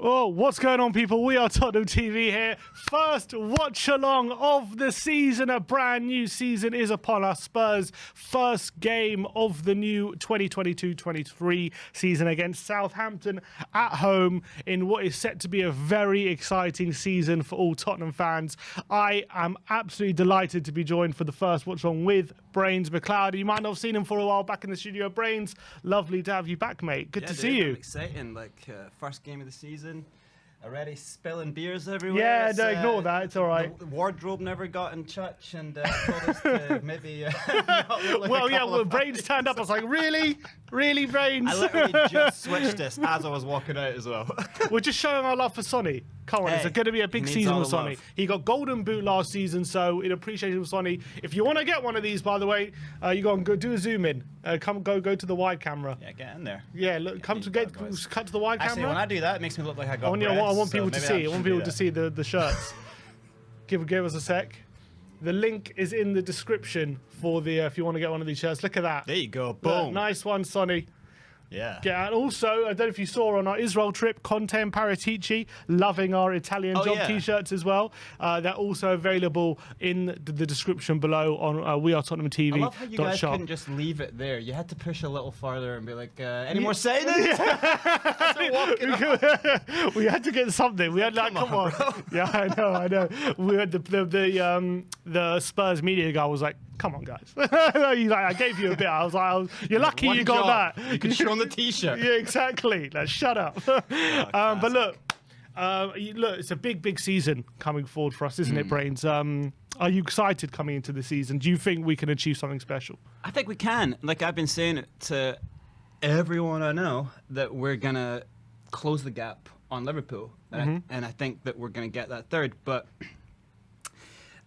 Oh, what's going on, people? We are Tottenham TV here. First watch along of the season. A brand new season is upon us. Spurs' first game of the new 2022-23 season against Southampton at home in what is set to be a very exciting season for all Tottenham fans. I am absolutely delighted to be joined for the first watch along with Brains McLeod. You might not have seen him for a while back in the studio. Brains, lovely to have you back, mate. Good to see you. Exciting, first game of the season. Already spilling beers everywhere. Yeah, no, ignore that. It's all right. The wardrobe never got in touch and told us to maybe not look like Brains turned up. I was like, really? Really, Brains? I literally just switched this as I was walking out as well. We're just showing our love for Sonny. Come on, it's going to be a big season with Sonny. He got Golden Boot last season, so in appreciation of Sonny. If you want to get one of these, by the way, you go and go do a zoom in. Go to the wide camera. Yeah, get in there. Yeah, look, cut to the wide camera. Actually, when I do that, it makes me look like I got breasts, I want people to see. I want people to see the shirts. Give us a sec. The link is in the description for the if you want to get one of these shirts. Look at that. There you go. Boom. Nice one, Sonny. Yeah. And also, I don't know if you saw on our Israel trip, Conte and Paratici loving our Italian job t-shirts as well. They're also available in the description below on WeAreTottenhamTV. I love how you guys couldn't just leave it there. You had to push a little farther and be like, any more signings? We had to get something. We had come on. Bro. Yeah, I know. We had the Spurs media guy was like, come on, guys. I gave you a bit. I was like, you're lucky you got that. You could show on the t-shirt. Yeah, exactly. Like, shut up. But look, it's a big season coming forward for us, isn't it, Brains? Are you excited coming into the season? Do you think we can achieve something special? I think we can. Like I've been saying it to everyone I know, that we're going to close the gap on Liverpool. And I think that we're going to get that third. But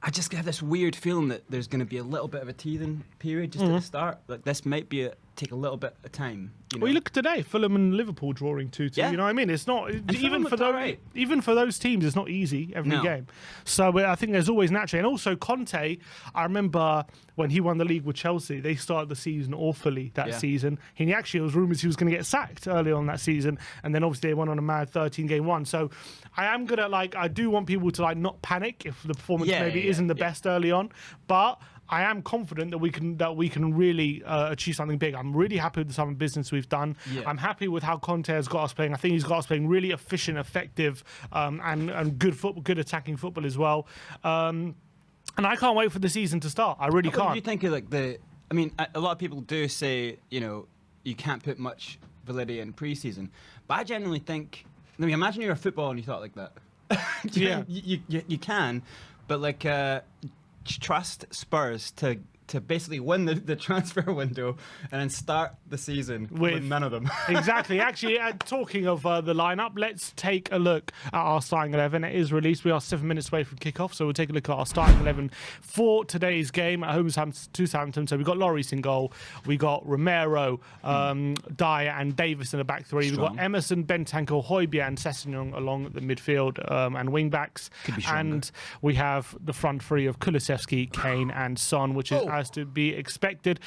I just have this weird feeling that there's going to be a little bit of a teething period just at the start. Like this might be take a little bit of time. You know? Well, you look at today, Fulham and Liverpool drawing 2-2. Yeah. You know what I mean? It's not even for those teams. It's not easy every game. So I think there's always naturally, and also Conte. I remember when he won the league with Chelsea, they started the season awfully that season. He actually, there was rumours he was going to get sacked early on that season, and then obviously they went on a mad 13-game run. So I am gonna I do want people to not panic if the performance isn't the best early on, but I am confident that we can really achieve something big. I'm really happy with the summer business we've done. Yeah. I'm happy with how Conte has got us playing. I think he's got us playing really efficient, effective, and good football, good attacking football as well. And I can't wait for the season to start. I really can't. What do you think of I mean, a lot of people do say you can't put much validity in pre-season, but I genuinely think. I mean, imagine you're a footballer and you thought like that. you can, but trust Spurs to basically win the transfer window and then start the season with none of them. Exactly. Actually, talking of the lineup, let's take a look at our starting 11. It is released. We are 7 minutes away from kickoff, so we'll take a look at our starting 11 for today's game at home to Southampton. So we've got Lloris in goal. We got Romero, Dyer, and Davis in the back three. We've got Emerson, Bentancur, Højbjerg, and Sessegnon along the midfield and wing backs. And we have the front three of Kulusevski, Kane, and Son, which is as to be expected.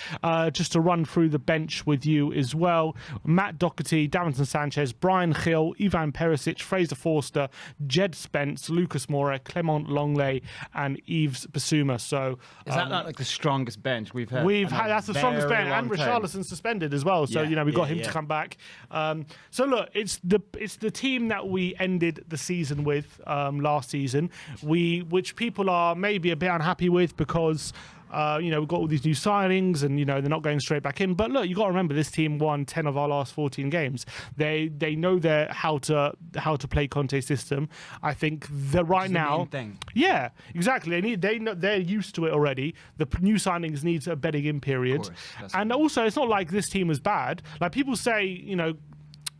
Just to run through the bench with you as well: Matt Doherty, Davinson Sanchez, Brian Hill, Ivan Perisic, Fraser Forster, Jed Spence, Lucas Moura, Clement Longley, and Yves Bissouma. So is that not the strongest bench we've had? That's the strongest bench, and Richarlison suspended as well. So we've got him to come back. So look, it's the team that we ended the season with last season. Which people are maybe a bit unhappy with because we've got all these new signings and, they're not going straight back in. But look, you've got to remember, this team won 10 of our last 14 games. They know how to play Conte's system. I think that right now... Yeah, exactly. They're used to it already. The new signings need a bedding in period. And also, it's not like this team was bad. Like people say,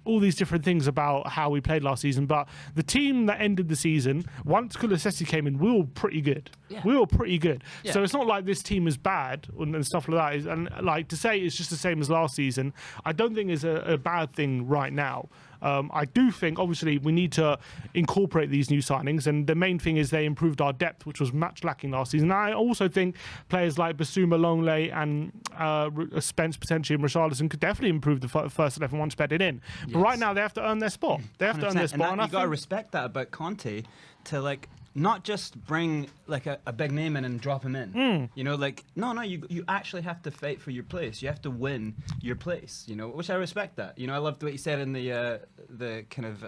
all these different things about how we played last season, but the team that ended the season, once Kulusevski came in, we were pretty good. Yeah. We were pretty good. Yeah. So it's not like this team is bad and stuff like that. And like to say it's just the same as last season, I don't think is a bad thing right now. I do think, obviously, we need to incorporate these new signings, and the main thing is they improved our depth, which was much lacking last season. And I also think players like Basuma, Longley, and Spence potentially and Richarlison could definitely improve the first 11 once bedded in. But right now, they have to earn their spot. They have to earn their spot. And you got to respect that about Conte, to like not just bring like a big name in and drop him in. You know, like no, you actually have to fight for your place. You have to win your place. You know, which I respect that. You know, I loved what he said in the kind of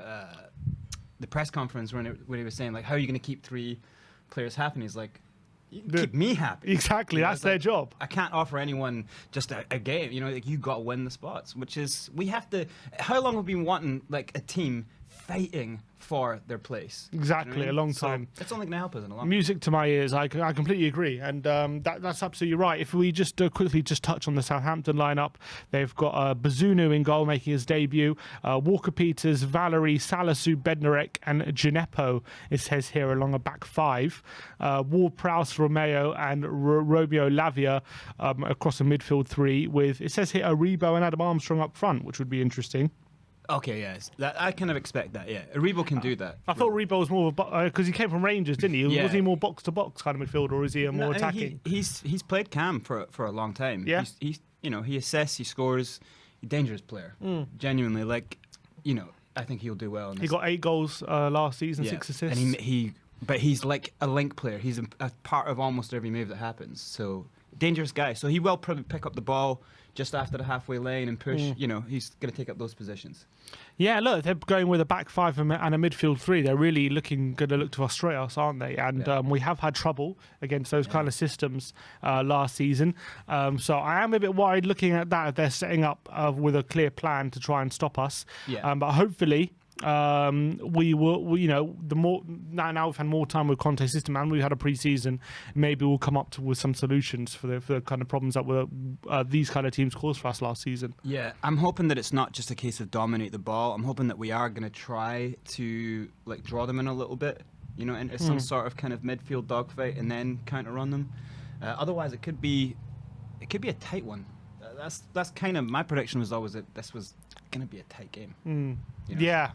the press conference when he was saying like, how are you going to keep 3 players happy? And he's like, keep me happy. Exactly, that's their job. I can't offer anyone just a game. You know, like you got to win the spots, which is we have to. How long have we been wanting like a team fighting for their place? Exactly, you know a long time. So it's only going to help us in a long Music to my ears. I completely agree, and that's absolutely right. If we just quickly touch on the Southampton lineup, they've got Bazunu in goal making his debut, Walker Peters, Valerie, Salisu, Bednarek, and Gineppo. It says here along a back 5, Ward-Prowse, Romeo, and Romeo Lavia across a midfield 3. With it says here Aribo and Adam Armstrong up front, which would be interesting. Okay, yes. I kind of expect that, yeah. Aribo can do that. I thought Aribo was more because he came from Rangers, didn't he? Yeah. Was he more box-to-box kind of midfielder, or is he more attacking? He's played Cam for a long time. Yeah. He's he assists, he scores. He's a dangerous player. Genuinely, like, I think he'll do well. He got 8 goals last season, 6 assists. And but he's like a link player. He's a part of almost every move that happens. So, dangerous guy. So he will probably pick up the ball just after the halfway lane and push. He's going to take up those positions. Yeah, look, they're going with a back 5 and a midfield 3. They're really going to look to frustrate us, aren't they? And we have had trouble against those kind of systems last season. So I am a bit worried looking at that. They're setting up with a clear plan to try and stop us. Yeah. But hopefully we will, the more now we've had more time with Conte's system and we had a pre-season, maybe we'll come up with some solutions for the kind of problems that were these kind of teams caused for us last season. Yeah, I'm hoping that it's not just a case of dominate the ball. I'm hoping that we are going to try to like draw them in a little bit, into some sort of kind of midfield dogfight and then counter run them. Otherwise, it could be a tight one. That's kind of my prediction was always that this was going to be a tight game. Yeah.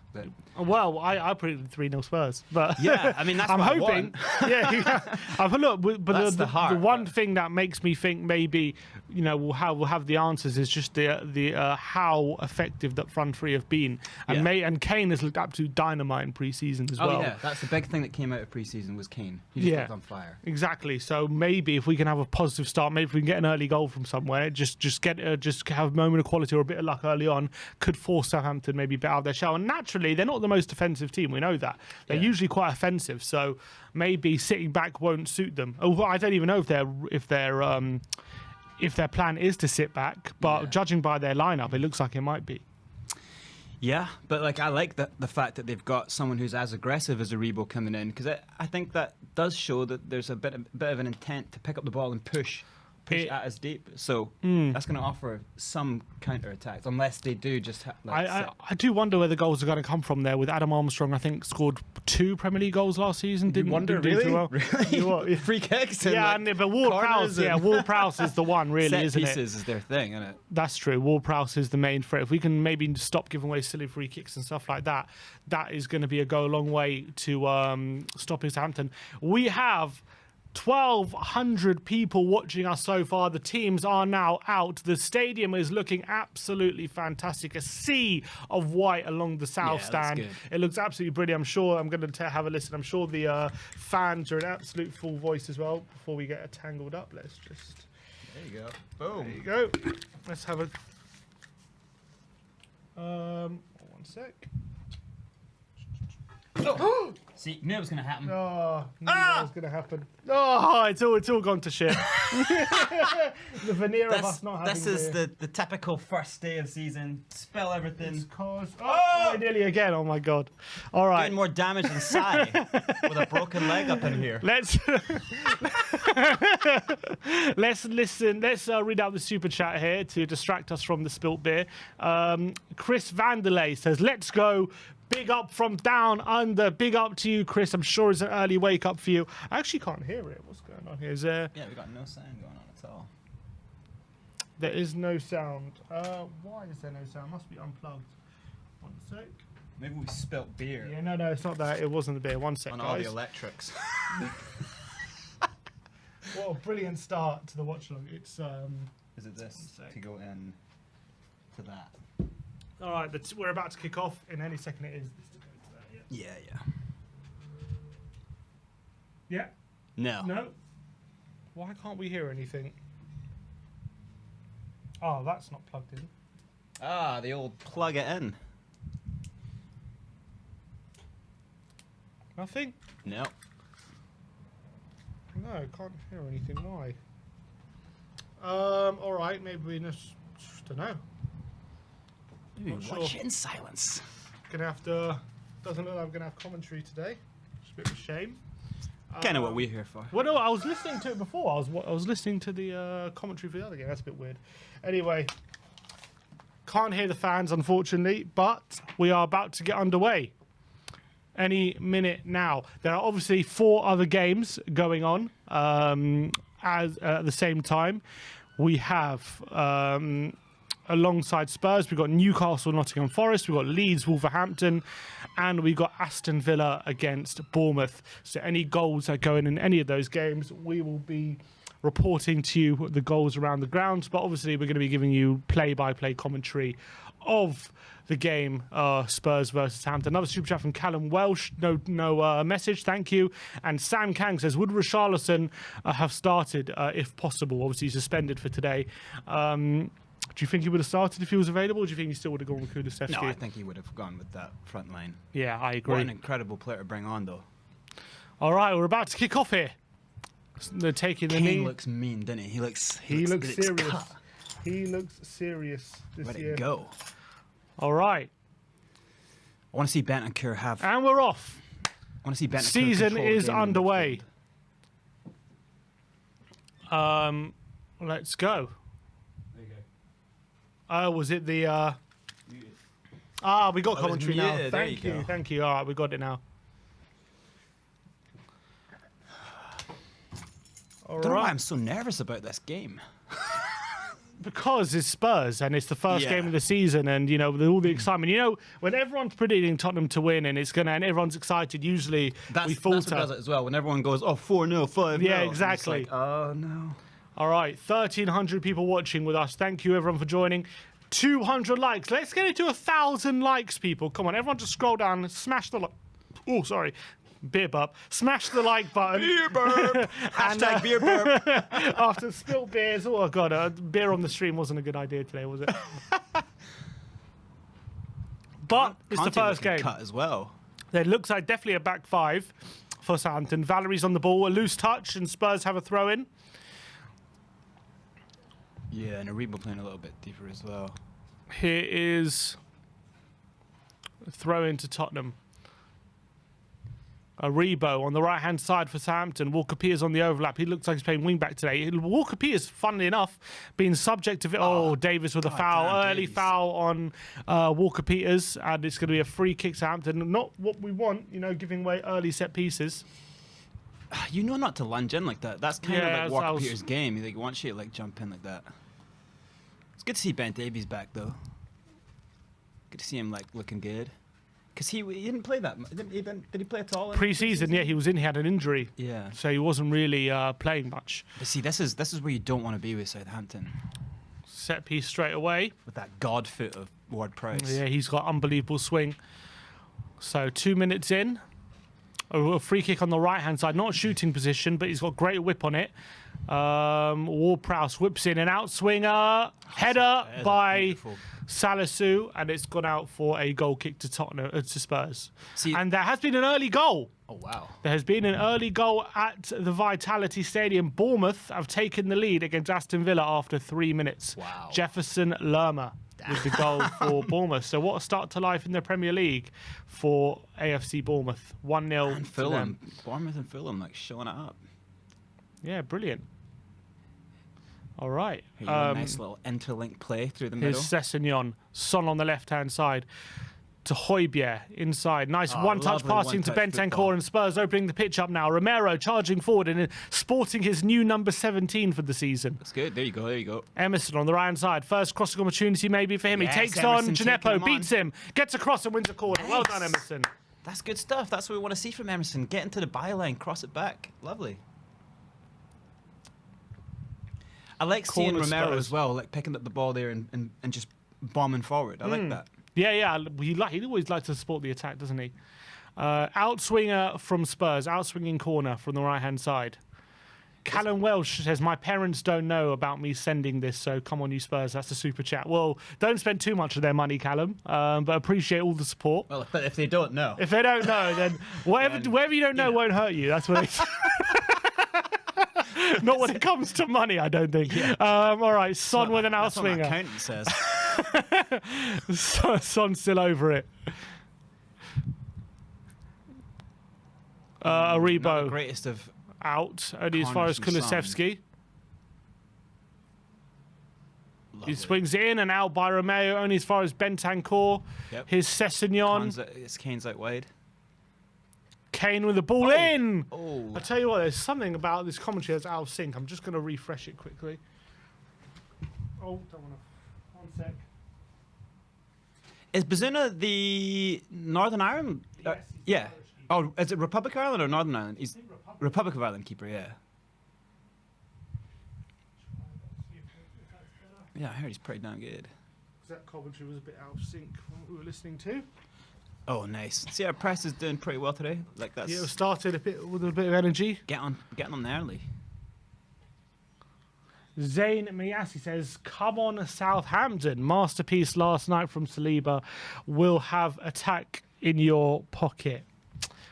Well, I predicted 3-0 Spurs, but yeah, I mean that's I'm what hoping. I've look, but the one thing that makes me think maybe we'll have the answers is just the how effective that front 3 have been, and Kane has looked absolute dynamite in pre-season as well. Oh yeah, that's the big thing that came out of pre-season was Kane. He just looked on fire. Exactly. So maybe if we can have a positive start, maybe if we can get an early goal from somewhere, just have a moment of quality or a bit of luck early on, could force Southampton maybe a bit out of their shell. And naturally, they're not the most offensive team. We know that they're usually quite offensive. So maybe sitting back won't suit them. Oh, I don't even know if their plan is to sit back. But judging by their lineup, it looks like it might be. Yeah, but like I like the fact that they've got someone who's as aggressive as Aribo coming in, because I think that does show that there's a bit of an intent to pick up the ball and push at us deep. So that's going to offer some counter attacks, unless they do just. I do wonder where the goals are going to come from there. With Adam Armstrong, I think scored 2 Premier League goals last season. Didn't do too well. Really? Free kicks. And but Ward-Prowse, Ward-Prowse is the one, really, set isn't it? Pieces is their thing, isn't it? That's true. Ward-Prowse is the main threat. If we can maybe stop giving away silly free kicks and stuff like that, that is going to go a long way to stopping Southampton. We have 1,200 people watching us so far. The teams are now out. The stadium is looking absolutely fantastic. A sea of white along the south stand. It looks absolutely brilliant. I'm sure I'm going to have a listen. I'm sure the fans are in absolute full voice as well. Before we get tangled up, let's just... There you go. Boom. There you go. Let's have a... one sec. Oh. See, knew it was going to happen. Oh, knew that was going to happen. Oh, it's all gone to shit. The veneer of us not having This is the typical first day of season. Spill everything. Nearly again. Oh my god. All right. Doing more damage than Sai with a broken leg up in here. Let's listen. Let's read out the super chat here to distract us from the spilt beer. Chris Vanderlei says, "Let's go. Big up from down under. Big up to you, Chris. I'm sure it's an early wake up for you." I actually can't hear it. What's going on here? Is there... Yeah, we got no sound going on at all. There is no sound. Why is there no sound? Must be unplugged. One sec. Maybe we spilt beer Yeah, no, it's not that. It wasn't the beer. One sec, on guys. all the electrics. What a brilliant start to the watch along. It's Is it this to go in to that? all right. We're about to kick off in any second. It is this to go to that. Yeah. Yeah. No. No. Why can't we hear anything? Oh, that's not plugged in. Ah, the old plug it in. Nothing. No. No, can't hear anything. Why? All right. Maybe we just don't know. Maybe Not watch sure. it in silence. Gonna have to. Doesn't look like I'm gonna have commentary today. It's a bit of a shame. Kind of what we're here for. Well, no, I was listening to it before. I was listening to the commentary for the other game. That's a bit weird. Anyway, can't hear the fans, unfortunately, but we are about to get underway any minute now. There are obviously 4 other games going on at the same time. We have alongside Spurs, we've got Newcastle, Nottingham Forest, we've got Leeds, Wolverhampton, and we've got Aston Villa against Bournemouth. So any goals that go in any of those games, we will be reporting to you the goals around the grounds. But obviously, we're going to be giving you play-by-play commentary of the game, Spurs versus Southampton. Another super chat from Callum Welsh. No message, thank you. And Sam Kang says, would Richarlison have started if possible? Obviously, suspended for today. Do you think he would have started if he was available, or do you think he still would have gone with Kulusevski? No, I think he would have gone with that front line. Yeah, I agree. What an incredible player to bring on, though. All right, we're about to kick off here. They're taking the knee. Kane looks mean, doesn't he? He looks serious. cut. He looks serious this Let year. it go. All right. I want to see Bentancur have. And we're off. I want to see Bentancur. Season control the is game in underway. midfield. Let's go. There you go. Was it the... we got commentary now. muted. There you go. Thank you. All right, we got it now. All I don't know why right. I'm so nervous about this game. Because it's Spurs and it's the first Yeah. game of the season, and with all the excitement. When everyone's predicting Tottenham to win and everyone's excited, usually we falter. That's what does it as well. When everyone goes, 4-0, 5-0. Yeah, I'm just exactly. like, oh no. All right, 1,300 people watching with us. Thank you, everyone, for joining. 200 likes. Let's get it to 1,000 likes, people. Come on, everyone, just scroll down and smash the like. Oh, sorry. Beer burp. Smash the like button. Beer burp. Hashtag beer burp. After spilled beers. Oh, God. Beer on the stream wasn't a good idea today, was it? But it's the first game. Cut as well. It looks like definitely a back 5 for Southampton. Valerie's on the ball. A loose touch, and Spurs have a throw in. Yeah, and Aribo playing a little bit deeper as well. Here is a throw into Tottenham. Aribo on the right-hand side for Southampton. Walker-Peters on the overlap. He looks like he's playing wing-back today. Walker-Peters, funnily enough, being subject of it. Oh, Davis with a foul. damn, Early Davies. foul on Walker-Peters. And it's going to be a free kick Southampton. Not what we want, giving away early set pieces. You know not to lunge in like that. That's kind Yeah, of that's like how I Walker was- Peters' game. He wants you to jump in like that. It's good to see Ben Davies back though. Good to see him looking good. Because he didn't play that. Did he play at all? in Pre-season, yeah, he was in. He had an injury. Yeah. So he wasn't really playing much. But see, this is where you don't want to be with Southampton. Set piece straight away. With that god foot of Ward-Prowse. Yeah, he's got unbelievable swing. So 2 minutes in. A free kick on the right-hand side. Not a shooting position, but he's got great whip on it. Ward-Prowse whips in an outswinger. Header by beautiful. Salisu, and it's gone out for a goal kick to Tottenham, to Spurs. See- And there has been an early goal. Oh, wow. There has been an early goal at the Vitality Stadium. Bournemouth have taken the lead against Aston Villa after 3 minutes. Wow. Jefferson Lerma with the goal for Bournemouth. So what a start to life in the Premier League for AFC Bournemouth. 1-0 And to Fulham. them. Bournemouth and Fulham showing it up. Yeah, brilliant. All right. Nice little interlink play through the Here's middle. Sessegnon. Son on the left-hand side. to Højbjerg inside. Nice one-touch lovely passing to one-touch Bentancur, football. and Spurs opening the pitch up now. Romero charging forward and sporting his new number 17 for the season. That's good. There you go. There you go. Emerson on the right hand side. First crossing opportunity maybe for him. Yes, he takes Emerson on taking Gineppo, him on. beats him, gets across and wins a corner. Well done, Nice. Emerson. That's good stuff. That's what we want to see from Emerson. Get into the byline, cross it back. Lovely. I like seeing Corner Romero Spurs. as well, like picking up the ball there and just bombing forward. I like that. Yeah. He always likes to support the attack, doesn't he? Outswinger from Spurs. Outswinging corner from the right-hand side. Callum Welsh says, my parents don't know about me sending this, so come on, you Spurs. That's a super chat. Well, don't spend too much of their money, Callum, but appreciate all the support. Well, but if they don't know. If they don't know, then whatever you don't know won't hurt you. That's what it's... Not when it comes to money, I don't think. All right, Son with an That's what my outswinger. accountant says. Son's still over it. Not the Aribo greatest of... out, only as far as Corners from Kulusevski. Lovely. He swings it in and out by Romeo, only as far as Bentancur. Yep. His Sessegnon. Kane's out wide. Kane with the ball in. Oh. I tell you what, there's something about this commentary that's out of sync. I'm just going to refresh it quickly. Oh, don't want to. One sec. Is Bazuna the Northern Ireland? Yes, he's yeah. Irish keeper. Oh, is it Republic of Ireland or Northern Ireland? He's Republic of Ireland keeper, yeah. Yeah, I heard he's pretty damn good. That commentary was a bit out of sync from what we were listening to. Oh, nice. See, our press is doing pretty well today. Like that's Yeah, it started with a bit of energy. getting on early. Zayn Miyasi says, come on Southampton. Masterpiece last night from Saliba. Will have attack in your pocket.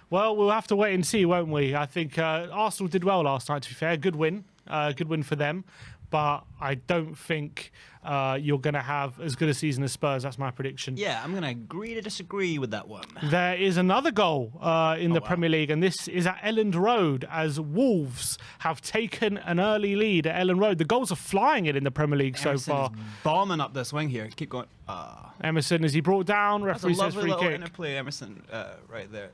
Well, we'll have to wait and see, won't we? I think Arsenal did well last night, to be fair. Good win. Good win for them. But I don't think you're going to have as good a season as Spurs. That's my prediction. Yeah, I'm going to agree to disagree with that one. There is another goal in the Premier League, and this is at Elland Road as Wolves have taken an early lead at Elland Road. The goals are flying in the Premier League Emerson so far. is bombing up this wing here. Keep going. Emerson, is he brought down? That's a Referee says lovely free little kick. interplay, Emerson, right there.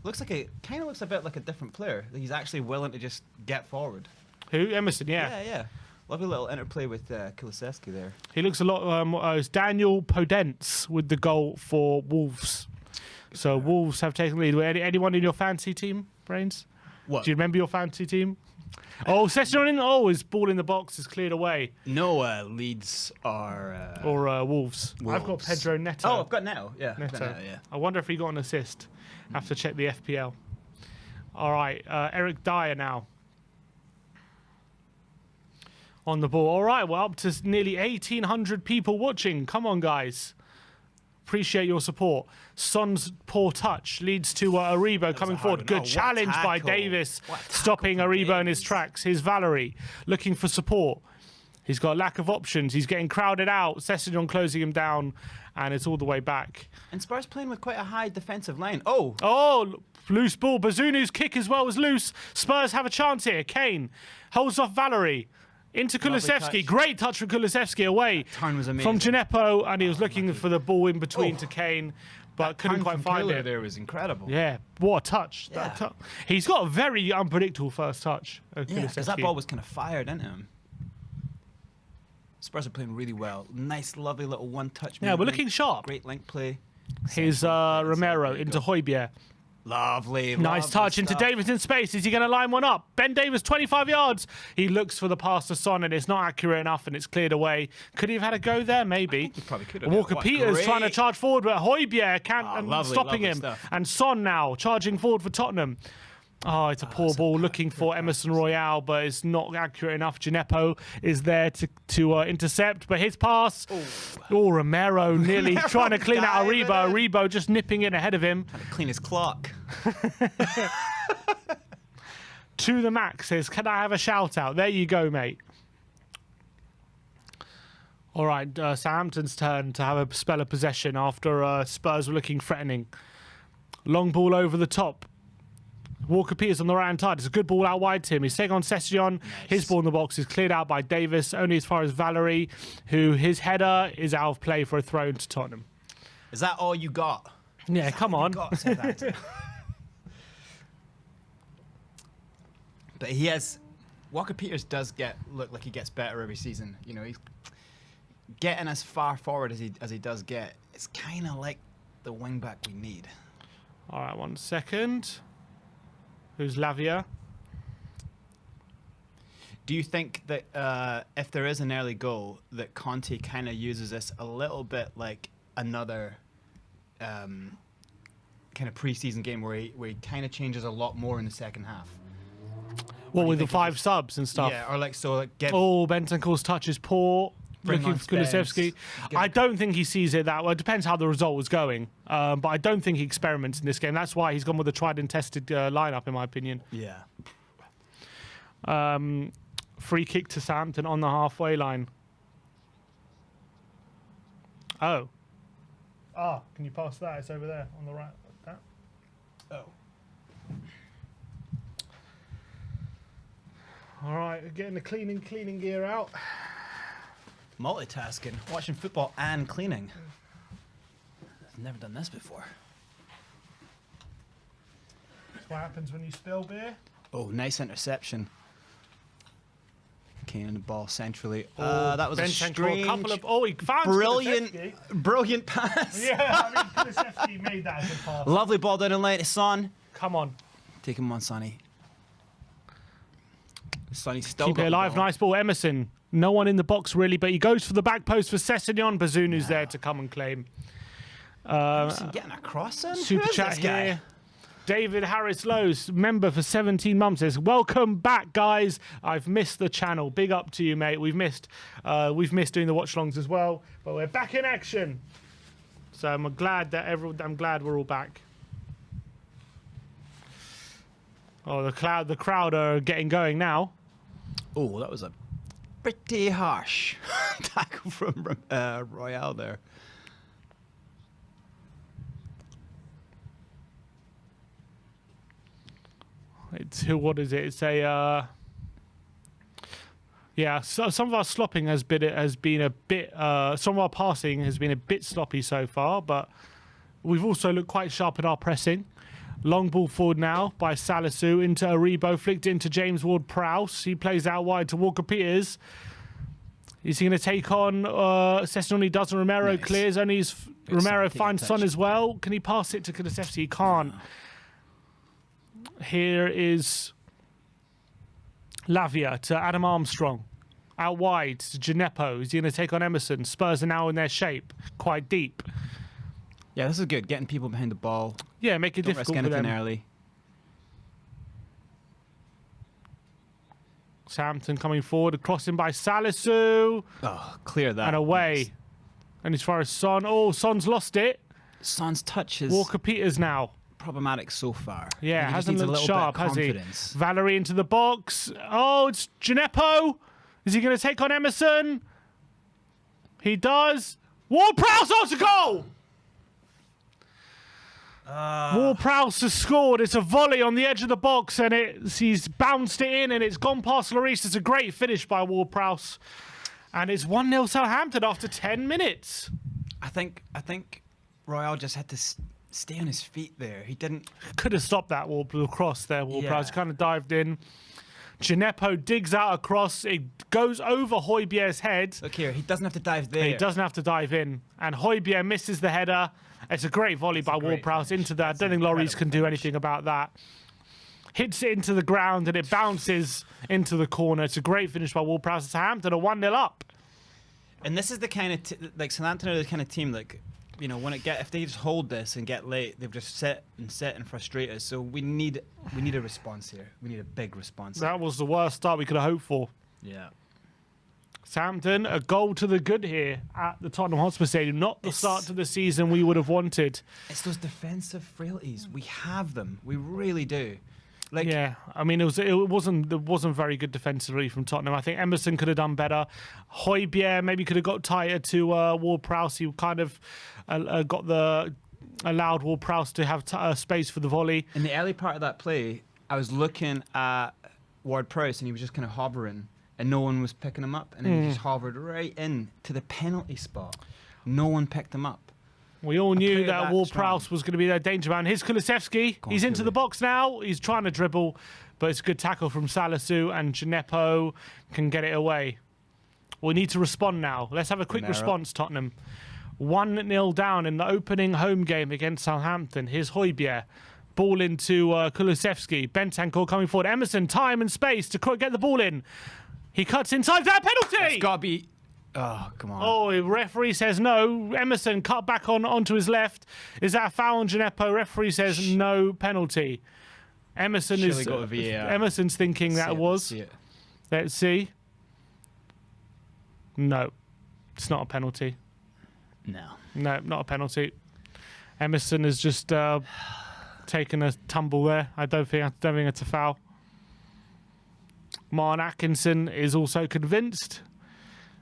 Looks like kind of looks a bit like a different player. He's actually willing to just get forward. Who? Emerson, yeah. Yeah. Lovely little interplay with Kulusevski there. He looks a lot. It's Daniel Podence with the goal for Wolves. So Wolves have taken the lead. Anyone in your fantasy team, Brains? What? Do you remember your fantasy team? Oh, Sessegnon in. Oh, his ball in the box is cleared away. No, Leeds are... Or Wolves. I've got Wolves. Pedro Neto. Oh, I've got Neto. Yeah. Neto. Got Neto, yeah. I wonder if he got an assist. Have to check the FPL. All right, Eric Dyer now on the ball. All right, we're up to nearly 1,800 people watching. Come on, guys. Appreciate your support. Son's poor touch leads to Aribo coming forward. Good challenge by Davis, stopping Aribo in his tracks. Here's Valerie looking for support. He's got lack of options. He's getting crowded out. Sessegnon closing him down, and it's all the way back. And Spurs playing with quite a high defensive line. Oh, Loose ball. Bazunu's kick as well was loose. Spurs have a chance here. Kane holds off Valerie. Into Kulusevski. touch. Great touch from Kulusevski away turn was amazing. from Gineppo, and he was looking for the ball in between to Kane, but couldn't quite find it. There was incredible. Yeah, what a touch. Yeah. He's got a very unpredictable first touch. Yeah, because that ball was kind of fired into him. Spurs are playing really well. Nice, lovely little one-touch. Yeah, we're movement. looking sharp. Great link play. Here's Romero into Højbjerg. Lovely. Nice lovely touch into stuff. Davis in space. Is he going to line one up? Ben Davis, 25 yards. He looks for the pass to Son, and it's not accurate enough, and it's cleared away. Could he have had a go there? Maybe. He probably could have. Walker What Peters great- trying to charge forward, but Højbjerg can't lovely, stopping lovely him. stuff. And Son now charging forward for Tottenham. Oh, it's a poor ball looking for Emerson Royale, but it's not accurate enough. Gineppo is there to intercept, but his pass. Oh, Romero nearly trying to clean out diving Aribo. in. Aribo just nipping in ahead of him. Trying to clean his clock. To the max says, can I have a shout out? There you go, mate. All right, Southampton's turn to have a spell of possession after Spurs were looking threatening. Long ball over the top. Walker-Peters on the right-hand side. It's a good ball out wide to him. He's taking on Session. Nice. His ball in the box is cleared out by Davis, only as far as Valerie, who his header is out of play for a throw into Tottenham. Is that all you got? Yeah, come on. But he has... Walker-Peters does look like he gets better every season. You know, he's getting as far forward as he does get. It's kind of like the wing-back we need. All right, 1 second. Who's Lavia? Do you think that if there is an early goal, that Conte kind of uses this a little bit like another kind of pre-season game where he kind of changes a lot more in the second half? Well, with the 5 subs and stuff. Yeah, or get... Oh, Bentancur's touch is poor. Looking for Kulusevski. I don't think he sees it that way. It depends how the result was going. But I don't think he experiments in this game. That's why he's gone with a tried and tested lineup, in my opinion. Yeah. Free kick to Southampton on the halfway line. Oh. Ah, can you pass that? It's over there on the right. That. Oh. All right, getting the cleaning gear out. Multitasking, watching football and cleaning. I've never done this before. That's what happens when you spill beer. Oh, nice interception. Kane and the ball centrally. That was a strange, he found brilliant pass. Yeah, I mean, Kulusevski made that as a pass. Lovely ball down the lane to Son. Come on. Take him on, Sonny. Sonny still keep it alive. Nice ball, Emerson. No one in the box really, but he goes for the back post for Sessegnon. Bazunu's there to come and claim. Getting across in? Super chat here. David Harris Lowe's, member for 17 months, says, "Welcome back, guys. I've missed the channel. Big up to you, mate. We've missed doing the watch-alongs as well, but we're back in action. So I'm glad we're all back." Oh, the crowd are getting going now. Oh, that was a pretty harsh tackle from Royale there. What is it? It's a yeah. So some of our slopping has been a bit. Some of our passing has been a bit sloppy so far, but we've also looked quite sharp in our pressing. Long ball forward now by Salisu into Aribo, flicked into James Ward-Prowse. He plays out wide to Walker-Peters. Is he going to take on Sessegnon? He doesn't. Romero clears. Only Romero finds Son as well. Can he pass it to Kulusevski? He can't. Here is Lavia to Adam Armstrong. Out wide to Gineppo. Is he going to take on Emerson? Spurs are now in their shape, quite deep. Yeah, this is good. Getting people behind the ball. Yeah, make it difficult for them. Early. Southampton coming forward, crossing by Salisu. Oh, clear that. And away. Nice. And as far as Son, Son's lost it. Son's touch is Walker-Peters now. Problematic so far. Yeah, hasn't looked sharp, has he? Valerie into the box. Oh, it's Gineppo. Is he going to take on Emerson? He does. Ward-Prowse on to goal! Ward-Prowse has scored. It's a volley on the edge of the box, and he's bounced it in, and it's gone past Lloris. It's a great finish by Ward-Prowse, and it's 1-0 Southampton after 10 minutes. I think Royale just had to stay on his feet there. He didn't. Could have stopped that cross there. Ward-Prowse kind of dived in. Gineppo digs out a cross. It goes over Højbjerg's head. Look here, he doesn't have to dive there. He doesn't have to dive in, and Højbjerg misses the header. It's a great volley by Ward-Prowse into that. I don't think Lloris can do anything about that. Hits it into the ground and it bounces into the corner. It's a great finish by Ward-Prowse. Southampton are 1-0 up. And this is the kind of Southampton are the kind of team if they just hold this and get late, they've just sit and frustrate us. So we need a response here. We need a big response. That was the worst start we could have hoped for. Yeah. Southampton, a goal to the good here at the Tottenham Hotspur Stadium. Not the start to the season we would have wanted. It's those defensive frailties. We have them. We really do. Yeah, I mean, it wasn't very good defensively from Tottenham. I think Emerson could have done better. Højbjerg maybe could have got tighter to Ward-Prowse. He kind of allowed Ward-Prowse to have space for the volley. In the early part of that play, I was looking at Ward-Prowse and he was just kind of hovering and no one was picking him up. And then he just hovered right in to the penalty spot. No one picked him up. We all knew that Ward-Prowse was going to be their danger man. Here's Kulusevski. He's into the box now. He's trying to dribble, but it's a good tackle from Salisu, and Gineppo can get it away. We need to respond now. Let's have a quick response, Tottenham. 1-0 down in the opening home game against Southampton. Here's Højbjerg. Ball into Kulusevski. Bentancur coming forward. Emerson, time and space to get the ball in. He cuts inside. That penalty! It's got to be... Oh, come on. Oh, the referee says no. Emerson cut back onto his left. Is that a foul on Gineppo? Referee says no penalty. Emerson is... got a VAR. Emerson's thinking that was. Let's see. No. It's not a penalty. No. No, not a penalty. Emerson has just taken a tumble there. I don't think it's a foul. Martin Atkinson is also convinced,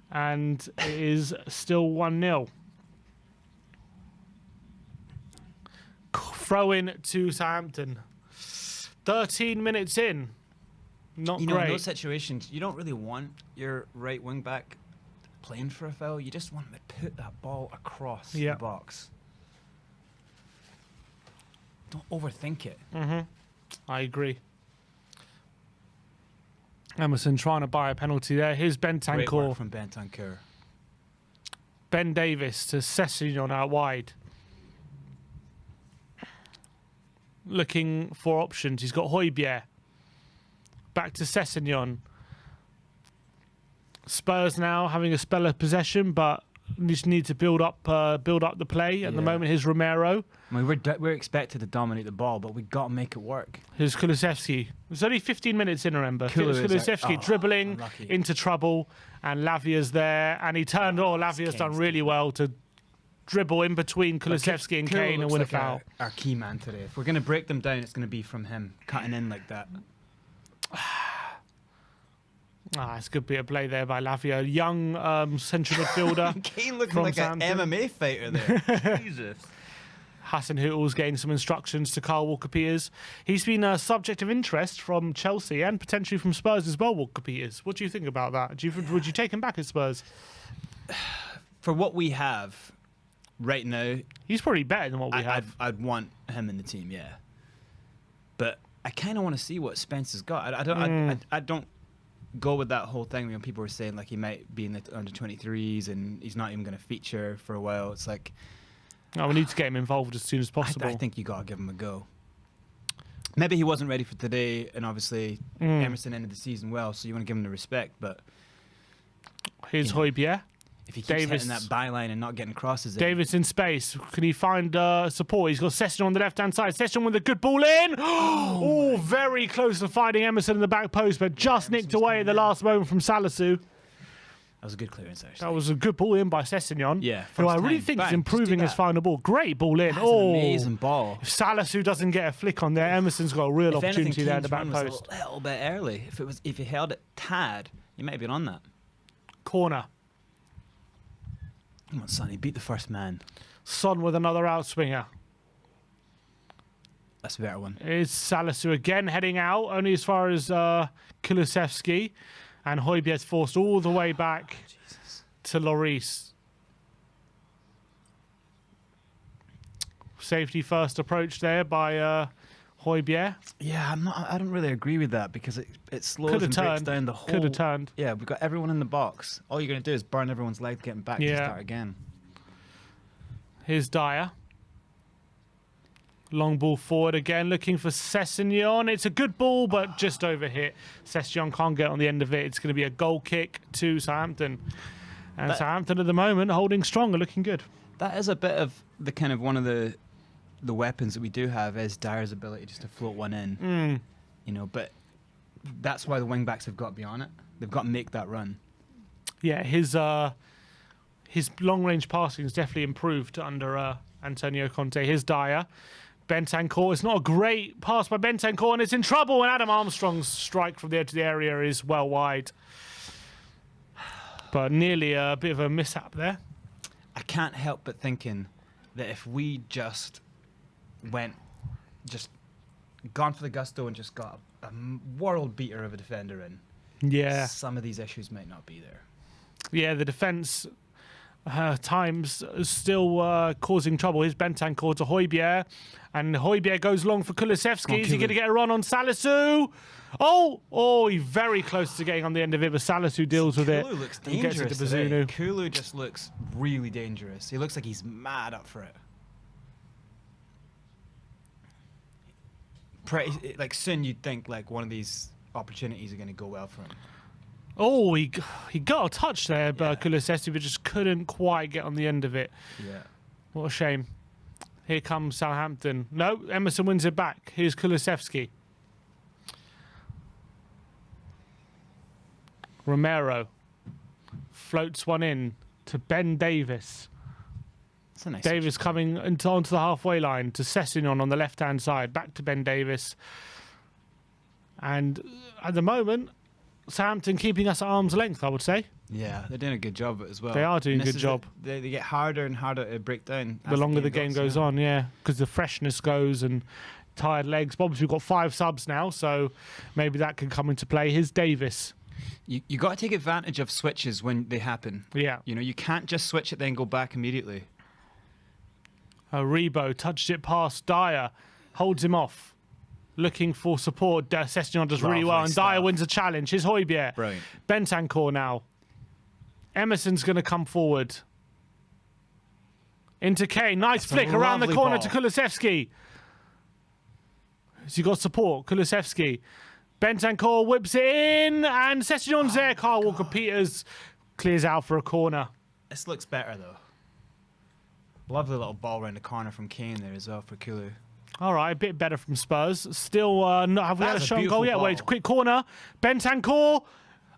and it is still 1-0. Throw in to Southampton. 13 minutes in. Not great. In those situations, you don't really want your right wing back playing for a foul. You just want him to put that ball across the box. Don't overthink it. I agree. Emerson trying to buy a penalty there. Here's Bentancur. Great work from Bentancur. Ben Davis to Sessegnon out wide. Looking for options. He's got Højbjerg. Back to Sessegnon. Spurs now having a spell of possession, but just need to build up the play. At the moment, here's Romero. I mean, we're expected to dominate the ball, but we got to make it work. Here's Kulusevski. It's only 15 minutes in, remember. Kulusevski dribbling into trouble, and Lavia's there, and he turned. Lavia's done really well to dribble in between Kulusevski and Kane and win a foul. Our key man today. If we're going to break them down, it's going to be from him cutting in like that. It's a good bit of play there by Lavia. Young central midfielder. Kane looking like an MMA fighter there. Jesus. Hasenhüttl's getting some instructions to Kyle Walker-Peters. He's been a subject of interest from Chelsea and potentially from Spurs as well, Walker-Peters. What do you think about that? Would you take him back at Spurs? For what we have right now... He's probably better than what we have. I'd want him in the team, yeah. But I kind of want to see what Spence has got. I don't go with that whole thing when people were saying like he might be in the under-23s and he's not even going to feature for a while. It's like... we need to get him involved as soon as possible. I think you got to give him a go. Maybe he wasn't ready for today, and obviously Emerson ended the season well, so you want to give him the respect. But here's Højbjerg. If he keeps hitting that byline and not getting crosses in. Davis in space. Can he find support? He's got Sessegnon on the left-hand side. Sessegnon with a good ball in. Oh, very close to finding Emerson in the back post, but just nicked away at the last moment from Salisu. That was a good clearance, actually. That was a good ball in by Sessegnon. Yeah. Who I really think is improving his final ball. Great ball in. That's an amazing ball. If Salisu doesn't get a flick on there, Emerson's got a real opportunity there at the back post. A little bit early. If he held it tad, he might have been on that. Corner. Come on, Sonny, beat the first man. Son with another outswinger. That's a better one. It's Salisu again heading out, only as far as Kulusevski. And Højbjerg's forced all the way back to Lloris. Safety first approach there by Højbjerg. Yeah, I don't really agree with that because it slows and breaks down the whole... Could have turned. Yeah, we've got everyone in the box. All you're going to do is burn everyone's leg getting back to start again. Here's Dyer. Long ball forward again, looking for Sessegnon. It's a good ball, but just overhit. Sessegnon can't get on the end of it. It's going to be a goal kick to Southampton. And Southampton at the moment holding strong and looking good. That is a bit of the kind of one of the weapons that we do have is Dyer's ability just to float one in. You know, but that's why the wing backs have got to be on it. They've got to make that run. Yeah, his long range passing has definitely improved under Antonio Conte. Here's Dyer. Bentancur. It's not a great pass by Bentancur, and it's in trouble. And Adam Armstrong's strike from the edge of the area is well wide. But nearly a bit of a mishap there. I can't help but thinking that if we just gone for the gusto and just got a world beater of a defender in. Yeah. Some of these issues might not be there. Yeah, the defence times is still causing trouble. Here's Bentancur to Højbjerg, and Højbjerg goes long for Kulusevski. Is he going to get a run on Salisu? Oh, he's very close to getting on the end of it, but Salisu deals with it. Kulu looks and gets it dangerous to today. Bazunu. Kulu just looks really dangerous. He looks like he's mad up for it. Like soon you'd think like one of these opportunities are going to go well for him. Oh, he got a touch there, but Kulusevski just couldn't quite get on the end of it. Yeah. What a shame. Here comes Southampton. No, Emerson wins it back. Here's Kulusevski. Romero floats one in to Ben Davis. That's a nice Davis switch. coming onto the halfway line to Sessegnon on the left-hand side. Back to Ben Davis. And at the moment, Southampton keeping us at arm's length, I would say. Yeah, they're doing a good job as well. They are doing a good job. They get harder and harder to break down. The longer the game goes on, yeah. Because the freshness goes and tired legs. Obviously, we've got 5 subs now, so maybe that can come into play. Here's Davis. You got to take advantage of switches when they happen. Yeah. You know, you can't just switch it then go back immediately. Rebo touched it past Dyer. Holds him off. Looking for support. Sessegnon does really well, and Dyer wins a challenge. Here's Højbjerg. Brilliant. Bentancur now. Emerson's going to come forward. Into Kane. Nice flick around the corner to Kulusevski. Has he got support? Kulusevski. Bentancur whips it in, and Sessegnon's there. Kyle Walker-Peters clears out for a corner. This looks better, though. Lovely little ball around the corner from Kane there as well for Kulu. All right, a bit better from Spurs. Still, have we had a shot goal yet? ball. Wait, quick corner. Bentancur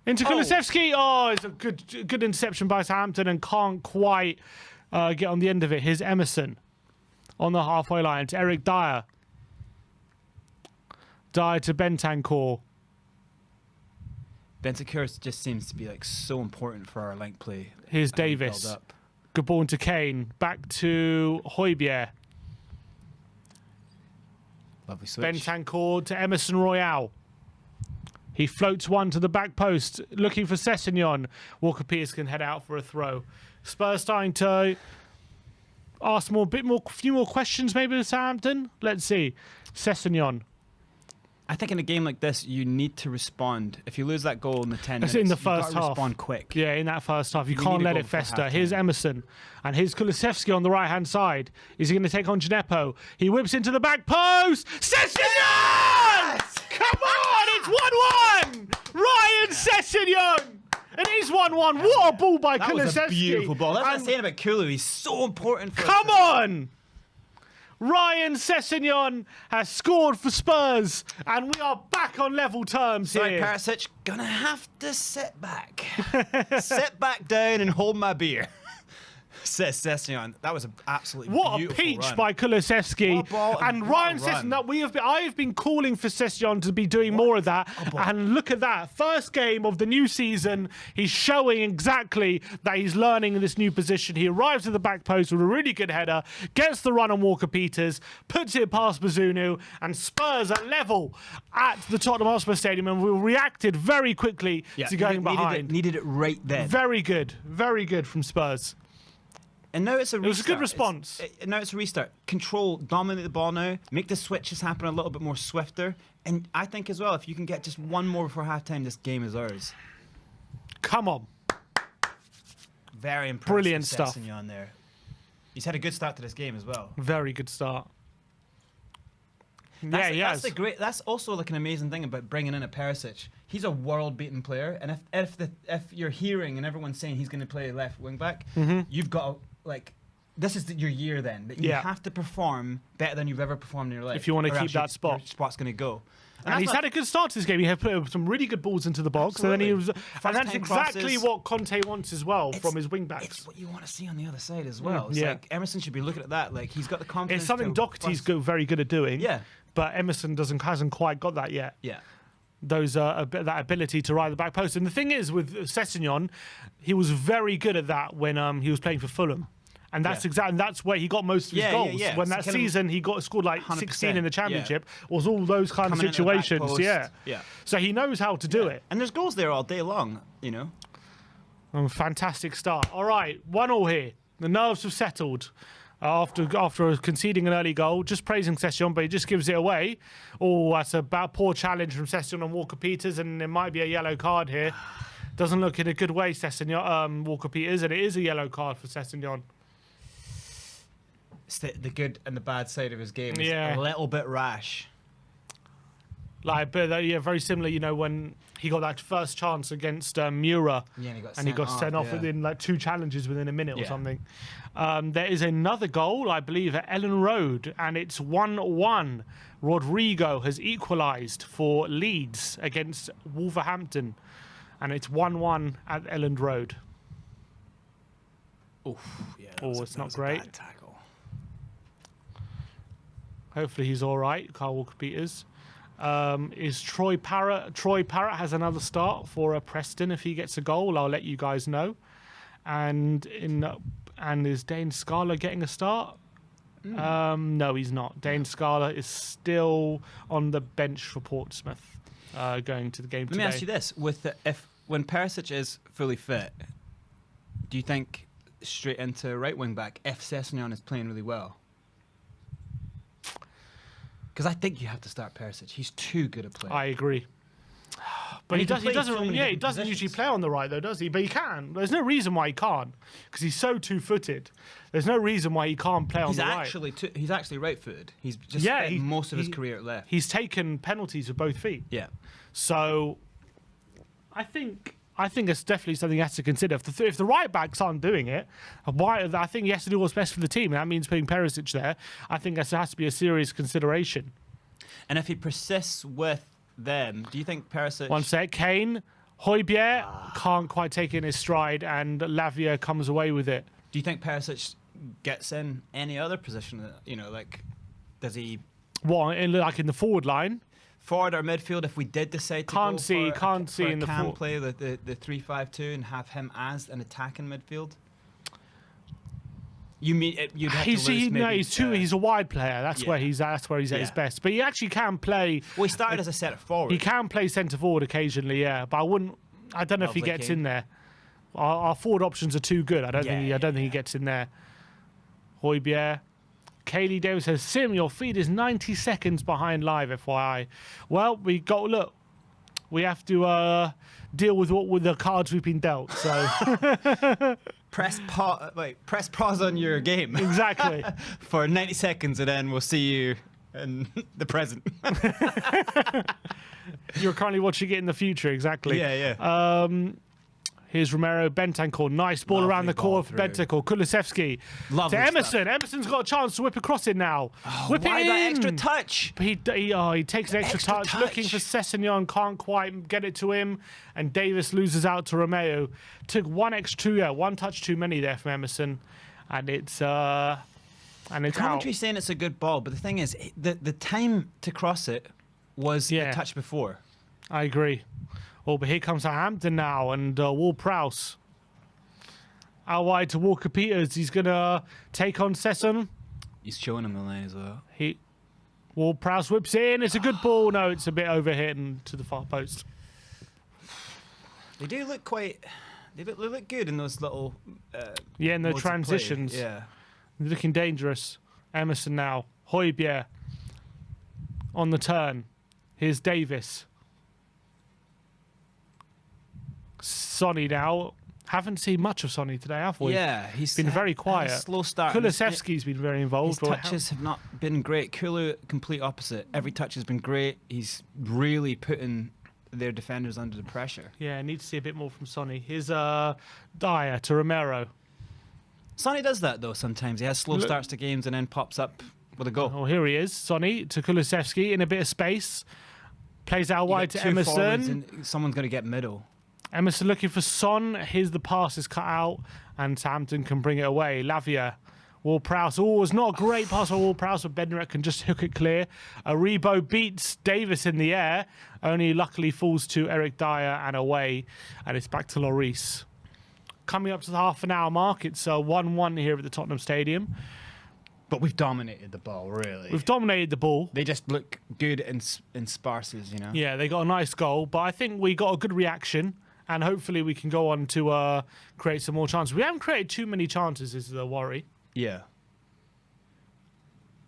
into Kulusevski. Oh, it's a good interception by Southampton and can't quite get on the end of it. Here's Emerson on the halfway line to Eric Dyer. Dyer to Bentancur. Bentancur just seems to be like so important for our link play. Here's Davis. Good ball into Kane. Back to Højbjerg. Lovely switch. Bentancur to Emerson Royale. He floats one to the back post, looking for Sessegnon. Walker-Peters can head out for a throw. Spurs starting to ask few more questions maybe to Southampton. Let's see. Sessegnon. I think in a game like this, you need to respond. If you lose that goal in the 10 That's minutes, in the you've got first to half. respond quick. Yeah, in that first half. You We can't need to let go it for fester. half-time. Here's Emerson. And here's Kulusevski on the right-hand side. Is he going to take on Gineppo? He whips into the back post. Sessegnon! Come on, it's 1-1! Ryan Sessegnon! It is 1-1. What a ball by That Kulusevski. was a beautiful ball. That's what I'm And saying about Kulu. He's so important for come on! Ryan Sessegnon has scored for Spurs, and we are back on level terms Sorry, here. Perisic, gonna have to sit back. Sit back down and hold my beer. Says Sessegnon. That was an absolutely What a beautiful peach run. by Kulusevski. What a ball and what Ryan a run. Sessegnon, I have been calling for Sessegnon to be doing more of that. And look at that. First game of the new season. He's showing exactly that he's learning in this new position. He arrives at the back post with a really good header, gets the run on Walker-Peters, puts it past Bazunu, and Spurs are level at the Tottenham Hotspur Stadium, and we reacted very quickly to going behind. Needed it right then. Very good from Spurs. And now it's a restart. It was a good response. Now it's a restart. Control, dominate the ball now, make the switches happen a little bit more swifter. And I think as well, if you can get just one more before halftime, this game is ours. Come on. Very impressive. Brilliant stuff. Sessegnon there. He's had a good start to this game as well. Very good start. That's also like an amazing thing about bringing in a Perisic. He's a world-beaten player, and if you're hearing and everyone's saying he's going to play left wing back, you've got to, like, this is your year then. That you have to perform better than you've ever performed in your life if you want to keep that spot. Your spot's going to go. And he's had a good start to this game. He had put some really good balls into the box, Absolutely. and then and that's exactly crosses. what Conte wants as well from his wing backs. It's what you want to see on the other side as well. It's yeah. like Emerson should be looking at that. Like he's got the confidence. It's something to Doherty's bust. very good at doing. Yeah. But Emerson hasn't quite got that yet. Yeah. That ability to ride the back post. And the thing is with Sessegnon, he was very good at that when he was playing for Fulham. And that's where he got most of his goals. When that season he scored like 16 in the championship, was all those kind of situations. Yeah. So he knows how to do it. And there's goals there all day long, you know. Fantastic start. All right, 1-1 here. The nerves have settled after conceding an early goal. Just praising Session, but he just gives it away. Oh, that's a poor challenge from Session on Walker-Peters, and there might be a yellow card here. Doesn't look in a good way, Walker-Peters, and it is a yellow card for Sessignon. It's the good and the bad side of his game. It's a little bit rash. But very similar. You know, when he got that first chance against Mura, and he got sent off within like 2 challenges within a minute or something. There is another goal, I believe, at Ellen Road, and it's 1-1. Rodrigo has equalised for Leeds against Wolverhampton, and it's 1-1 at Ellen Road. It's not great. Bad tackle. Hopefully he's all right, Carl Walker-Peters. Is Troy Parrott? Troy Parrott has another start for Preston. If he gets a goal, I'll let you guys know. And is Dane Scala getting a start? No, he's not. Dane Scala is still on the bench for Portsmouth, going to the game today. Let me ask you this: when Perisic is fully fit, do you think straight into right wing back if Sessegnon is playing really well? Because I think you have to start Perisic. He's too good at playing. I agree. But he doesn't usually play on the right, though, does he? But he can. There's no reason why he can't, because he's so two-footed. There's no reason why he can't play on the right. He's actually right-footed. He's just spent most of his career at left. He's taken penalties with both feet. Yeah. So I think it's definitely something he has to consider. If the right backs aren't doing it, I think he has to do what's best for the team. And that means putting Perisic there. I think that has to be a serious consideration. And if he persists with them, do you think Perisic... One sec. Kane, Højbjerg can't quite take it in his stride, and Lavia comes away with it. Do you think Perisic gets in any other position? You know, like, does he... What, like in the forward line? Forward or midfield, if we did decide to can't see in the forward play the 3-5-2 and have him as an attacking midfield. You mean you'd have to lose maybe, he's a wide player. That's where he's at his best. But he actually can play. Well, he started as a centre forward. He can play centre forward occasionally, yeah. But I don't know if he gets in there. Our forward options are too good. I don't think he gets in there. Højbjerg. Kaylee Davis says, Sim, your feed is 90 seconds behind live, FYI. Well, we have to deal with the cards we've been dealt. So press pause on your game. Exactly. For 90 seconds, and then we'll see you in the present. You're currently watching it in the future, exactly. Yeah. Here's Romero, Bentancur. Nice ball around the core for Bentancur. Kulusevski to Emerson. Stuff. Emerson's got a chance to whip across it now. Whip it in. That extra touch? He takes an extra touch. Looking for Sessegnon, can't quite get it to him. And Davis loses out to Romeo. Took one touch too many there from Emerson. And it's Commentary saying it's a good ball, but the thing is, the time to cross it was the touch before. I agree. Oh, but here comes Southampton now, and Ward-Prowse out wide to Walker-Peters. He's going to take on Sesson. He's showing him the line as well. Ward-Prowse whips in. It's a good ball. No, it's a bit overhit to the far post. They do look quite... They look good in those little... in the transitions. Yeah. They're looking dangerous. Emerson now. Højbjerg on the turn. Here's Davis. Sonny now. Haven't seen much of Sonny today, have we? Yeah, he's been very quiet. Slow start. Kulusevski's been very involved. His touches have not been great. Kulu, complete opposite. Every touch has been great. He's really putting their defenders under the pressure. Yeah, need to see a bit more from Sonny. Here's Dyer to Romero. Sonny does that though sometimes. He has slow starts to games and then pops up with a goal. Oh, here he is. Sonny to Kulusevski in a bit of space. Plays out wide to Emerson. And someone's going to get middle. Emerson looking for Son. Here's the pass is cut out, and Southampton can bring it away. Lavia, Ward-Prowse. Oh, it's not a great pass on Ward-Prowse, but Bednarek can just hook it clear. Aribo beats Davis in the air, only luckily falls to Eric Dyer and away, and it's back to Lloris. coming up to the half-an-hour mark. It's 1-1 here at the Tottenham Stadium. But we've dominated the ball, really. We've dominated the ball. They just look good in sparses, you know? Yeah, they got a nice goal, but I think we got a good reaction, and hopefully we can go on to create some more chances. We haven't created too many chances, is the worry. Yeah.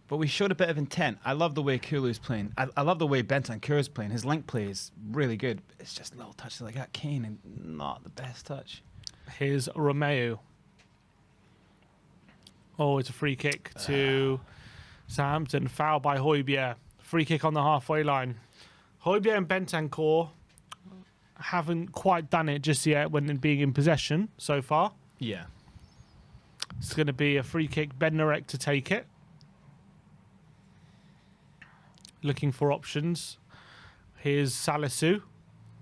But we showed a bit of intent. I love the way Kulu's playing. I love the way Bentancur's playing. His link play is really good. It's just little touches like that. Kane, and not the best touch. Here's Romeo. Oh, it's a free kick to Southampton. Foul by Højbjerg. Free kick on the halfway line. Højbjerg and Bentancur haven't quite done it just yet when being in possession so far. Yeah. It's going to be a free kick. Bednarek to take it. Looking for options. Here's Salisu,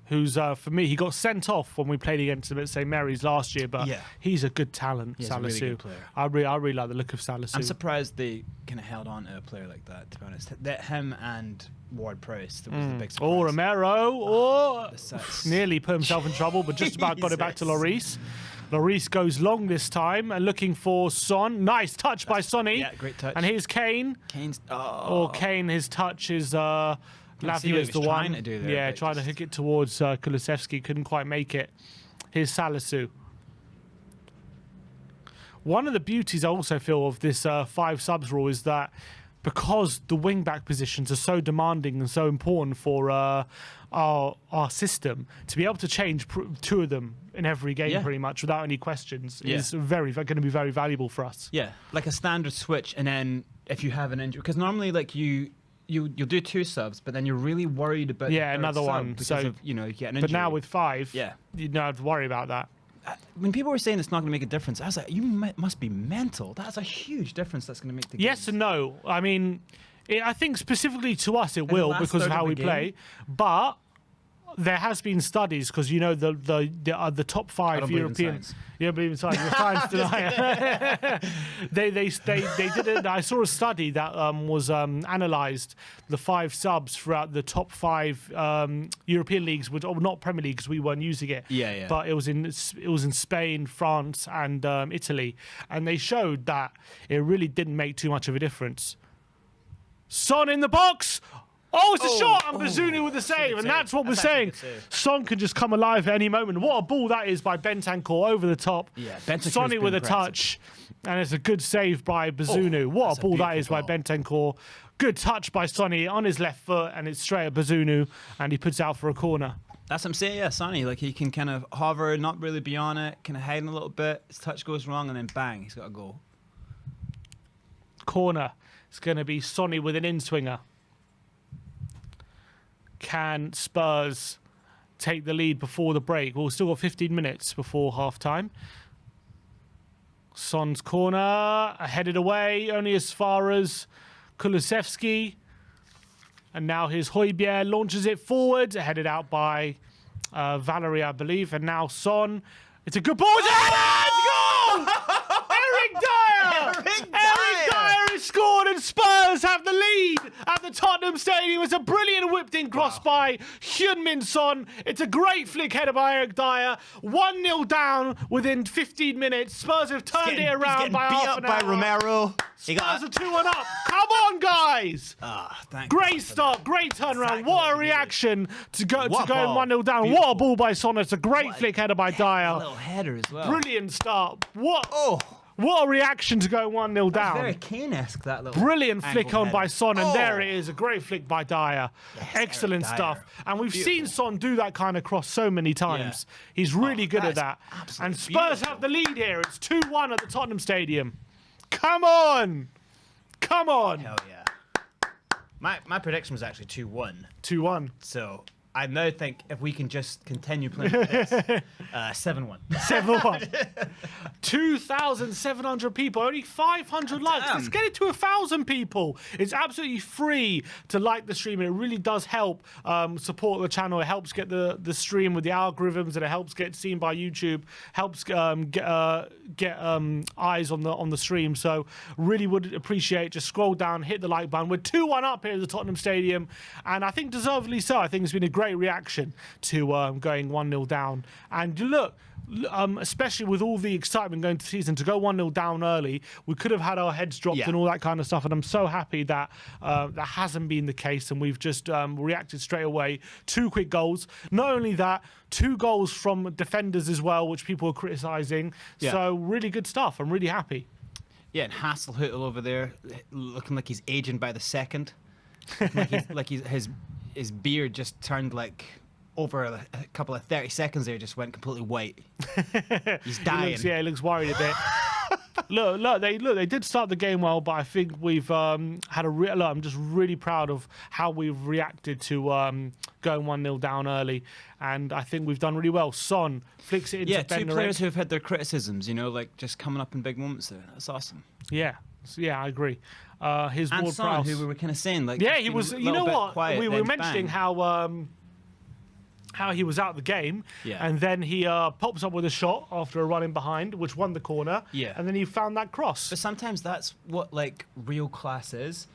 who's, for me, he got sent off when we played against him at St. Mary's last year, but he's a good talent, He's Salisu. a really good player. I really like the look of Salisu. I'm surprised they kind of held on to a player like that, to be honest. That him and Ward-Prowse, that was the big surprise. Oh, Romero. The Nearly put himself in trouble, but just about got it back to Lloris. Lloris goes long this time and looking for Son. Nice touch by Sonny. Yeah, great touch. And here's Kane. Kane's... Kane, his touch is... Lavia's the one. To do there, yeah, trying to hook it towards Kulusevski. Couldn't quite make it. Here's Salisu. One of the beauties I also feel of this 5 subs rule is that because the wing-back positions are so demanding and so important for our system, to be able to change 2 of them in every game pretty much without any questions is going to be very valuable for us. Yeah, like a standard switch, and then if you have an injury, because normally like you'll do 2 subs, but then you're really worried about another one. Because so of, you get an injury. But now with 5, you don't have to worry about that. When people were saying it's not going to make a difference, I was like, you must be mental. That's a huge difference that's going to make the game. Yes and no. I mean, I think specifically to us it will because of how we play. But there has been studies because the top 5 European. You don't believe in science. You're a science denier. they did it. I saw a study that was analysed the 5 subs throughout the top 5 European leagues, which not Premier League because we weren't using it. Yeah. But it was in Spain, France, and Italy, and they showed that it really didn't make too much of a difference. Son in the box. Oh, it's a shot, and Bazunu with the save, and that's what we're saying. Son can just come alive at any moment. What a ball that is by Bentancur over the top. Yeah, Sonny with a touch, and it's a good save by Bazunu. What a ball that is by Bentancur. Good touch by Sonny on his left foot, and it's straight at Bazunu, and he puts it out for a corner. That's what I'm saying, yeah, Sonny. Like, he can kind of hover, not really be on it, kind of hiding a little bit. His touch goes wrong, and then bang, he's got a goal. Corner. It's going to be Sonny with an in-swinger. Can Spurs take the lead before the break? Well, we've still got 15 minutes before half-time. Son's corner, headed away, only as far as Kulusevski. And now here's Højbjerg, launches it forward, headed out by Valerie, I believe. And now Son. It's a good ball. Goal! Eric Dyer! Eric Dyer has scored and Spurs have the lead at the Tottenham Stadium. It's a brilliant whipped-in cross by Heung-min Son. It's a great flick header by Eric Dyer. 1-0 down within 15 minutes. Spurs have turned it around by half an hour. By Romero. Spurs are 2-1 up. Come on, guys. Great start, great turnaround. Exactly what a reaction to going 1-0 down. Beautiful. What a ball by Son. It's a great flick header by Dyer. A little header as well. Brilliant start. What a reaction to go 1-0 down. Very Kane-esque, that little brilliant flick on header by Son, and there it is. A great flick by Dyer. Yes, excellent stuff. And we've seen Son do that kind of cross so many times. Yeah. He's really good at that. And Spurs have the lead here. It's 2-1 at the Tottenham Stadium. Come on. Come on. Hell yeah. My prediction was actually 2-1. 2-1. So I now think if we can just continue playing like this, 7-1. 7-1. 2,700 people, only 500 likes. Let's get it to 1,000 people. It's absolutely free to like the stream, and it really does help support the channel. It helps get the stream with the algorithms, and it helps get seen by YouTube. Helps get eyes on the stream. So really would appreciate. Just scroll down, hit the like button. We're 2-1 up here at the Tottenham Stadium, and I think deservedly so. I think it's been a great great reaction to going 1-0 down. And look, especially with all the excitement going to the season, to go 1-0 down early, we could have had our heads dropped and all that kind of stuff. And I'm so happy that that hasn't been the case, and we've just reacted straight away. 2 quick goals. Not only that, 2 goals from defenders as well, which people are criticising. So really good stuff. I'm really happy. Yeah, and Hasselhüttl over there, looking like he's aging by the second. His beard just turned like over a couple of 30 seconds there, just went completely white. He's dying. He looks worried a bit. Look, they did start the game well, but I think we've had a real. I'm just really proud of how we've reacted to going 1-0 down early, and I think we've done really well. Son flicks it into Ben 2 players who have had their criticisms, like just coming up in big moments there. That's awesome. Yeah, I agree. His and Ward Son, Prowse, who we were kind of saying, like, he was. You know what? We were mentioning how he was out of the game, and then he pops up with a shot after a run in behind, which won the corner, and then he found that cross. But sometimes that's what like real class is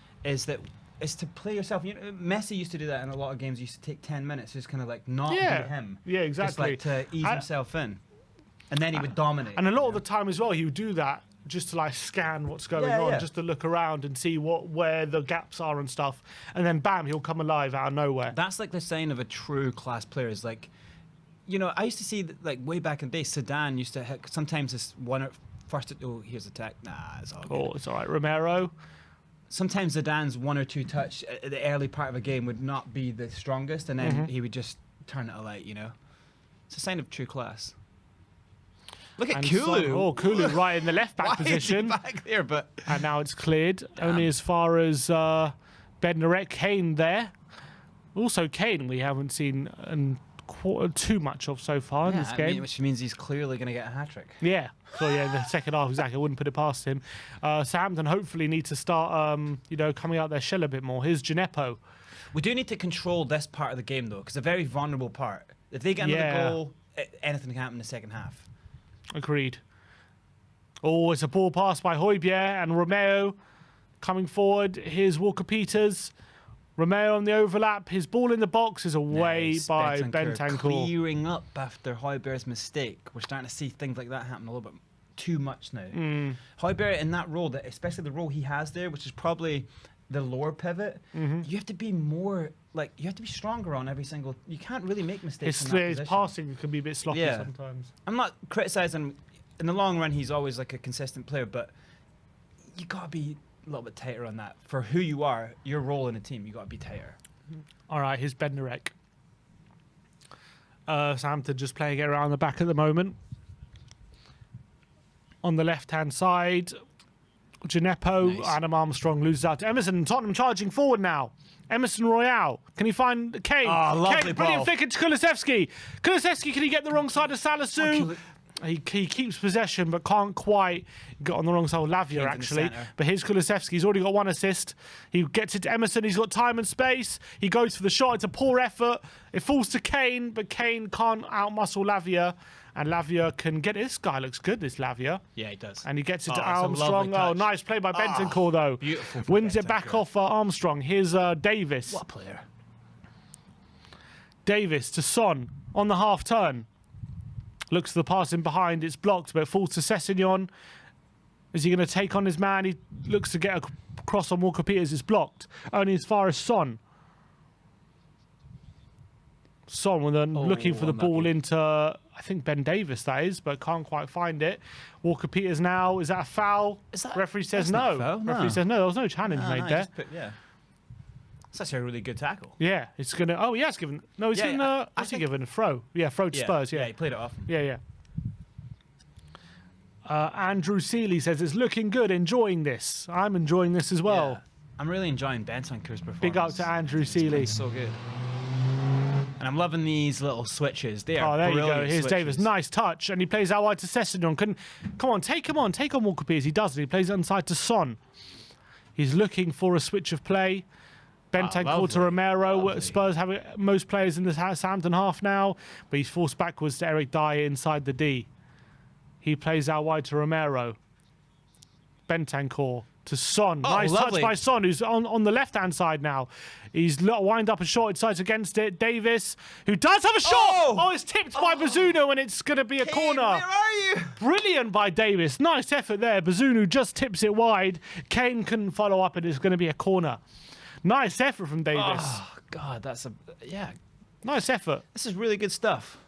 to play yourself. Messi used to do that in a lot of games. Used to take 10 minutes, just kind of like not be him. Yeah, exactly. Just like to ease himself in, and then he would dominate. And a lot of the time as well, he would do that just to like scan what's going on, just to look around and see where the gaps are and stuff, and then bam, he'll come alive out of nowhere. That's like the sign of a true class player. Is like, I used to see that, like way back in the day, Zidane used to hit, sometimes this one first. Oh, here's attack. Nah, it's all good. Oh, it's all right. Romero. Sometimes Zidane's 1 or 2 touch at the early part of a game would not be the strongest, and then he would just turn it alight. It's a sign of true class. Look at Kulu. Kulu right in the left back position. Back there, and now it's cleared. Only as far as Bednarek. Kane there. Also Kane we haven't seen too much of so far in this game. Which means he's clearly going to get a hat-trick. Yeah. So in the second half, exactly. I wouldn't put it past him. Southampton hopefully need to start, coming out their shell a bit more. Here's Gineppo. We do need to control this part of the game, though, because it's a very vulnerable part. If they get another goal, anything can happen in the second half. Agreed. Oh, it's a ball pass by Højbjerg and Romeo coming forward. Here's Walker-Peters. Romeo on the overlap. His ball in the box is away by Bentancur. Clearing up after Højbjerg's mistake. We're starting to see things like that happen a little bit too much now. Højbjerg in that role, especially the role he has there, which is probably the lower pivot, you have to be more, you have to be stronger on every single. You can't really make mistakes. His passing can be a bit sloppy sometimes. I'm not criticizing. In the long run, he's always like a consistent player, but you gotta be a little bit tighter on that. For who you are, your role in a team, you gotta be tighter. All right, here's Bednarek. Southampton just playing it around the back at the moment. On the left-hand side, Gineppo, Adam Armstrong loses out to Emerson. Tottenham charging forward now. Emerson Royale. Can he find Kane? Oh, lovely Kane, brilliant flick into Kulusevski. Kulusevski, can he get the wrong side of Salisu? He keeps possession but can't quite get on the wrong side of Lavia, actually. But here's Kulusevski. He's already got 1 assist. He gets it to Emerson. He's got time and space. He goes for the shot. It's a poor effort. It falls to Kane, but Kane can't outmuscle Lavia. And Lavia can get it. This guy looks good, this Lavia. Yeah, he does. And he gets it to Armstrong. Oh, nice play by Bentancur, though. Beautiful. Wins it back off Armstrong. Here's Davis. What a player. Davis to Son on the half turn. Looks for the pass in behind. It's blocked, but it falls to Sessegnon. Is he going to take on his man? He looks to get a cross on Walker-Peters. It's blocked. Only as far as Son. Son looking for the ball into, I think, Ben Davis, that is, but can't quite find it. Walker-Peters now. Is that a foul? Referee says no. Referee says no. There was no challenge made there. It's actually a really good tackle. Yeah, it's going to... Oh, he has given... No, he's given... What's he given? A throw. Yeah, throw to Spurs, Yeah, he played it off. Yeah. Andrew Seeley says, it's looking good, enjoying this. I'm enjoying this as well. Yeah. I'm really enjoying Bentancur's performance. Big up to Andrew Seeley. So good. And I'm loving these little switches. They are there you go. Here's switches. Davis. Nice touch. And he plays out wide to Sessegnon. Come on, take him on. Take on Walker-Peters. He doesn't. He plays inside to Son. He's looking for a switch of play. Bentancur to Romero. Lovely. Spurs have most players in the Southampton half now, but he's forced backwards to Eric Dyer inside the D. He plays out wide to Romero. Bentancur to Son. Oh, Nice lovely. touch by Son, who's on the left-hand side now. He's wind up and short sides against it. Davis, who does have a shot. Oh, it's tipped by Bazunu, and it's going to be a corner. Where are you? Brilliant by Davis. Nice effort there. Bazunu just tips it wide. Kane couldn't follow up, and it's going to be a corner. Nice effort from Davis. Oh, God, that's Nice effort. This is really good stuff.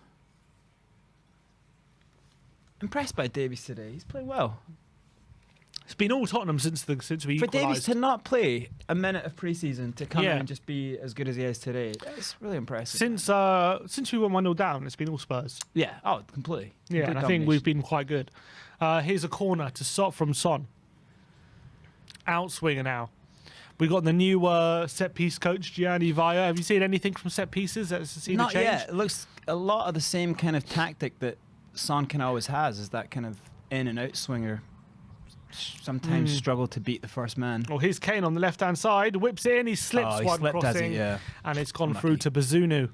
Impressed by Davies today. He's playing well. It's been all Tottenham since we For Davies equalised. to not play a minute of pre-season to come Yeah. in and just be as good as he is today, that's really impressive. Since we went 1-0 down, it's been all Spurs. Yeah, completely. Yeah, and I think we've been quite good. Here's a corner from Son. Outswinger now. We got the new set piece coach Gianni Vaya. Have you seen anything from set pieces that's seen Not a change? yet. It looks a lot of the same kind of tactic that Son can always has, is that kind of in and out swinger. Sometimes struggle to beat the first man. Well, here's Kane on the left-hand side. Whips in. He slips one slipped, has crossing. he? Yeah. And it's gone Unlucky. through to Bazunu.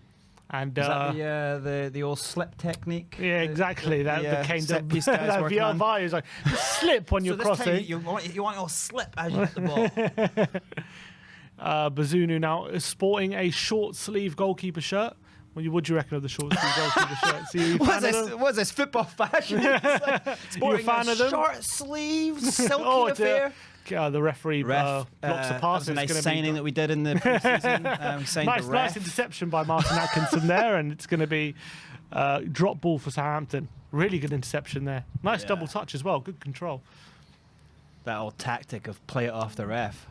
And Is that the old slip technique? yeah, exactly. The Kane set piece guys that working on? Vaya is like, just slip when you're So this time crossing. you want to slip as you hit the ball. Bazunu now is sporting a short sleeve goalkeeper shirt. What do you reckon of the short sleeve goalkeeper shirt? See, you fan of them? What's this football fashion? It's like sporting fan a of them? short sleeves, silky It's affair. the referee blocks the that pass. was a It's nice gonna signing be that we did in the pre-season. We signed nice, the ref. nice interception by Martin Atkinson there, and it's going to be drop ball for Southampton. Really good interception there. Nice Yeah. double touch as well. Good control. That old tactic of play it off the ref.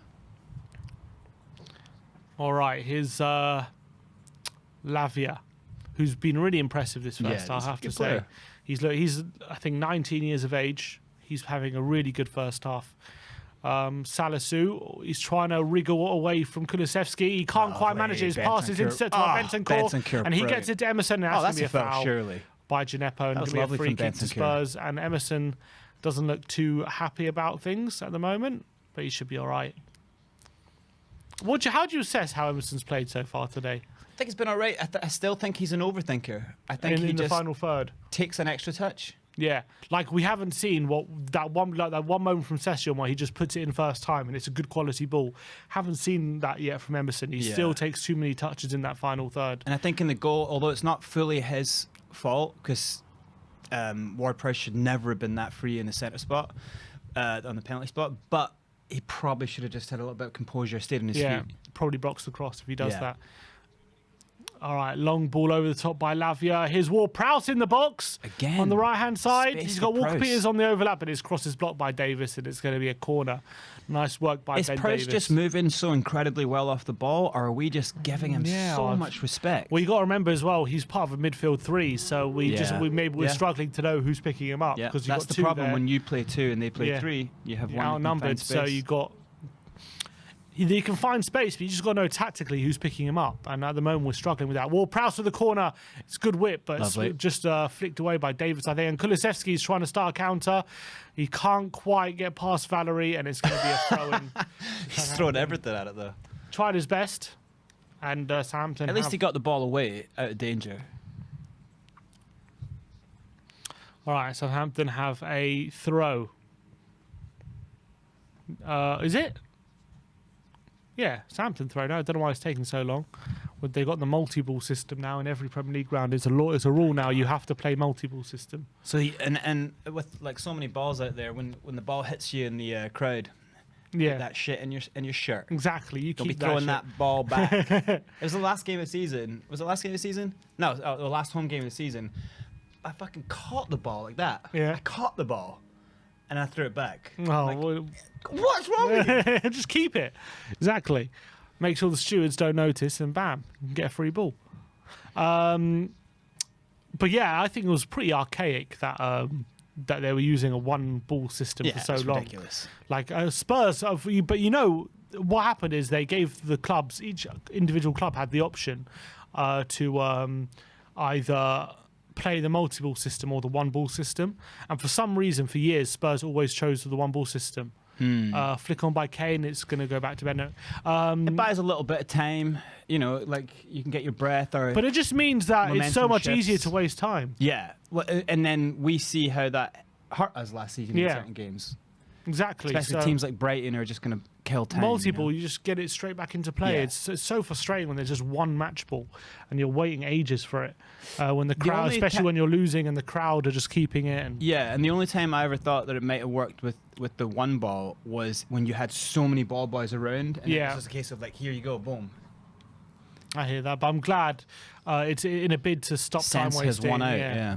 All right, here's Lavia, who's been really impressive this first. Yeah, I he's a have to good say, player. he's I think 19 years of age. He's having a really good first half. Salisu, he's trying to wriggle away from Kulusevski. He can't quite manage it. His pass is intercepted by Bentancur, and he gets it to Emerson, and that's going to be a foul surely. by Gineppo, and was going to be a lovely free from kick to Bentancur. Spurs. And Emerson doesn't look too happy about things at the moment, but he should be all right. How do you assess how Emerson's played so far today I think it's been all right. I still think he's an overthinker. I think he in the just final third? takes an extra touch. Yeah, like we haven't seen that one moment from Session where he just puts it in first time and it's a good quality ball. Haven't seen that yet from Emerson. He Yeah. still takes too many touches in that final third. And I think in the goal, although it's not fully his fault, because Ward-Prowse should never have been that free in the centre spot, on the penalty spot, but he probably should have just had a little bit of composure, stayed on his Yeah, feet. probably blocks the cross if he does Yeah. that. All right, long ball over the top by Lavia. Here's Ward-Prowse in the box. Again, On the right-hand side, space he's for got Walker Prowse. Peters on the overlap, but his cross is blocked by Davis, and it's going to be a corner. Nice work by Is Ben Prowse Davis. just moving so incredibly well off the ball, or are we just giving him Yeah, so I've- much respect? Well, you got to remember as well, he's part of a midfield three, so we're Yeah. struggling to know who's picking him up Yeah, because that's got the two problem there. when you play two and they play Yeah. three. You have You're one that can outnumbered, find so space. you got. You can find space, but you just got to know tactically who's picking him up. And at the moment, we're struggling with that. Ward-Prowse with the corner. It's good whip, but Lovely. it's just flicked away by Davis, I think. And Kulusevski's trying to start a counter. He can't quite get past Valerie, and it's going to be a throw-in. He's thrown everything at it though. Tried his best, and Southampton. At least he got the ball away out of danger. All right, Southampton have a throw. Is it? Yeah, Southampton throw. No, I don't know why it's taking so long. Well, they've got the multi-ball system now in every Premier League ground. It's a law. It's a rule now. You have to play multi-ball system. So and with like so many balls out there, when the ball hits you in the crowd, Yeah, that shit in your shirt. exactly. You Don't be keep throwing that. that ball back. It was the last game of the season. Was it the last game of the season? No, the last home game of the season. I fucking caught the ball like that. Yeah. I caught the ball, and I threw it back. Shit. Oh, Like, well, what's wrong with you? just keep it. Exactly. Make sure the stewards don't notice, and bam, you can get a free ball. But yeah, I think it was pretty archaic that that they were using a one-ball system for so it's long. ridiculous. Like Spurs, but you know what happened is they gave the clubs, each individual club had the option to either play the multi-ball system or the one-ball system. And for some reason, for years, Spurs always chose the one-ball system. Flick on by Kane, it's going to go back to Bennett. It buys a little bit of time, you know, like you can get your breath or. But it just means that it's so Momentum much shifts. easier to waste time. Yeah, well, and then we see how that hurt us last season in Yeah. certain games. Exactly. Especially teams like Brighton are just going to kill time. Multi-ball, you just get it straight back into play. Yeah. It's so frustrating when there's just one match ball and you're waiting ages for it. When the crowd, especially when you're losing and the crowd are just keeping it. And the only time I ever thought that it might have worked with the one ball was when you had so many ball boys around, and it was just a case of like, here you go, boom. I hear that, but I'm glad it's in a bid to stop Sense time wasting. has won out, yeah.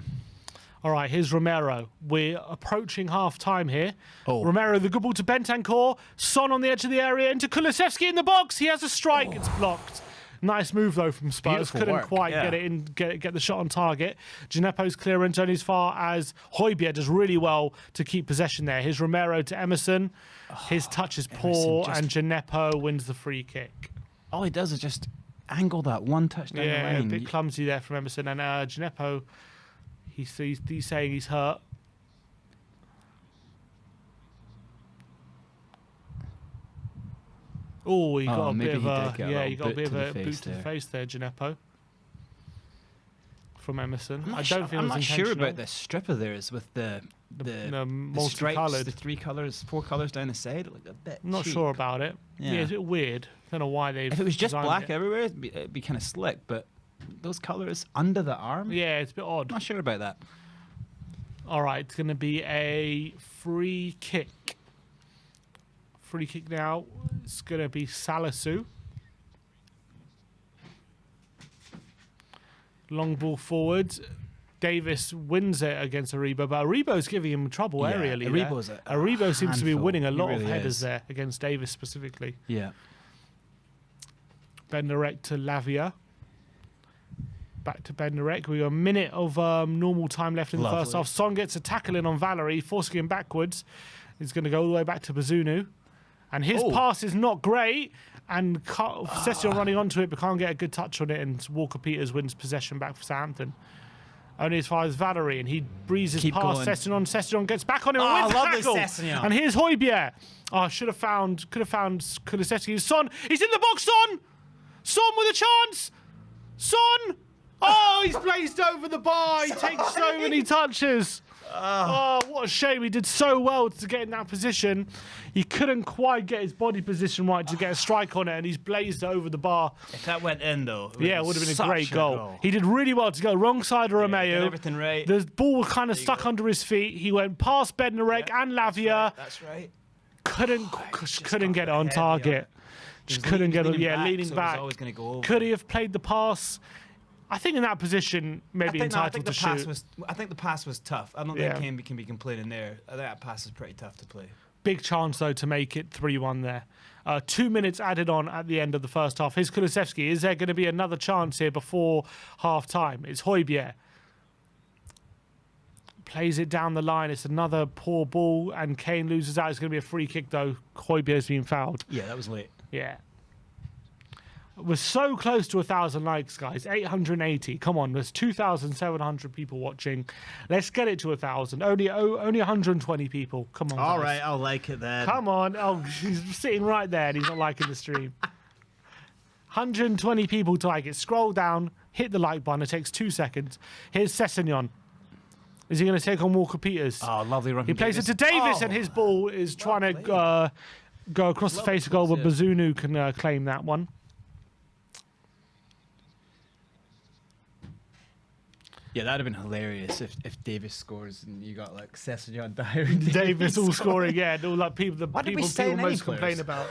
All right, here's Romero. We're approaching half-time here. Oh. Romero, the good ball to Bentancur. Son on the edge of the area into Kulusevski in the box. He has a strike. It's blocked. Nice move, though, from Spurs. Beautiful Couldn't work, quite get it in, get the shot on target. Gineppo's clearance only as far as Højbjerg does really well to keep possession there. Here's Romero to Emerson. His touch is poor, and Gineppo wins the free kick. All he does is just angle that one touch down the Yeah, line. a bit clumsy there from Emerson. And Gineppo, he's saying he's hurt. Oh, he got a bit of a boot to the face there, Gineppo. From Emerson. I'm not sure about this strip of theirs with the multi-coloured. stripes, the 3 colours, 4 colours down the side. Like a bit I'm not cheap. sure about it. Yeah, it's a bit weird. I don't know why they've. If it was just designed black it. everywhere, it'd be kind of slick. But those colours under the arm, Yeah, it's a bit odd. I'm not sure about that. All right, it's going to be a free kick. Free kick now. It's going to be Salisu. Long ball forward. Davis wins it against Aribo, but Aribo's giving him trouble aerially. Aribo seems to be winning a lot of headers there against Davis specifically. Yeah. Benderek to Lavia. Back to Benderek. We got a minute of normal time left in the first half. Son gets a tackle in on Valerie, forcing him backwards. He's going to go all the way back to Bazunu. And his pass is not great. And Session running onto it, but can't get a good touch on it. And Walker-Peters wins possession back for Southampton. Only as far as Valerie. And he breezes past Session. Session gets back on him and wins the tackle. Sessignon. And here's Højbjerg. Oh, could have found Kulusevski. Son, he's in the box, Son! Son with a chance! Son! Oh, he's blazed over the bar. He takes so many touches. Oh, what a shame. He did so well to get in that position. He couldn't quite get his body position right to get a strike on it, and he's blazed over the bar. If that went in, though, it would have been a great goal. He did really well to go wrong side of Romeo. Everything right. The ball was kind of stuck under his feet. He went past Bednarek and Lavia. That's right. Couldn't get it on target. Just couldn't get it. Yeah, leaning back. Could he have played the pass? I think in that position, maybe entitled to shoot. I think the pass was tough. I don't think Kane can be complaining there. I think that pass is pretty tough to play. Big chance, though, to make it 3-1 there. 2 minutes added on at the end of the first half. Here's Kulusevski. Is there going to be another chance here before half-time? It's Højbjerg. Plays it down the line. It's another poor ball, and Kane loses out. It's going to be a free kick, though. Højbjerg's been fouled. Yeah, that was late. Yeah. We're so close to 1,000 likes, guys. 880. Come on, there's 2,700 people watching. Let's get it to 1,000. Only 120 people. Come on, All guys. right, I'll like it then. Come on. Oh, he's sitting right there and he's not liking the stream. 120 people to like it. Scroll down, hit the like button. It takes 2 seconds. Here's Sessignon. Is he going to take on Walker-Peters? Oh, lovely run. He plays it to Davis, and his ball is trying to go across the face of goal, but Bazunu can claim that one. Yeah, that'd have been hilarious if Davis scores and you got like Sessignon, Dyer, and Davis all scoring, yeah, and all like people people most complain about.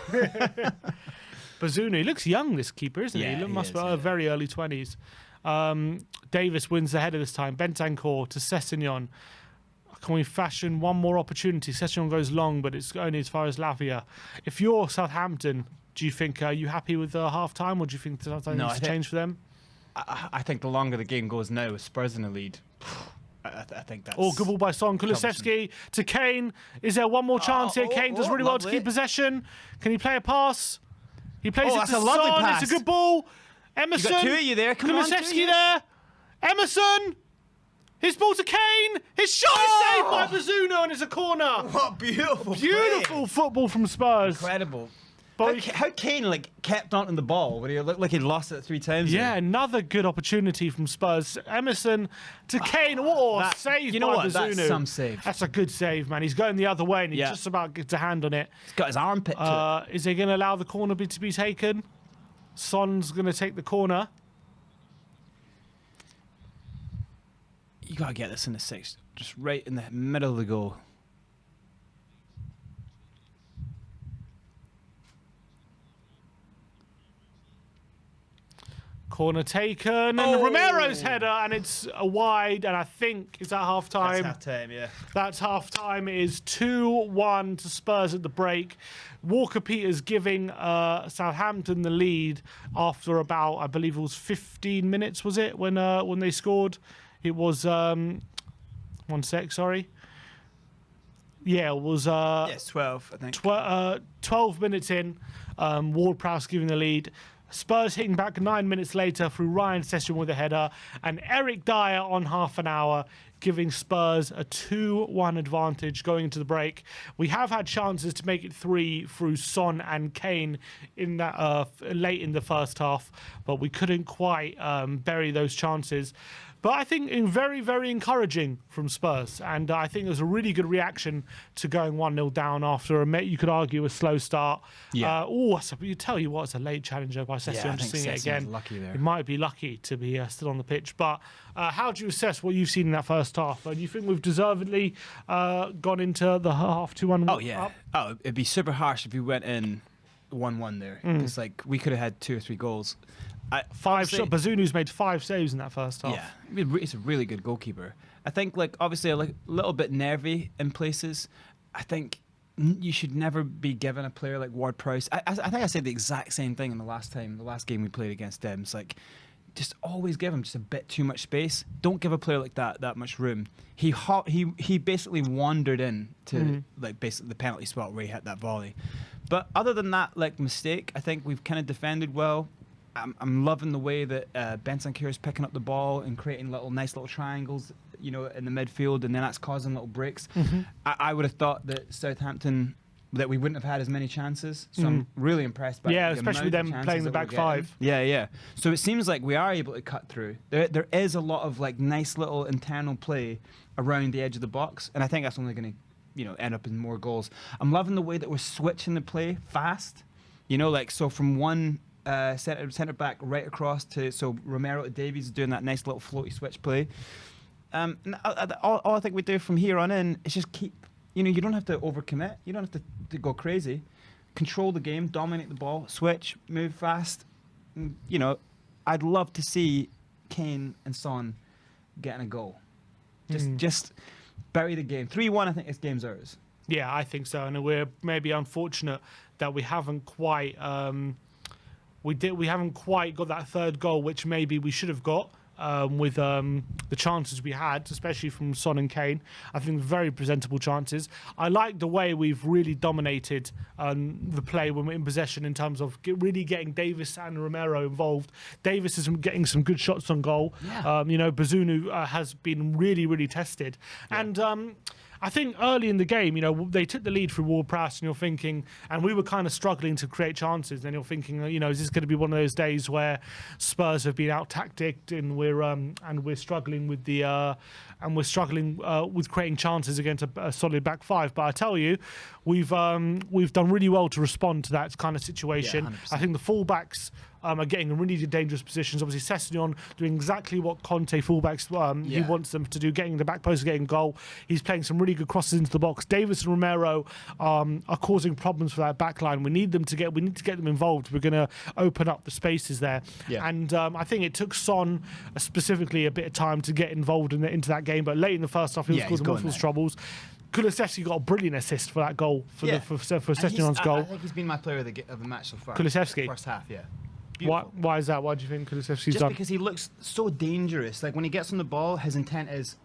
Bazunu, he looks young, this keeper, isn't he? He must be very early 20s. Davis wins the header this time. Bentancur to Sessignon. Can we fashion one more opportunity? Sessignon goes long, but it's only as far as Lavia. If you're Southampton, do you think are you happy with half time, or do you think something needs to change for them? I think the longer the game goes now, with Spurs in the lead, I think that's... Oh, good ball by Son. Kulusevski to Kane. Is there one more chance here? Kane does really well to keep possession. Can he play a pass? He plays it to Son. Pass. It's a good ball. Emerson. You got 2 of you there. Kulusevski there. Emerson. His ball to Kane. His shot is saved by Bazunu, and it's a corner. What beautiful football from Spurs. Incredible. But how Kane kept on the ball when he looked like he'd lost it 3 times. yeah, there. another good opportunity from Spurs. Emerson to Kane. What a save by Bazunu. That's some save. That's a good save, man. He's going the other way and he just about gets a hand on it. He's got his armpit to it. Is he going to allow the corner to be taken? Son's going to take the corner. You got to get this in the 6th. Just right in the middle of the goal. Corner taken, and Romero's header, and it's a wide, and I think, is that half-time? That's half-time, yeah. That's half-time. It is 2-1 to Spurs at the break. Walker-Peters giving Southampton the lead after about, I believe it was 15 minutes, was it, when they scored? It was, 1 sec, sorry. Yeah, it was... yes, 12, I think. 12 minutes in, Ward-Prowse giving the lead. Spurs hitting back 9 minutes later through Ryan Sessegnon with a header, and Eric Dyer on half an hour, giving Spurs a 2-1 advantage going into the break. We have had chances to make it 3 through Son and Kane in that late in the first half, but we couldn't quite bury those chances. But I think very, very encouraging from Spurs. And I think it was a really good reaction to going 1-0 down after you could argue, a slow start. Yeah. You tell you what, it's a late challenger by Sessegnon. I'm just seeing it again. Lucky there. It might be lucky to be still on the pitch. But how do you assess what you've seen in that first half? Do you think we've deservedly gone into the half 2-1? Oh, yeah. Oh, it'd be super harsh if we went in 1-1 there. Because we could have had 2 or 3 goals. Bazunu's made 5 saves in that first half. Yeah, he's a really good goalkeeper. I think, obviously, a little bit nervy in places. I think you should never be given a player like Ward-Prowse. I think I said the exact same thing in the last game we played against them. It's just always give him just a bit too much space. Don't give a player like that much room. He basically wandered in to basically the penalty spot where he hit that volley. But other than that mistake, I think we've kind of defended well. I'm loving the way that Bentancur is picking up the ball and creating nice little triangles, in the midfield, and then that's causing little breaks. I would have thought that Southampton, that we wouldn't have had as many chances. So I'm really impressed by especially them playing the back 5. Yeah. So it seems like we are able to cut through. There is a lot of so little internal play around the edge of the box, and I think that's only going to end up in more goals. I'm loving the way that we're switching the play fast. So from one centre back right across to Romero to Davies doing that nice little floaty switch play. All I think we do from here on in is just keep. You don't have to overcommit. You don't have to go crazy. Control the game, dominate the ball, switch, move fast. I'd love to see Kane and Son getting a goal. Just bury the game. 3-1. I think this game's ours. Yeah, I think so, and we're maybe unfortunate that we haven't quite. We haven't quite got that third goal, which maybe we should have got with the chances we had, especially from Son and Kane. I think very presentable chances. I like the way we've really dominated the play when we're in possession in terms of really getting Davis and Romero involved. Davis is getting some good shots on goal. Yeah. Bazunu has been really, really tested. Yeah. And I think early in the game, they took the lead through Ward-Prowse, and you're thinking, and we were kind of struggling to create chances. And you're thinking, is this going to be one of those days where Spurs have been out-tacticked and we're struggling with with creating chances against a solid back 5. But I tell you, we've done really well to respond to that kind of situation. Yeah, I think the fullbacks are getting in really dangerous positions. Obviously, Sessegnon doing exactly what Conte fullbacks he wants them to do, getting the back post, getting goal. He's playing some really good crosses into the box. Davis and Romero are causing problems for that back line. We need to get them involved. We're going to open up the spaces there. Yeah. And I think it took Son specifically a bit of time to get involved into that game. But late in the first half, he was causing multiple troubles. Kulusevski got a brilliant assist for that goal, for Sessegnon's goal. I think he's been my player of the match so far. Kulusevski? First half, yeah. Why is that? Why do you think Kulusevski's Just because he looks so dangerous. When he gets on the ball, his intent is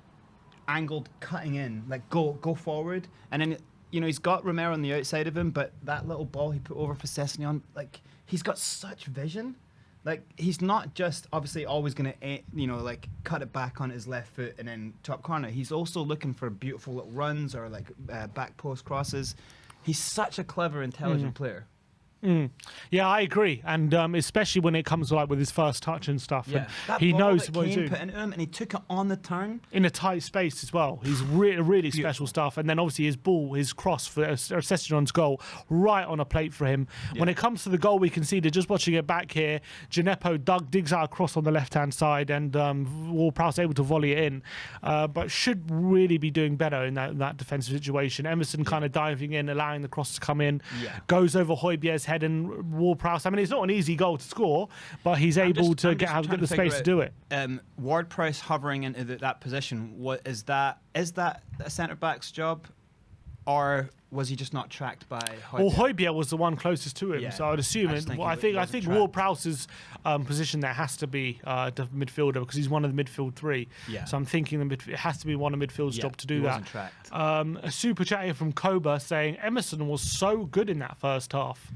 angled, cutting in, go forward. And then, he's got Romero on the outside of him, but that little ball he put over for Sessegnon, he's got such vision. He's not just obviously always going to, cut it back on his left foot and then top corner. He's also looking for beautiful little runs or back post crosses. He's such a clever, intelligent player. Yeah, I agree, and especially when it comes like with his first touch and stuff. Yeah, and he knows that what he's Kane doing put into him, and he took it on the turn in a tight space as well. He's really special stuff. And then obviously his cross for Sessegnon's goal, right on a plate for him. Yeah. When it comes to the goal we conceded, just watching it back here, Gineppo digs out a cross on the left-hand side, and Ward-Prowse able to volley it in, but should really be doing better in that defensive situation. Emerson kind of diving in, allowing the cross to come in, goes over Højbjerg's head, and Ward-Prowse. I mean, it's not an easy goal to score, but he's able to get the space to do it. Ward-Prowse hovering into that position, is that a centre back's job, or was he just not tracked by Højbjerg? Well, Højbjerg was the one closest to him, so I would assume I think Ward-Prowse's position there has to be the midfielder, because he's one of the midfield three. Yeah. So I'm thinking it has to be one of midfield's job to do that. A super chat here from Koba saying Emerson was so good in that first half.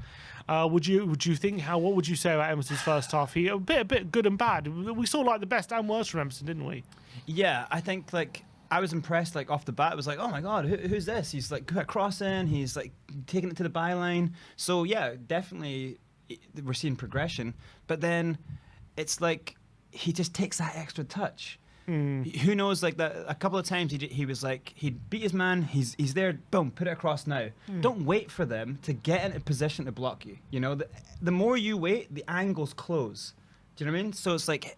Would you think what would you say about Emerson's first half? He a bit good and bad. We saw like the best and worst from Emerson, didn't we? Yeah, I think like I was impressed. Like off the bat, it was like, oh my god, who's this? He's like crossing. He's like taking it to the byline. So yeah, definitely we're seeing progression. But then it's like he just takes that extra touch. Who knows? Like that, a couple of times he was like he'd beat his man. He's there. Boom, put it across now. Don't wait for them to get into position to block you. You know, the more you wait, the angles close. Do you know what I mean? So it's like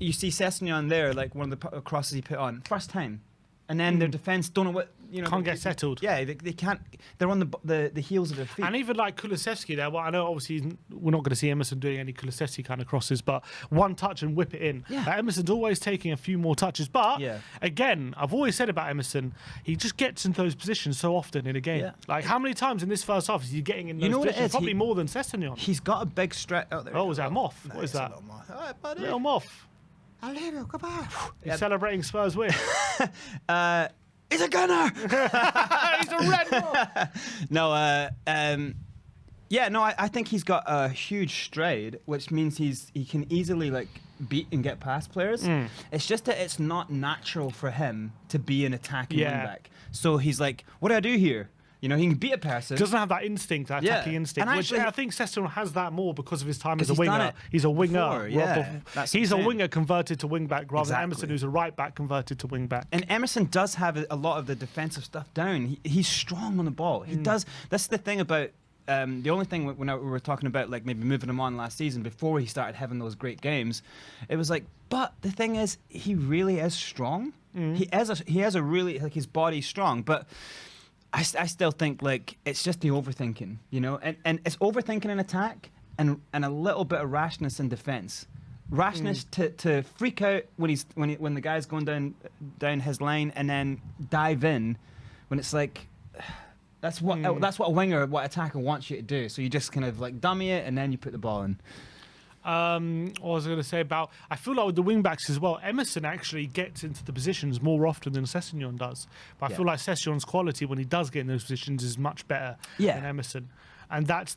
you see Sessegnon there, like one of the crosses he put on first time, and then their defense don't know what can't get settled. Yeah, they can't. They're on the heels of their feet. And even like Kulusevski there. Well, I know obviously we're not going to see Emerson doing any Kulusevski kind of crosses, but one touch and whip it in. Yeah. Emerson's always taking a few more touches, but again, I've always said about Emerson, he just gets into those positions so often in a game. Yeah. Like how many times in this first half is he getting in those positions? Probably more than Sessegnon. He's got a big stretch out there. Oh, is that Moth? No, what is that? Little Moth. He's celebrating Spurs win. He's a gunner. He's a red one. No, I think he's got a huge stride, which means he can easily like beat and get past players. It's just that it's not natural for him to be an attacking wing-back. So he's like, what do I do here? You know, he can beat a person. Doesn't have that instinct, that attacking instinct. And actually, I think Sessegnon has that more because of his time as a winger. He's a winger. He's a winger converted to wing back rather than Emerson, who's a right back converted to wing back. And Emerson does have a lot of the defensive stuff down. He's strong on the ball. He does. That's the thing about. The only thing when we were talking about like maybe moving him on last season before he started having those great games, it was like, but the thing is, he really is strong. He has a really like his body's strong, but. I still think like it's just the overthinking, you know, and it's overthinking in attack and a little bit of rashness in defense. Rashness to freak out when the guy's going down his line and then dive in when it's like that's what a winger, what attacker wants you to do. So you just kind of like dummy it and then you put the ball in. What was I going to say about? I feel like with the wing backs as well, Emerson actually gets into the positions more often than Sessegnon does. But I feel like Sessegnon's quality when he does get in those positions is much better than Emerson, and that's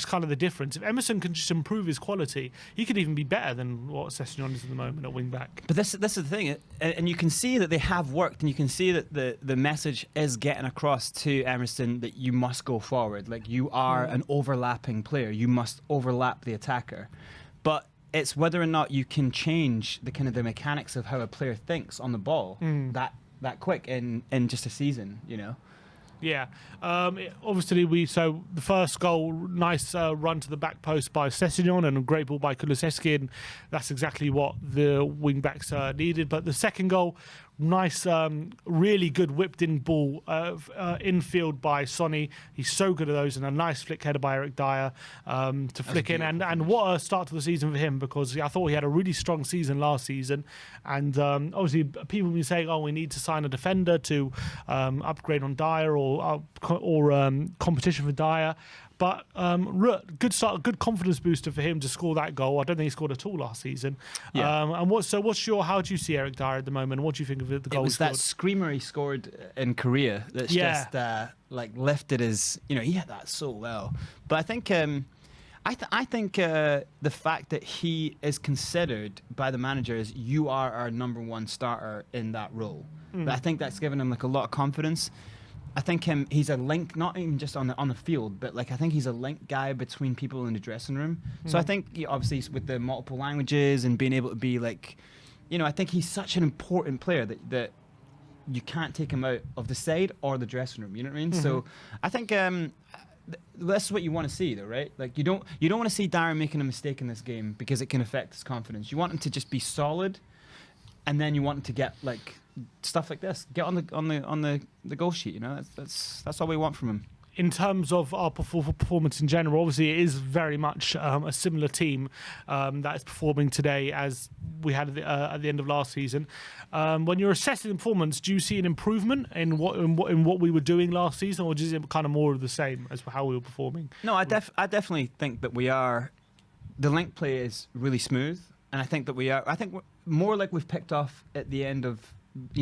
kind of the difference. If Emerson can just improve his quality, he could even be better than what Sessegnon is at the moment at wing back. But this is the thing, and you can see that they have worked, and you can see that the message is getting across to Emerson that you must go forward. Like you are an overlapping player, you must overlap the attacker. But it's whether or not you can change the mechanics of how a player thinks on the ball that quick in just a season, you know. Yeah, obviously the first goal, nice run to the back post by Sessegnon and a great ball by Kulusevski, and that's exactly what the wing backs needed. But the second goal, nice, really good whipped in ball infield by Sonny. He's so good at those, and a nice flick header by Eric Dyer to flick in. And what a start to the season for him, because I thought he had a really strong season last season. And obviously people have been saying, oh, we need to sign a defender to upgrade on Dyer or competition for Dyer. But good start, good confidence booster for him to score that goal. I don't think he scored at all last season. Yeah. How do you see Eric Dyer at the moment? What do you think of the goal? It was that screamer he scored in Korea that's just like lifted his. You know, he had that so well. But I think I think the fact that he is considered by the manager as you are our number one starter in that role. I think that's given him like a lot of confidence. I think he's a link, not even just on the field, but like I think he's a link guy between people in the dressing room. So I think obviously with the multiple languages and being able to be like, I think he's such an important player that you can't take him out of the side or the dressing room. You know what I mean? So I think that's what you want to see, though, right? Like you don't want to see Darren making a mistake in this game because it can affect his confidence. You want him to just be solid, and then you want him to get like stuff like this, get on the goal sheet. That's all we want from him. In terms of our performance in general, obviously it is very much a similar team that is performing today as we had at the end of last season. When you're assessing the performance, do you see an improvement in what we were doing last season, or is it kind of more of the same as how we were performing? No, I definitely think that we are. The link play is really smooth, and I think that we are. I think we're more like we've picked off at the end of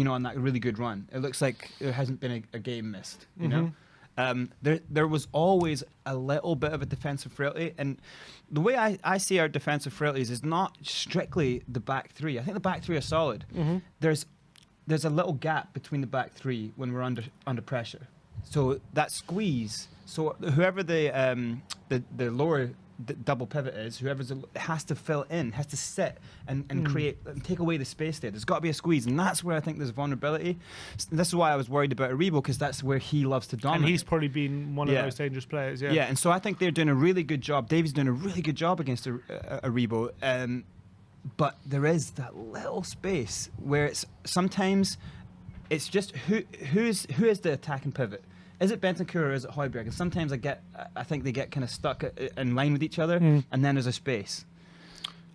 on that really good run. It looks like there hasn't been a game missed. You know. There was always a little bit of a defensive frailty, and the way I see our defensive frailties is not strictly the back three. I think the back three are solid. There's a little gap between the back three when we're under pressure. So that squeeze. So whoever the lower double pivot is, has to fill in, has to sit and create and take away the space there. There's got to be a squeeze, and that's where I think there's vulnerability. This is why I was worried about Aribo, because that's where he loves to dominate. And he's probably been one of those dangerous players. Yeah, and so I think they're doing a really good job. Davy's doing a really good job against Aribo, but there is that little space where it's it's just who is the attacking pivot. Is it Bentancur or is it Højbjerg? And sometimes I think they get kind of stuck in line with each other, and then there's a space.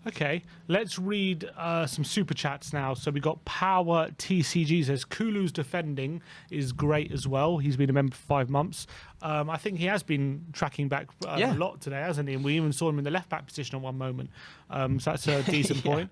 Okay, let's read some super chats now. So we got Power TCG says Kulu's defending is great as well. He's been a member for 5 months. I think he has been tracking back a lot today, hasn't he? And we even saw him in the left back position at one moment. So that's a decent point.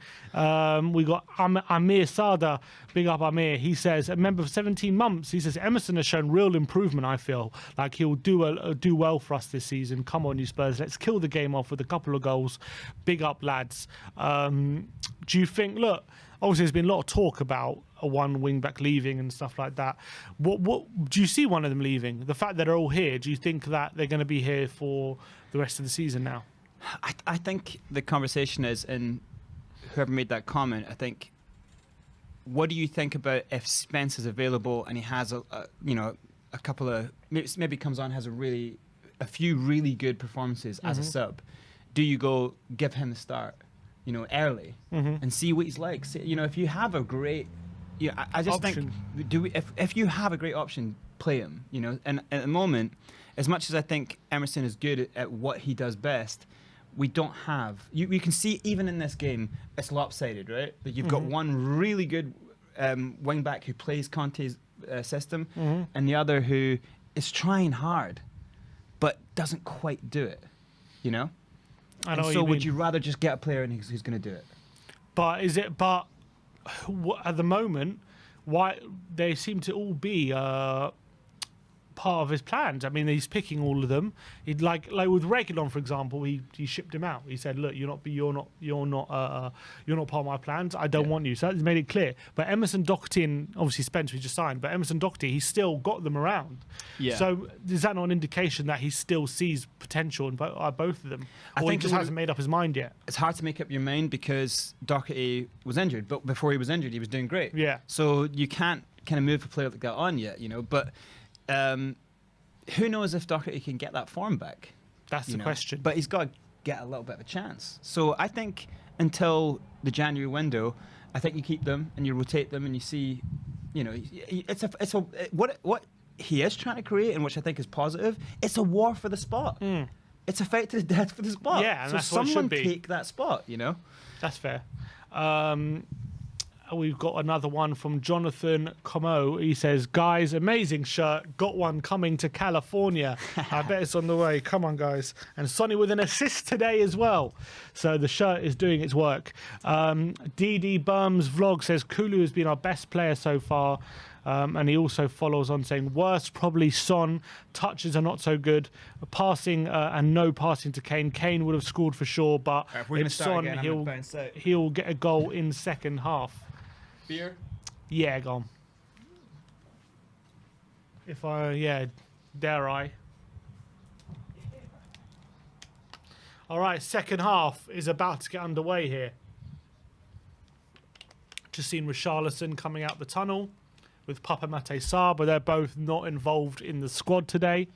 We got Amir Sada, big up Amir. He says a member for 17 months. He says Emerson has shown real improvement. I feel like he'll do well for us this season. Come on, you Spurs, let's kill the game off with a couple of goals. Big up, lads. Do you think? Look, obviously there's been a lot of talk about a one wing back leaving and stuff like that. What do you see one of them leaving? The fact that they're all here, do you think that they're going to be here for the rest of the season now? I think the conversation is, and whoever made that comment, I think, what do you think about if Spence is available and he has a couple of maybe comes on, has a few really good performances as a sub? Do you go give him the start, early and see what he's like? If you have a great, I just option. think if you have a great option, play him. And at the moment, as much as I think Emerson is good at what he does best, we don't have. You can see even in this game, it's lopsided, right? That you've got one really good wing back who plays Conte's system, and the other who is trying hard, but doesn't quite do it. I know and so would you rather just get a player and who's going to do it? But at the moment, why they seem to all be part of his plans. I mean, he's picking all of them. He'd like with Reguilon, for example, he shipped him out. He said, "Look, you're not part of my plans. I don't want you." So that's made it clear. But Emerson, Doherty, and obviously Spence, we just signed. But Emerson, Doherty, he's still got them around. Yeah. So is that not an indication that he still sees potential in both of them, or he just hasn't made up his mind yet? It's hard to make up your mind because Doherty was injured, but before he was injured, he was doing great. Yeah. So you can't kind of move a player like that on yet, but. Who knows if Doherty can get that form back? That's the question. But he's got to get a little bit of a chance. So I think until the January window, I think you keep them and you rotate them and you see, what he is trying to create, and which I think is positive. It's a war for the spot. It's a fight to the death for the spot. Yeah, and so that's what it should be. Someone take that spot. That's fair. We've got another one from Jonathan Como. He says, guys, amazing shirt. Got one coming to California. I bet it's on the way. Come on, guys. And Sonny with an assist today as well. So the shirt is doing its work. DD Burm's vlog says, Kulu has been our best player so far. And he also follows on saying, worst probably Son. Touches are not so good. Passing and no passing to Kane. Kane would have scored for sure, but if Son, he'll get a goal in second half. Beer? Yeah, go on. dare I. All right, second half is about to get underway here. Just seen Richarlison coming out the tunnel with Papa Mate Sarr, but they're both not involved in the squad today.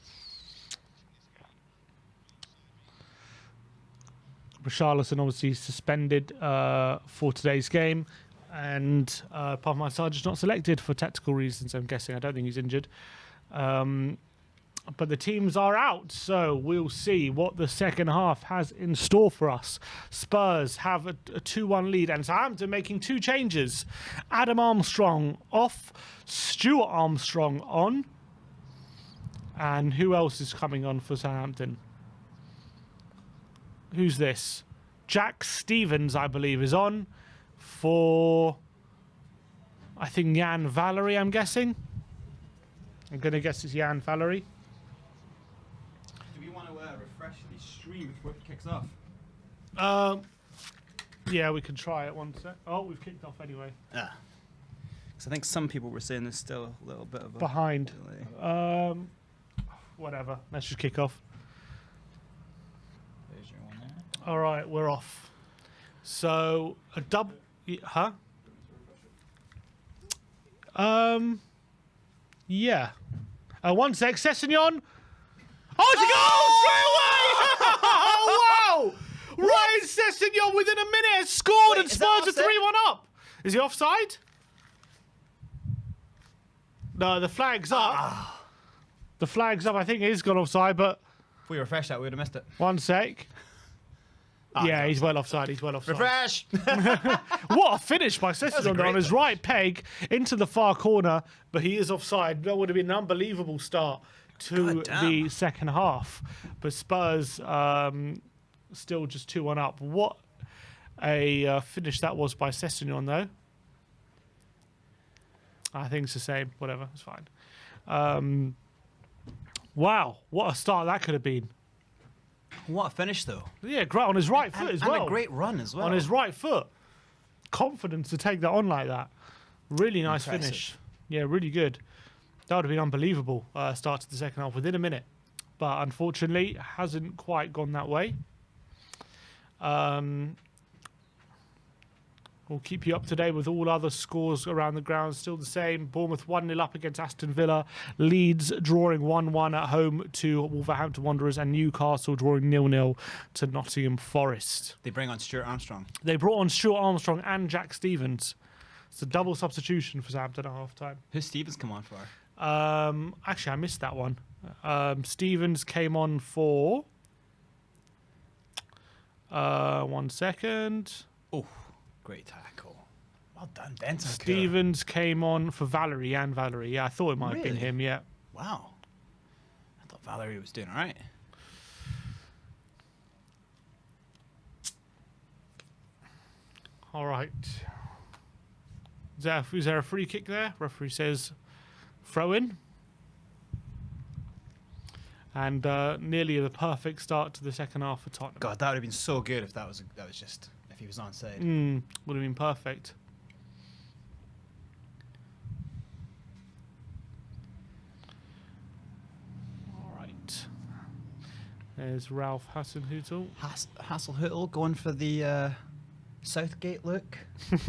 Richarlison obviously suspended for today's game, and Papa Mate Sarr just not selected for tactical reasons, I'm guessing. I don't think he's injured. But the teams are out, so we'll see what the second half has in store for us. Spurs have a 2-1 lead, and Southampton making 2 changes. Adam Armstrong off, Stuart Armstrong on. And who else is coming on for Southampton? Who's this? Jack Stevens, I believe, is on for, I think, Jan Valery, I'm guessing. I'm going to guess it's Jan Valery. Refresh the stream before it kicks off. Yeah, we can try it one sec. Oh, we've kicked off anyway. Because I think some people were saying there's still a little bit of a behind. delay. Whatever. Let's just kick off. There's your one there. All right, we're off. So a double, huh? Yeah. One sec, Sessegnon. Oh, it's a goal straight away! Oh, wow! Ryan Sessegnon within a minute has scored. Wait, and Spurs are 3-1 up. Is he offside? No, the flag's up. The flag's up. I think he's gone offside, but If we refresh that, we would have missed it. one sec. Yeah, he's well offside. He's well offside. Refresh! What a finish by Sessegnon great on his right peg into the far corner, but he is offside. That would have been an unbelievable start to the second half. But Spurs still just 2-1 up. What a finish that was by Sessegnon, though. I think it's the same. Whatever, it's fine. Wow, what a start that could have been. What a finish, though. Yeah, great on his right foot as well. And a great run as well. On his right foot. Confidence to take that on like that. Really nice Impressive. finish. Yeah, really good. That would have been unbelievable start to the second half within a minute. But unfortunately, hasn't quite gone that way. We'll keep you up to date with all other scores around the ground. Still the same. Bournemouth 1-0 up against Aston Villa. Leeds drawing 1-1 at home to Wolverhampton Wanderers. And Newcastle drawing 0-0 to Nottingham Forest. They bring on Stuart Armstrong. They brought on Stuart Armstrong and Jack Stevens. It's a double substitution for Southampton at half-time. Who's Stevens come on for? Actually, I missed that one. Stevens came on for... 1 second. Oh, great tackle. Well done, Benson. Stevens came on for Valery and Valery. Yeah, I thought it might have been Really? him, yeah. Wow. I thought Valerie was doing all right. All right. Is there a free kick there? Referee says throw in. And nearly the perfect start to the second half for Tottenham. God, that would have been so good if that was just if he was onside. Would have been perfect. All right. There's Ralph Hasenhüttl. Hasselhüttl going for the Southgate look. He's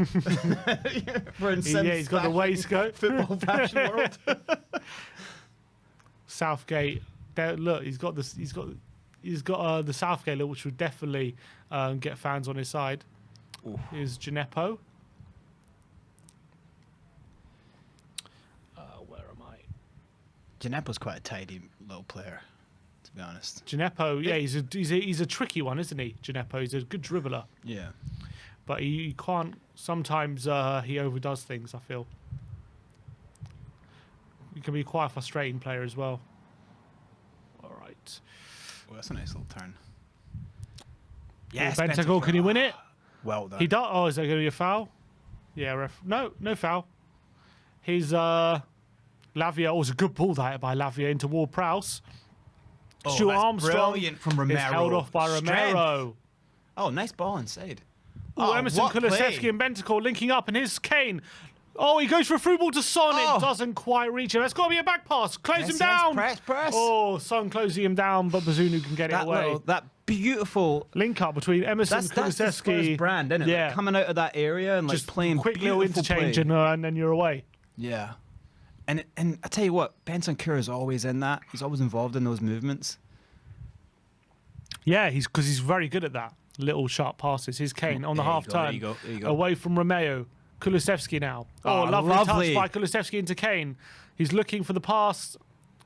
got the waistcoat. Football fashion world. Southgate. There, look, he's got this. He's got the Southgate look, which would definitely get fans on his side. Here's Gineppo. Where am I? Gineppo's quite a tidy little player, to be honest. Gineppo, yeah, he's a tricky one, isn't he? Gineppo, he's a good dribbler, Yeah. but he can't. Sometimes he overdoes things. I feel he can be quite a frustrating player as well. All right. Well, that's a nice little turn. Yes, Bentacle, can he win it? Well done. He does. Oh, is there going to be a foul? Yeah, ref. No foul. He's Lavia. Oh, it was a good ball there by Lavia into Ward-Prowse. Stuart Armstrong brilliant from Romero. is held off by Romero. Oh, nice ball inside. Oh, Emerson what play. Kulusevski and Bentacle linking up, and here's Kane. Oh, he goes for a through ball to Son. Oh. It doesn't quite reach him. That's got to be a back pass. Close him down. Press. Oh, Son closing him down, but Bazunu can get it away. That beautiful Link up between Emerson and that's the Spurs Kulusevski. brand, isn't it? Yeah. Like coming out of that area and Just like playing quick little beautiful interchange play. and then you're away. Yeah. And I tell you what, Bentancur is always in that. He's always involved in those movements. Yeah, because he's very good at that. Little sharp passes. Here's Kane on the There you half go, turn. there you go, there you go. Away from Romeo. Kulusevski now. Oh, lovely lovely. touch by Kulusevski into Kane. He's looking for the pass.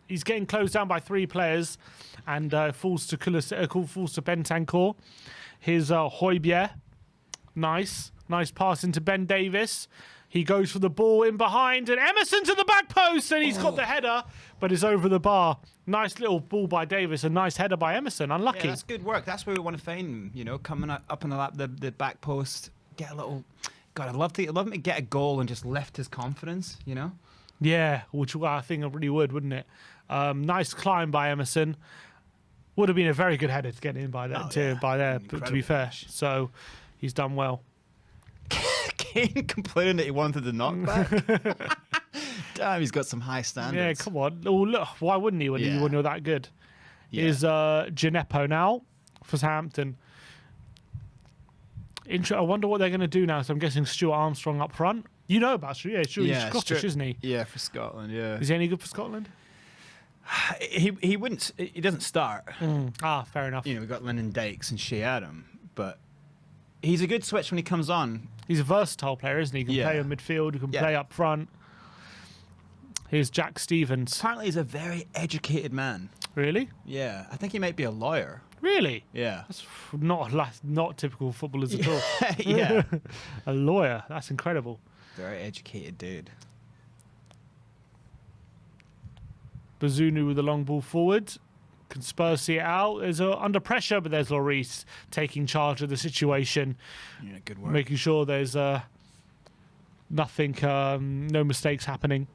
He's getting closed down by 3 players and falls to Bentancur. Here's Højbjerg. Nice pass into Ben Davis. He goes for the ball in behind, and Emerson's at the back post, and he's got the header, but it's over the bar. Nice little ball by Davis, a nice header by Emerson. Unlucky. Yeah, that's good work. That's where we want to find him. You know, coming up in the back post, get a little. God, I'd love him to get a goal and just lift his confidence. You know. Yeah, which I think it really would, wouldn't it? Nice climb by Emerson. Would have been a very good header to get in by that to be fair. So he's done well. Kane complaining that he wanted the knockback. Damn, he's got some high standards. Yeah, come on. Oh, look, why wouldn't he when you're that good? Yeah. Is Gineppo now for Southampton. I wonder what they're going to do now. So I'm guessing Stuart Armstrong up front. You know about Stuart. Yeah, Stuart, he's Scottish, isn't he? Yeah, for Scotland, yeah. Is he any good for Scotland? He wouldn't. He doesn't start. Fair enough. You know, we've got Lyndon Dykes and Shea Adam, but he's a good switch when he comes on. He's a versatile player, isn't he? He can Yeah. play in midfield. He can Yeah. play up front. Here's Jack Stevens. Apparently, he's a very educated man. Really? Yeah, I think he might be a lawyer. Really? Yeah. That's not typical footballers at all. Yeah. A lawyer. That's incredible. Very educated dude. Bazunu with the long ball forward. Can Spurs see it out? There's under pressure, but there's Lloris taking charge of the situation, Yeah, good work. making sure there's nothing, no mistakes happening.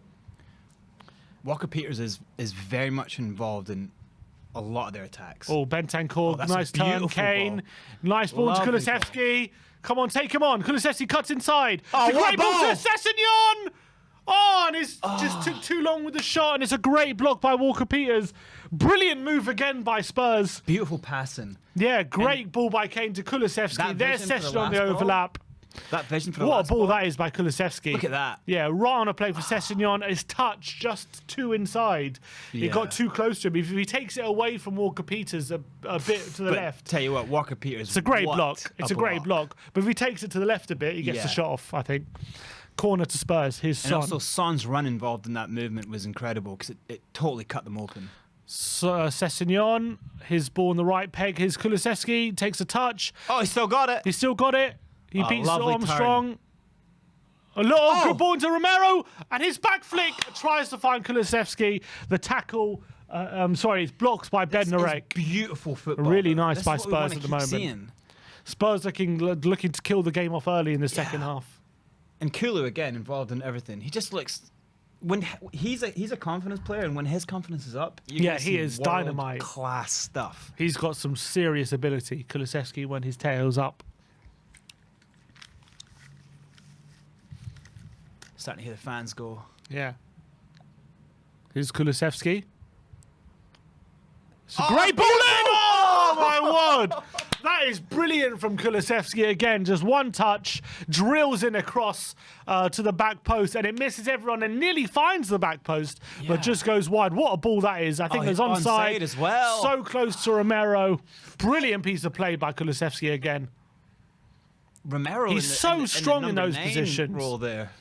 Walker Peters is very much involved in a lot of their attacks. Oh, Bentancur, that's a nice turn. beautiful Kane, ball. nice ball Lovely to Kulusevski. Come on, take him on. Kulusevski cuts inside. Oh, It's a what great ball ball! to Sessegnon. Oh, and it's just took too long with the shot, and it's a great block by Walker Peters. Brilliant move again by Spurs. Beautiful passing. Yeah, great ball by Kane to Kulusevski. That There's vision for the Sessegnon on the last ball. overlap. That vision for the What a last ball that is by Kulusevski. Look at that. Yeah, right on a play for Sessegnon. His touch just too inside. It Yeah. got too close to him. If he takes it away from Walker Peters a bit to the But left. tell you what, Walker Peters. It's a great block. It's a great block. But if he takes it to the left a bit, he gets Yeah. the shot off, I think. Corner to Spurs. Here's And Son. also, Son's run involved in that movement was incredible because it totally cut them open. Sessegnon, his ball in the right peg. Here's Kulusevski, takes a touch. Oh, he still got it. He's still got it. He Oh, beats lovely Armstrong. A little good ball into Romero, and his back flick tries to find Kulusevski. The tackle, it's blocked by Ben Narek. Beautiful football. Really nice This by is what we wanna Spurs at the keep moment. seeing. Spurs looking to kill the game off early in the second half. And Kulu again involved in everything. He just looks when he's a confidence player, and when his confidence is up, Yeah, he is dynamite. class stuff. He's got some serious ability, Kulusevski, when his tail's up. Starting to hear the fans go. Yeah. Here's Kulusevski. It's a great ball in! Oh, my word! That is brilliant from Kulusevski again. Just one touch, drills in across to the back post, and it misses everyone and nearly finds the back post, but just goes wide. What a ball that is. I think there's onside as well. So close to Romero. Brilliant piece of play by Kulusevski again. Romero, He's so strong in those positions. Role there.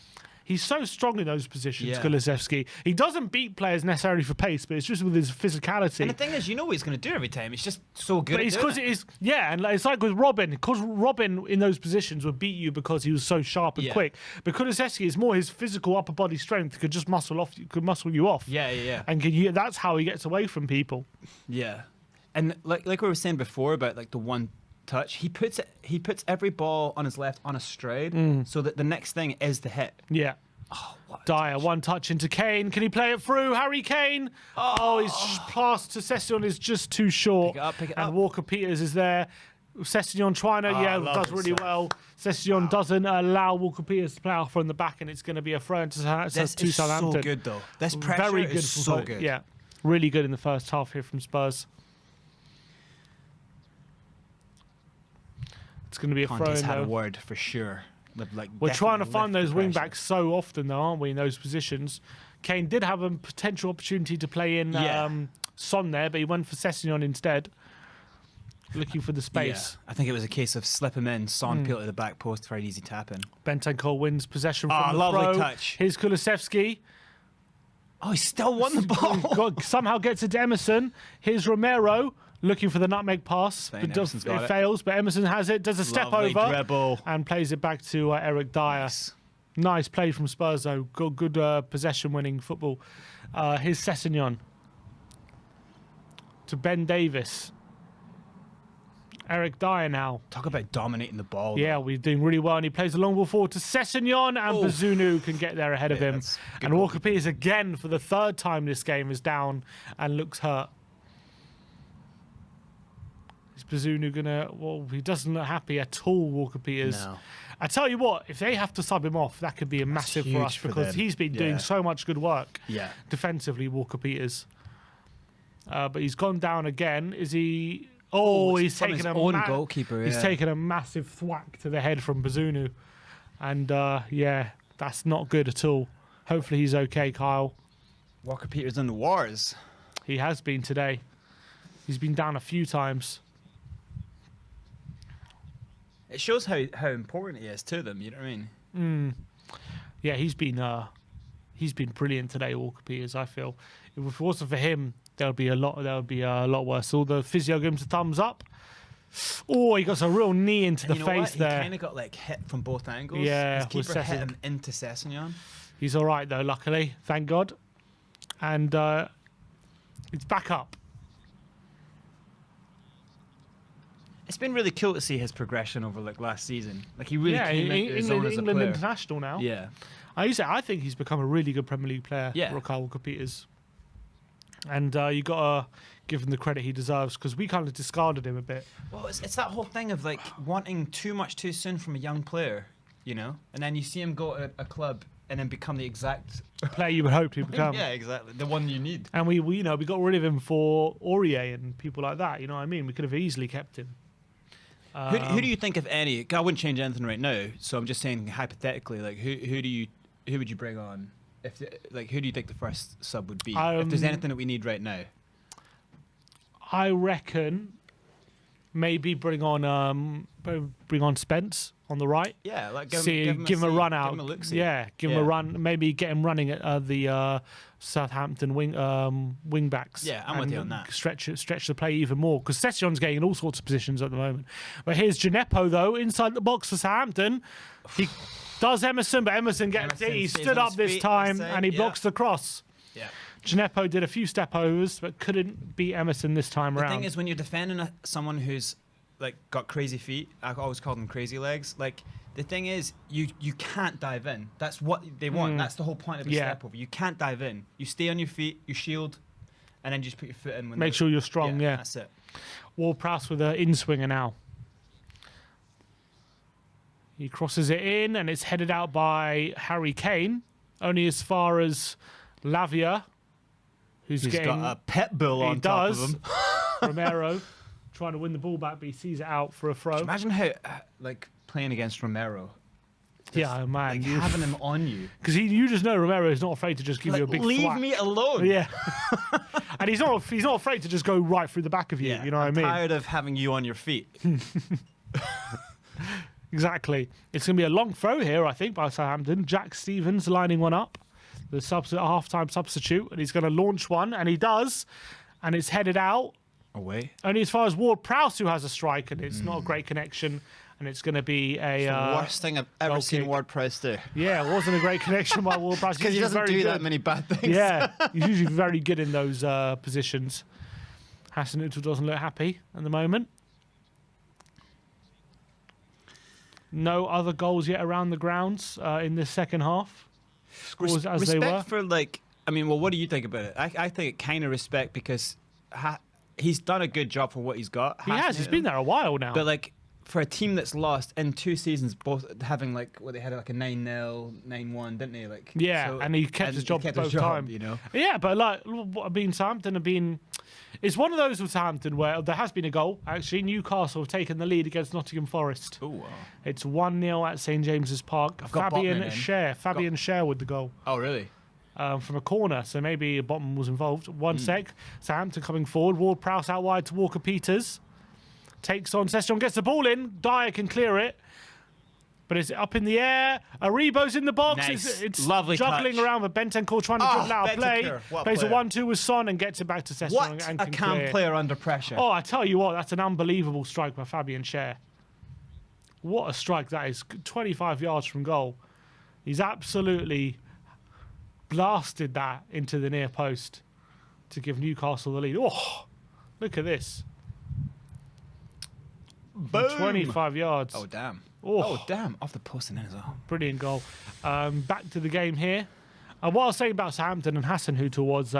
He's so strong in those positions, Yeah. Kulusevski. He doesn't beat players necessarily for pace, but it's just with his physicality. And the thing is, you know what he's going to do every time. He's just so good. But it's at doing because it is, yeah, and it's like with Robin, because Robin in those positions would beat you because he was so sharp and Yeah. quick. But Kulusevski is more his physical upper body strength could just muscle you off. Yeah. And that's how he gets away from people. Yeah, and like we were saying before about like the one touch, he puts every ball on his left on a stride, so that the next thing is the hit. Yeah. What a Dyer, touch. one touch into Kane. Can he play it through? Harry Kane. Oh, his pass to Sessegnon is just too short. Pick it up. And Walker Peters is there. Sessegnon trying to, does really well. Sessegnon doesn't allow Walker-Peters to play off from the back, and it's going to be a throw into Southampton. So good, though. This pressure very good is so good. Yeah, really good in the first half here from Spurs. It's going to be a throw Conte's in, had though. a word for sure. We're trying to find those wing wing backs so often, though, aren't we, in those positions? Kane did have a potential opportunity to play in Son there, but he went for Sessegnon instead, looking for the space. I think it was a case of slip him in, Son peel to the back post, very easy tap in. Bentancur wins possession from the lovely throw. touch. Here's Kulusevski. Oh, he still won the ball. Somehow gets it to Emerson. Here's Romero looking for the nutmeg pass. Fine, But Emerson's got it. fails, but Emerson has it, does a step Lovely over dribble. and plays it back to Eric Dyer. Nice play from Spurs, though. Good possession-winning football. Here's Sessegnon to Ben Davis. Eric Dyer now. Talk about dominating the ball. Yeah, we're doing really well. And he plays a long ball forward to Sessegnon, and Bazunu can get there ahead of him. And Walker-Peters again, for the third time this game, is down and looks hurt. Is Bazunu going to... Well, he doesn't look happy at all, Walker-Peters. No. I tell you what, if they have to sub him off, that could be a massive for us, huge for because them. he's been doing so much good work defensively, Walker-Peters. But he's gone down again. Is he... Oh, he's taken a own goalkeeper. He's taken a massive thwack to the head from Bazunu. And that's not good at all. Hopefully he's okay, Kyle. Walker-Peters in the wars. He has been today. He's been down a few times. It shows how important he is to them. You know what I mean? Yeah, he's been brilliant today, Walker-Peters. I feel if it wasn't for him, there would be a lot worse. All the physio gives him a thumbs up. Oh, he got a real knee into the face there. He kind of got hit from both angles. Yeah, his keeper hit him into Sessegnon. He's all right though, luckily, thank God. And it's back up. It's been really cool to see his progression over last season. Like he really came into his own as a England player. international now. Yeah. I think he's become a really good Premier League player. Yeah. Kyle Walker-Peters. And you got to give him the credit he deserves, because we kind of discarded him a bit. Well, it's that whole thing of like wanting too much too soon from a young player, you know, and then you see him go to a club and then become the exact player you would hope to become. Yeah, exactly, the one you need. And we got rid of him for Aurier and people like that. You know what I mean? We could have easily kept him. Who do you think, if any? I wouldn't change anything right now, so I'm just saying hypothetically, like who would you bring on? Who do you think the first sub would be? If there's anything that we need right now, I reckon maybe bring on Spence on the right. Yeah, like give him a run out. Give him a run. Maybe get him running at the Southampton wing backs. Yeah, I'm with you on that. Stretch the play even more, because Session's getting in all sorts of positions at the moment. But here's Gineppo though inside the box for Southampton. He does Emerson, but Emerson gets it. He stood up this time and he blocks the cross. Yeah. Gineppo did a few step overs, but couldn't beat Emerson this time around. The thing is, when you're defending someone who's like got crazy feet, I always call them crazy legs. Like the thing is, you can't dive in. That's what they want. That's the whole point of a step over. You can't dive in. You stay on your feet, you shield, and then just put your foot in. Make sure you're strong. Yeah, that's it. Ward-Prowse with an in-swinger now. He crosses it in, and it's headed out by Harry Kane, only as far as Lavia, who's got a pet bull on top of him. Romero trying to win the ball back, but he sees it out for a throw. Imagine how, playing against Romero. Yeah, man. Having him on you. Because you just know Romero is not afraid to just give you a big leave thwack. me alone. Yeah. And he's not afraid to just go right through the back of you. Yeah, you know what I mean? I'm tired of having you on your feet. Exactly. It's going to be a long throw here, I think, by Southampton. Jack Stevens lining one up, the half-time substitute, and he's going to launch one, and he does, and it's headed out. Away. Only as far as Ward-Prowse, who has a strike, and it's not a great connection, and it's going to be a... the worst thing I've ever seen Ward-Prowse do. Yeah, it wasn't a great connection by Ward-Prowse. Because he doesn't do that many bad things. Yeah, he's usually very good in those positions. Hasenhüttl doesn't look happy at the moment. No other goals yet around the grounds in this second half. Scores as they were. For what do you think about it? I think it kind of respect, because he's done a good job for what he's got. He has. He's been there a while now. But like for a team that's lost in 2 seasons, both having like they had like a 9-0, 9-1, didn't they? Like and he kept his job both times. You know. Yeah, but like Southampton have been. It's one of those with Southampton where there has been a goal. Actually, Newcastle have taken the lead against Nottingham Forest. Oh, wow. It's 1-0 at St James's Park. Fabian Schär with the goal. Oh, really? From a corner, so maybe Botman was involved. One sec. Southampton coming forward. Ward-Prowse out wide to Walker-Peters. Takes on Session, gets the ball in. Dyer can clear it. But it's up in the air. Aribo's in the box. Nice. It's lovely juggling touch. around, but Bentancur trying to dribble out of play. Plays a 1-2 with Son and gets it back to Session. What and a can calm clear. player under pressure. Oh, I tell you what, that's an unbelievable strike by Fabian Schär. What a strike that is. 25 yards from goal. He's absolutely blasted that into the near post to give Newcastle the lead. Oh, look at this. Boom. 25 yards. Oh, damn. Oh, damn. Off the post and in as well. brilliant goal. Back to the game here. What I was saying about Southampton and Hasenhüttl was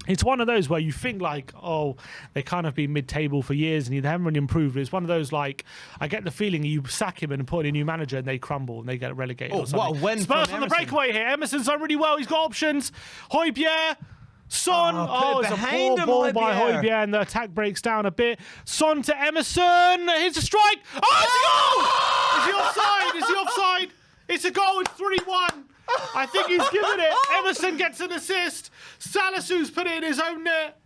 it's one of those where you think like, oh, they kind of been mid-table for years and they haven't really improved. It's one of those like, I get the feeling you sack him and put in a new manager and they crumble and they get relegated or something. What a win Spurs from on the Emerson. breakaway here. Emerson's done really well. He's got options. Højbjerg. Son. Put it It's a behind poor him, ball by Højbjerg. Højbjerg and the attack breaks down a bit. Son to Emerson. Here's a strike. Oh, it's a goal! Is he offside? Is he offside? It's a goal. It's 3-1. I think he's given it. Emerson gets an assist. Salisu's put it in his own net.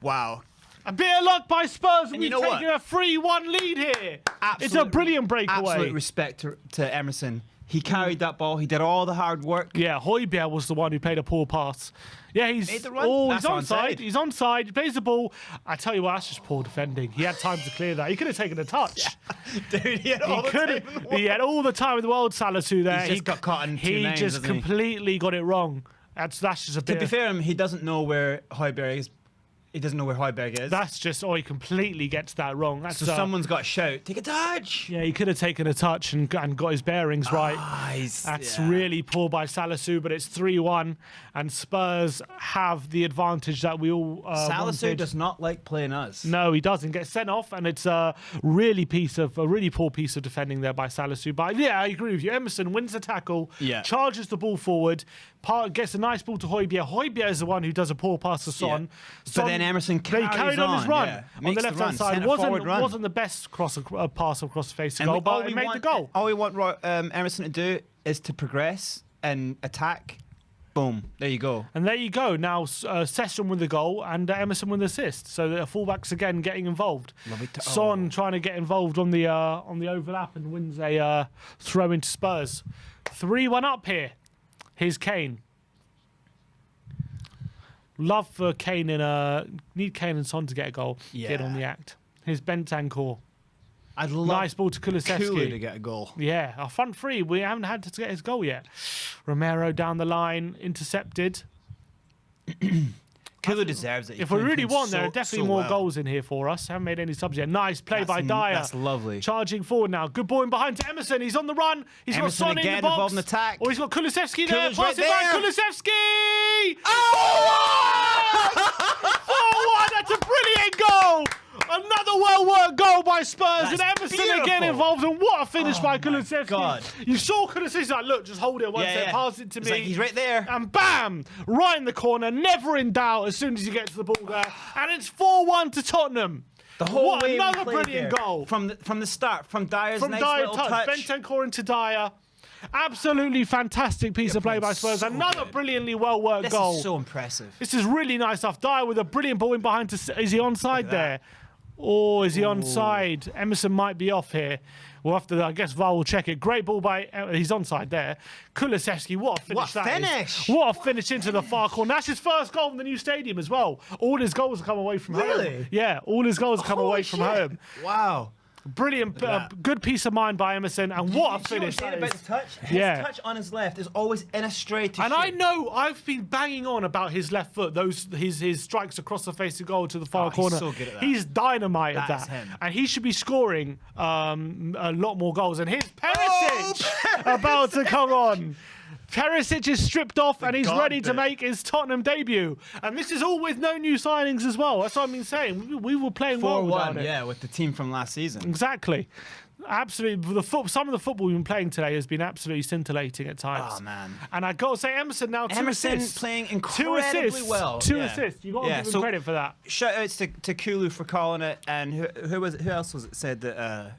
Wow. A bit of luck by Spurs. And We've you know taken a 3-1 lead here. It's a Absolute- brilliant breakaway. Absolute respect to Emerson. He carried that ball. He did all the hard work. Yeah, Højbjerg was the one who played a poor pass. Yeah, he's Made the run. he's That's onside. onside. He's onside. He plays the ball. I tell you what, that's just poor defending. He had time to clear that. He could have taken a touch. Dude, he had all the time in the world. He had all the time in the world. Salisu there. He's just got caught in two He names, just hasn't he? completely got it wrong. That's just a bit. To be fair to him, he doesn't know where Højbjerg is. He doesn't know where Højbjerg is. That's just, he completely gets that wrong. That's so someone's got to shout, take a touch. Yeah, he could have taken a touch and got his bearings right. That's really poor by Salisu, but it's 3-1, and Spurs have the advantage that we all Salisu wanted. does not like playing us. No, he doesn't. Gets sent off, and it's a really poor piece of defending there by Salisu. But yeah, I agree with you. Emerson wins the tackle, charges the ball forward, gets a nice ball to Højbjerg. Højbjerg is the one who does a poor pass to Son. But then Emerson carried on his run. Yeah. On the left-hand side, wasn't the best pass across the face of goal, but he made the goal. All we want Emerson to do is to progress and attack. Boom. There you go. And there you go. Now Session with the goal and Emerson with the assist. So the fullbacks again getting involved. Son trying to get involved on the overlap and wins a throw into Spurs. 3-1 up here. Here's Kane. Love for Kane need Kane and Son to get a goal. Get on the act. Here's Bentancur. I'd love nice ball to Kulusevski to get a goal. Yeah, our front three. We haven't had to get his goal yet. Romero down the line, intercepted. Kulu deserves it. If we really want, there are definitely more goals in here for us. Haven't made any subs yet. Nice play by Dyer. That's lovely. Charging forward now. Good ball in behind to Emerson. He's on the run. He's Emerson got Son in again the box. involved in attack. Oh, he's got Kulusevski there. Kulu's Pass right it back. there. Kulusevski! Oh! 4-1. That's a brilliant goal. Another well-worked goal by Spurs. That's and Emerson beautiful. again involved. And what a finish by Kulusevski. God. You saw Kulusevski like, look, just hold it one step. Pass it to me. Like, he's right there. And bam! Right in the corner. Never in doubt as soon as you get to the ball there. And it's 4-1 to Tottenham. The whole way another we played brilliant there. goal. From the start, from Dyer's From nice Dyer little touch. Bentancur into Dyer. Absolutely fantastic piece of play by Spurs. so Another good. brilliantly well-worked This goal. is so impressive. This is really nice stuff. Dyer with a brilliant ball in behind. Is he onside there? Or is he onside? Emerson might be off here. We'll have to, I guess VAR will check it. Great ball by, he's onside there. Kulusevski, what a finish What that is. finish! What a finish into the far corner. That's his first goal in the new stadium as well. All his goals have come away from home. Really? Yeah, all his goals have come away from home. Wow. Brilliant, good piece of mind by Emerson, and what a finish that about is. the touch? His touch on his left is always in a straight. And I know I've been banging on about his left foot, his strikes across the face of goal to the far corner. He's so good at that. He's dynamite at That's that. him. And he should be scoring a lot more goals. And here's Perisic! about to come on. Perisic is stripped off and he's ready to bit. make his Tottenham debut. And this is all with no new signings as well. That's what I've been saying. We were playing well without 4-1, it. yeah, with the team from last season. Exactly. Absolutely. Some of the football we've been playing today has been absolutely scintillating at times. Oh, man. And I got to say, Emerson now, two assists. playing Two incredibly assists. well. Two Yeah. assists. You've got to give him credit for that. Shout outs to Kulu for calling it, and who else was it said that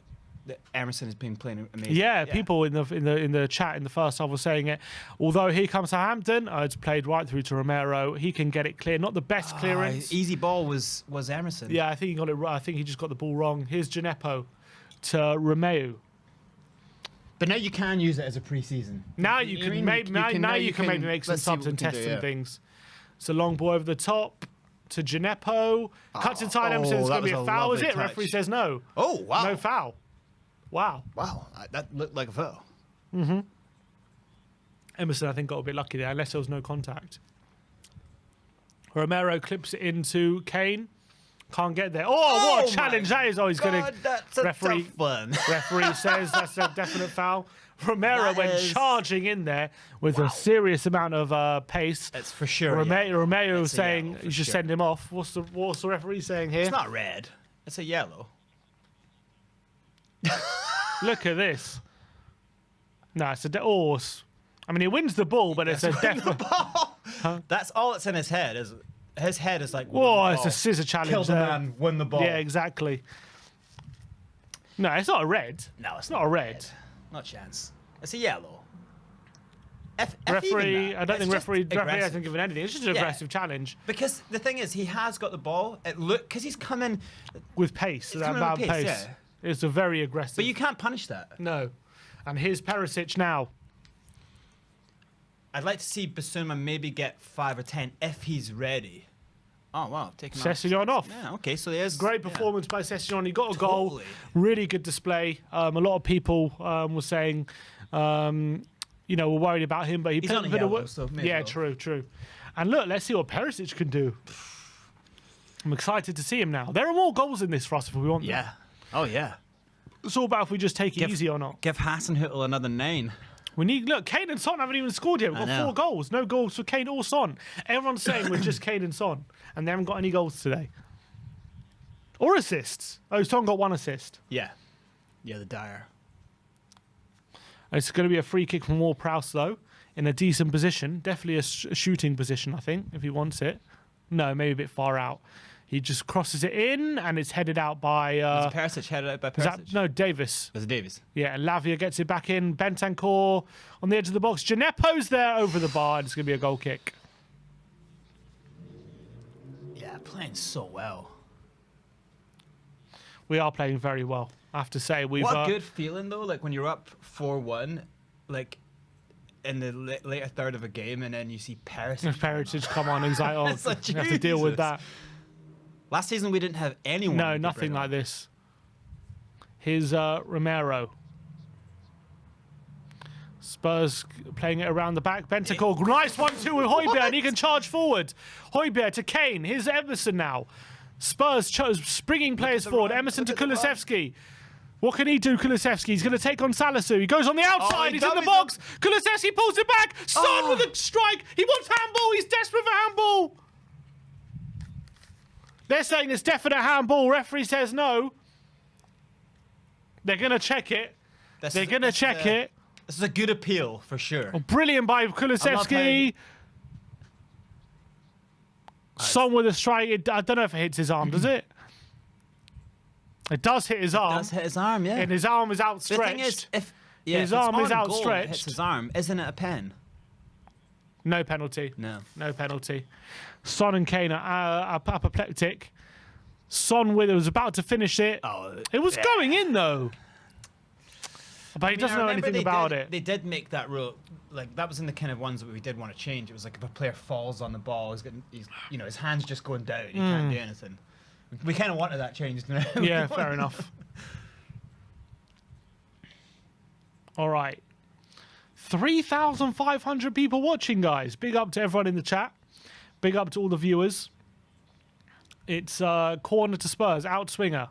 Emerson has been playing amazing? Yeah, people in the chat in the first half were saying it. Although here comes Southampton, it's played right through to Romero. He can get it clear. Not the best clearance. Easy ball was Emerson. Yeah, I think he got it right. I think he just got the ball wrong. Here's Gineppo to Romeo. But now you can use it as a pre-season. Now you can maybe maybe make some subs and test some things. It's a long ball over the top to Gineppo. Cuts inside Emerson. It's going to be a foul, is it? touch. Referee says no. Oh, wow. No foul. Wow. Wow, that looked like a foul. Emerson, I think, got a bit lucky there, unless there was no contact. Romero clips it into Kane. Can't get there. Oh, what a challenge that is. Oh, he's going to... That's a referee, tough one. referee says that's a definite foul. Romero That went is- charging in there with a serious amount of pace. That's for sure. Romeo That's a saying yellow for you should sure. send him off. What's the referee saying here? It's not red. It's a yellow. Look at this. No, it's a I mean, he wins the ball, but it's a definite. That's all that's in his head. His head is like, Whoa, it's a scissor challenge. kill the there. man, win the ball. Yeah, exactly. No, it's not a red. No, it's not a red. Not a chance. It's a yellow. F Referee, even that. I don't It's think just referee aggressive. hasn't given anything. It's just an aggressive challenge Because the thing is, he has got the ball. Because he's coming. with pace. He's That coming bad with pace. pace, yeah. It's a very aggressive. But you can't punish that. No. And here's Perisic now. I'd like to see Basuma maybe get 5 or 10 if he's ready. Oh, wow. Taking Sessegnon off. Yeah, okay, so there's... Great performance by Sessegnon. He got a goal. Totally. Really good display. A lot of people were saying, were worried about him, but he He's played on a a bit of yellow, work. so may as Yeah, well. true. And look, let's see what Perisic can do. I'm excited to see him now. There are more goals in this for us if we want them. Yeah. Oh, yeah. It's all about if we just take it easy or not. Give Hasenhüttl another 9. Look, Kane and Son haven't even scored yet. We've got 4 goals. No goals for Kane or Son. Everyone's saying we're just Kane and Son, and they haven't got any goals today. Or assists. Oh, Son got 1 assist. Yeah. Yeah, the Dyer. It's going to be a free kick from Ward-Prowse, though, in a decent position. Definitely a shooting position, I think, if he wants it. No, maybe a bit far out. He just crosses it in, and it's headed out by... Was Perisic headed out by Perisic? no, Davis. Was it Davis? Yeah, and Lavia gets it back in. Bentancur on the edge of the box. Gineppo's there over the bar, and it's going to be a goal kick. Yeah, playing so well. We are playing very well, I have to say. What a good feeling, though, like when you're up 4-1, like in the later third of a game, and then you see Perisic. Perisic come on, he's like, oh, It's like, you have to deal with Jesus. that. Last season, we didn't have anyone. No, to nothing bring like on. this. Here's Romero. Spurs playing it around the back. Bentancur, nice 1-2 with Højbjerg, and he can charge forward. Højbjerg to Kane. Here's Emerson now. Spurs springing players forward. run, Emerson to look at the run. Kulusevski. What can he do, Kulusevski? He's going to take on Salisu. He goes on the outside. He's in the dummies box. Kulusevski pulls it back. Son with a strike. He wants handball. He's desperate for handball. They're saying it's definite handball. Referee says no. They're going to check it. They're going to check it. This is a good appeal, for sure. Brilliant by Kulusevski. Son with a strike. I don't know if it hits his arm, does it? It does hit his arm. Does hit his arm, yeah. And his arm is outstretched. The thing is, His if it's arm is on goal and it outstretched. hits his arm, isn't it a pen? No penalty. No. No penalty. Son and Kane are apoplectic. Son was about to finish it. Oh, It was going in, though. But he doesn't know anything about it. They did make that rule. Like, that was in the kind of ones that we did want to change. It was like if a player falls on the ball, his hand's just going down. He can't do anything. We kind of wanted that changed. Yeah, fair enough. All right. 3,500 people watching, guys. Big up to everyone in the chat. Big up to all the viewers. It's corner to Spurs, outswinger.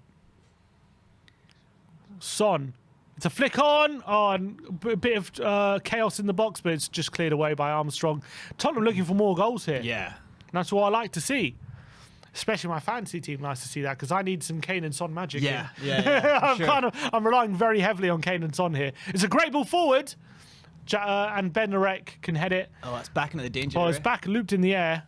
Son It's a flick on. Oh, and a bit of chaos in the box, but it's just cleared away by Armstrong. Tottenham looking for more goals here. Yeah. That's what I like to see. Especially my fantasy team likes to see that because I need some Kane and Son magic. Yeah, here. yeah. I'm relying very heavily on Kane and Son here. It's a great ball forward, and Ben Narek can head it. Oh, it's back into the danger Oh, area. it's back looped in the air.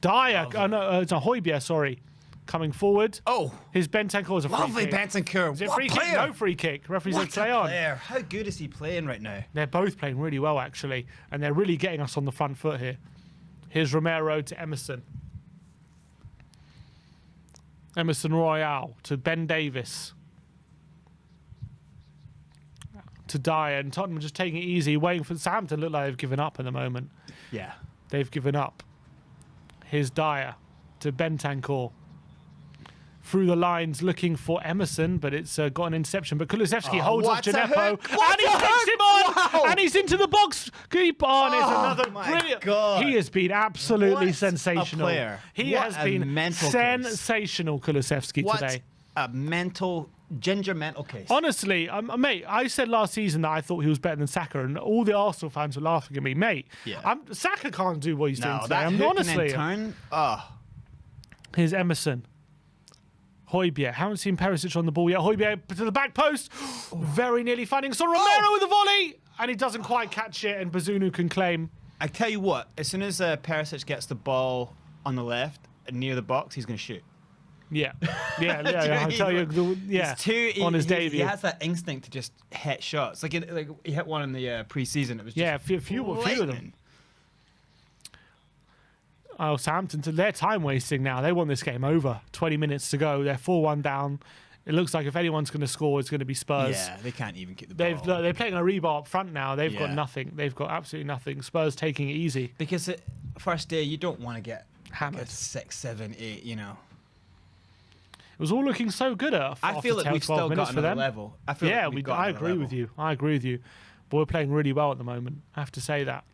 Dyer, no, it's a Højbjerg, sorry, coming forward. Oh, his Bentancur is a free lovely kick. Bentancur. Is it What free player? kick? No free kick. Referee said play on. Player. How good is he playing right now? They're both playing really well, actually, and they're really getting us on the front foot here. Here's Romero to Emerson. Emerson Royale to Ben Davis. To Dyer, and Tottenham just taking it easy, waiting for Southampton. Look like they've given up at the moment. Yeah. They've given up. Here's Dyer to Bentancur. Through the lines looking for Emerson, but it's got an interception. But Kulusevski holds off Gineppo, and he hits him on, Wow. and he's into the box. Keep on. It's another my brilliant. God. He has been absolutely What a sensational. player. He What has a been mental case. sensational, Kulusevski What today. a mental case. Honestly, mate, I said last season that I thought he was better than Saka, and all the Arsenal fans were laughing at me. Mate, Yeah. Saka can't do what he's doing No, today. that Honestly. turn. Oh. Here's Emerson. Højbjerg. Haven't seen Perisic on the ball yet. Højbjerg to the back post. Very nearly finding Son Romero with a volley. And he doesn't quite catch it, and Bazunu can claim. I tell you what, as soon as Perisic gets the ball on the left near the box, he's going to shoot. Yeah. I'll tell you. Yeah. On his debut. He has that instinct to just hit shots. Like he hit one in the pre-season. It was just a few of them. Oh, Southampton, they're time wasting now. They want this game over. 20 minutes to go. They're 4-1 down. It looks like if anyone's going to score, it's going to be Spurs. Yeah, they can't even keep the ball. They're playing a rebar up front now. They've got Yeah. nothing. They've got absolutely nothing. Spurs taking it easy. Because first day, you don't want to get Hammered. 6, 7, 8, you know. It was all looking so good I feel like we've still got for another them. level. I feel Yeah, like we've got I another agree level. with you. I agree with you. But we're playing really well at the moment. I have to say that.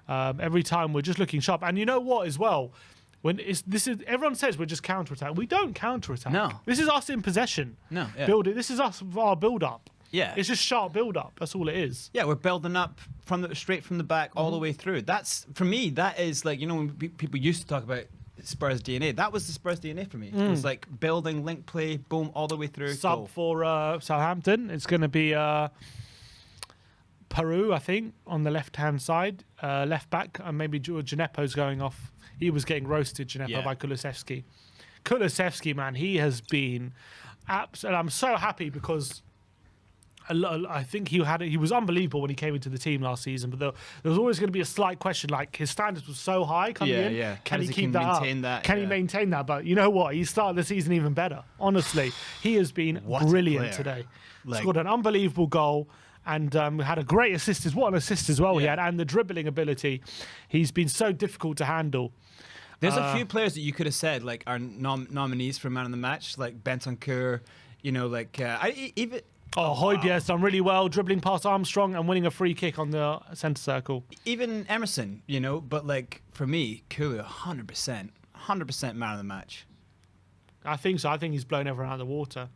Every time we're just looking sharp. And you know what as well? Everyone says we're just counter-attack. We don't counter-attack. No. This is us in possession. No, yeah. This is us our build-up. Yeah. It's just sharp build-up. That's all it is. Yeah, we're building up straight from the back all the way through. That's, for me, that is like, you know, when people used to talk about Spurs DNA. That was the Spurs DNA for me. It was like building, link play, boom, all the way through. Sub goal. for Southampton. It's going to be Peru, I think, on the left-hand side. Left back, and maybe Gineppo's going off. He was getting roasted, Gineppo, by Kulusevski. Kulusevski, man, he has been absolutely. I'm so happy because I think he was unbelievable when he came into the team last season. But there was always going to be a slight question, like his standards were so high coming in. Yeah. Can he How does keep that up? that? Can he maintain that? But you know what? He started the season even better. Honestly, he has been What a brilliant player. today. Like- Scored an unbelievable goal. And had a great assist. What an assist as well he had. And the dribbling ability. He's been so difficult to handle. There's a few players that you could have said like are nominees for man of the match, like Bentancur, you know, like Højbjerg's done really well, dribbling past Armstrong and winning a free kick on the centre circle. even Emerson, you know. But like for me, Kulu, 100% man of the match. I think so. I think he's blown everyone out of the water.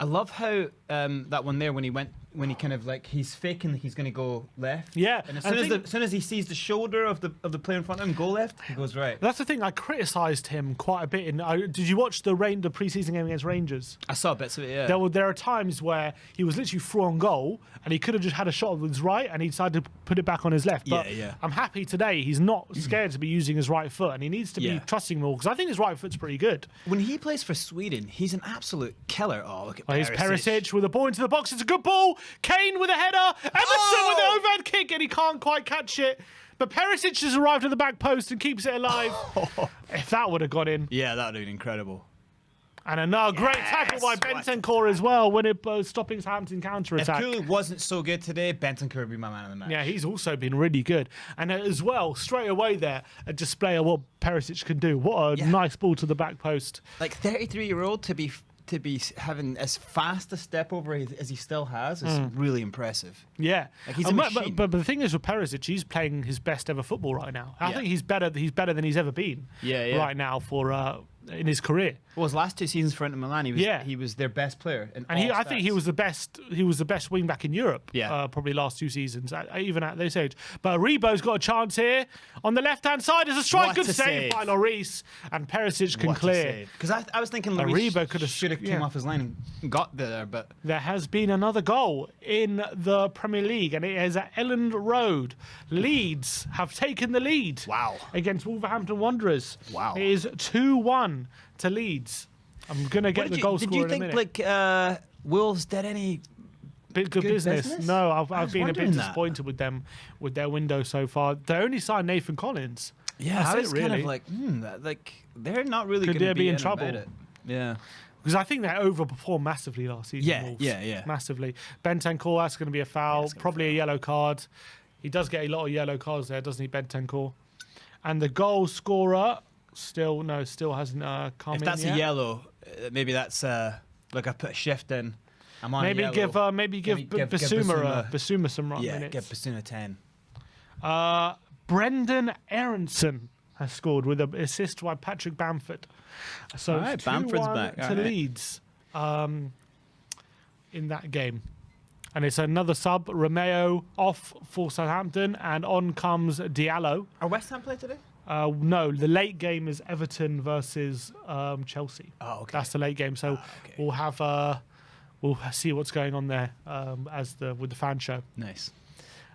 I love how that one there when he kind of like he's faking he's going to go left. Yeah, And as I think- soon as he sees the shoulder of the player in front of him go left, he goes right. That's the thing. I criticised him quite a bit. Did you watch the pre-season game against Rangers? I saw bits of it. Yeah. There are times where he was literally through on goal and he could have just had a shot with his right and he decided to put it back on his left. But Yeah. I'm happy today he's not scared to be using his right foot and he needs to be Yeah. trusting more because I think his right foot's pretty good. When he plays for Sweden, he's an absolute killer. Oh, look at Here's Perisic with a ball into the box. It's a good ball. Kane with a header. Emerson with an overhead kick and he can't quite catch it. But Perisic has arrived at the back post and keeps it alive. If that would have gone in. Yeah, that would have been incredible. And another great tackle by Bentancur as well when it stopping Southampton counter-attack. If Kulu wasn't so good today, Bentancur would be my man of the match. Yeah, he's also been really good. And as well, straight away there, a display of what Perisic can do. What a nice ball to the back post. Like 33-year-old to be having as fast a step over as he still has is really impressive. Yeah. Like he's a And machine. but the thing is with Perisic, he's playing his best ever football right now. I think he's better than he's ever been Yeah. right now for in his career. Well, his last 2 seasons for Inter Milan, he was their best player. I think he was the best. He was the best wing back in Europe. Yeah. Probably last 2 seasons, even at this age. But Aribo's got a chance here on the left hand side. As a strike, What good a save by Lloris, and Perisic can clear. Because I was thinking Aribo should have came off his line and got there, but there has been another goal in the Premier League, and it is at Elland Road. Leeds have taken the lead. Wow. Against Wolverhampton Wanderers. Wow. It is 2-1 to Leeds. I'm gonna get the goal scorer in a minute. Did you think Wolves did any good business? No, I've been a bit wondering that. disappointed with them with their window so far. They only signed Nathan Collins. Yeah, I was really. kind of like, they're not really Could going they to be in about trouble? it. Yeah. Because I think they overperformed massively last season. Yeah, Wolves. yeah. Massively. Bentancur, that's going to be a foul, probably a yellow card. He does get a lot of yellow cards there, doesn't he, Bentancur? And the goal scorer still hasn't come If in that's yet. a yellow, maybe that's look, I put a shift in. I'm on Maybe a give yellow. Basuma some run Yeah, minutes. give Basuma 10. Brendan Aronson has scored with an assist by Patrick Bamford. So All right, it's Bamford's 2-1 back. to All right. Leeds in that game. And it's another sub, Romeo off for Southampton, and on comes Diallo. Are West Ham play today? No, the late game is Everton versus Chelsea. Oh, okay. That's the late game. So okay. we'll see what's going on there with the fan show. Nice.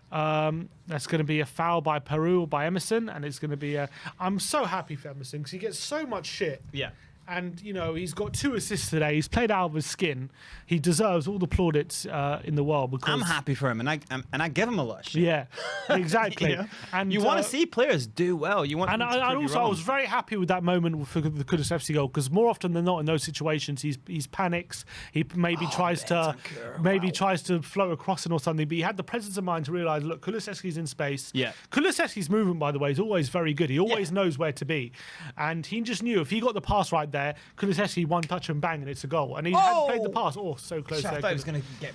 That's going to be a foul by Peru or by Emerson, and it's going to be I'm so happy for Emerson because he gets so much shit. Yeah. And, he's got 2 assists today. He's played out of his skin. He deserves all the plaudits in the world. Because I'm happy for him, and I give him a lot of shit. Yeah, exactly. And you want to see players do well. You want. And them to prove you I wrong. was very happy with that moment for the Kulusevski goal because more often than not in those situations he's panics. He maybe tries to float across it or something. But he had the presence of mind to realise, look, Kulusevski's in space. Yeah. Kulusevski's movement, by the way, is always very good. He always knows where to be, and he just knew if he got the pass right there, Kulusevski one touch and bang, and it's a goal. And he had played the pass. Oh, so close Shit, I there. thought he was going to get.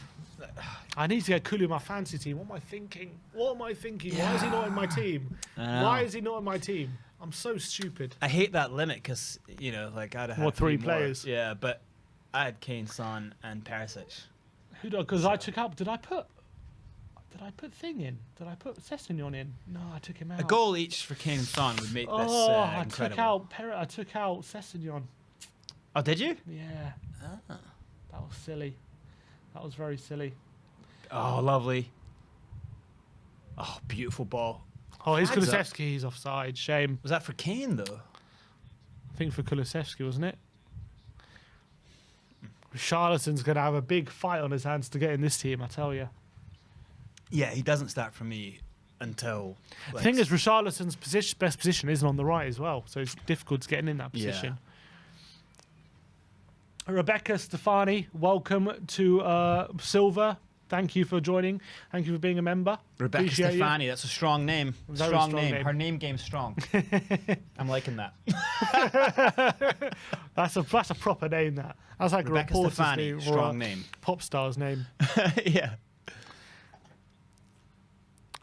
I need to get Kulu in my fantasy team. What am I thinking? Why is he not in my team? Why is he not in my team? I'm so stupid. I hate that limit because I'd have had 3 more. players? Yeah, but I had Kane, Son, and Perisic. Because I took out. Did I put Thing in? Did I put Sessegnon in? No, I took him out. A goal each for Kane and Son would make this I incredible. took out Sessegnon. Oh, did you? Yeah. That was silly. That was very silly. Oh, lovely. Oh, beautiful ball. Oh, here's Flags up. Kulusevski. He's offside. Shame. Was that for Kane though? I think for Kulusevski, wasn't it? Charlaton's going to have a big fight on his hands to get in this team, I tell you. Yeah, he doesn't start for me until. The thing is, Richarlison's best position isn't on the right as well, so it's difficult to get in that position. Rebecca Stefani, welcome to Silver. Thank you for joining. Thank you for being a member. Rebecca Appreciate you. Stefani, that's a strong name. Very Strong strong name. name. Her name game's strong. I'm liking that. That's a proper name. That's like Rebecca a reporter's Stefani, name or strong a name. pop star's name. Yeah.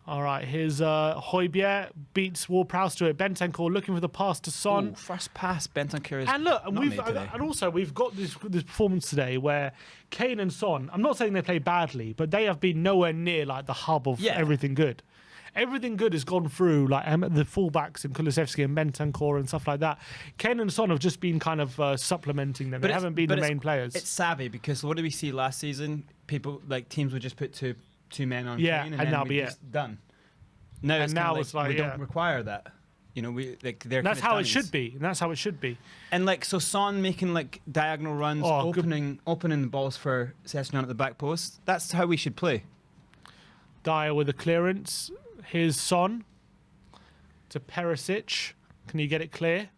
All right, here's Højbjerg beats Ward-Prowse to it. Bentancur looking for the pass to Son. Ooh, first pass, Bentancur is And look, not made today. and also we've got this performance today where Kane and Son. I'm not saying they play badly, but they have been nowhere near like the hub of everything good. Everything good has gone through like the fullbacks in Kulusevski and Bentancur and stuff like that. Kane and Son have just been kind of supplementing them. They haven't been the main players. It's savvy because what did we see last season? Teams would just put two men on Yeah, Kane and and that'll then be just done. Now And it's now kinda it's like, we yeah. don't require that. You know, they're. And that's kinda how it dummies. should be. And that's how it should be. And so Son making diagonal runs, opening the balls for Sessegnon at the back post. That's how we should play. Dyer with a clearance. Here's Son to Perisic. Can you get it clear?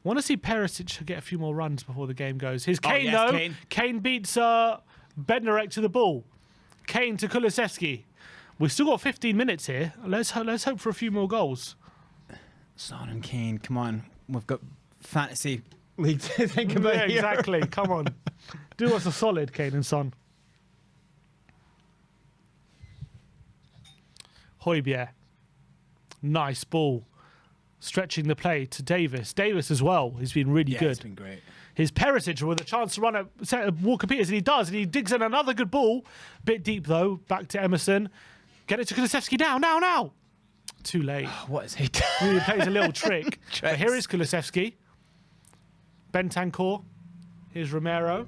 Want to see Perisic get a few more runs before the game goes. Here's Kane, yes, though. Kane. Kane beats Bednarek to the ball. Kane to Kulusevski. We've still got 15 minutes here. Let's hope for a few more goals. Son and Kane, come on. We've got fantasy league to think about Yeah, here. exactly. Come on. Do us a solid, Kane and Son. Højbjerg. Nice ball. stretching the play to Davis. Davis as well. He's been really good. It's been great. His Perisic with a chance to run a set of Walker Peters, and he does, and he digs in another good ball. Bit deep though. Back to Emerson. Get it to Kulusevski now. Too late. What is he doing? He plays a little trick. But here is Kulusevski. Bentancur. Here's Romero.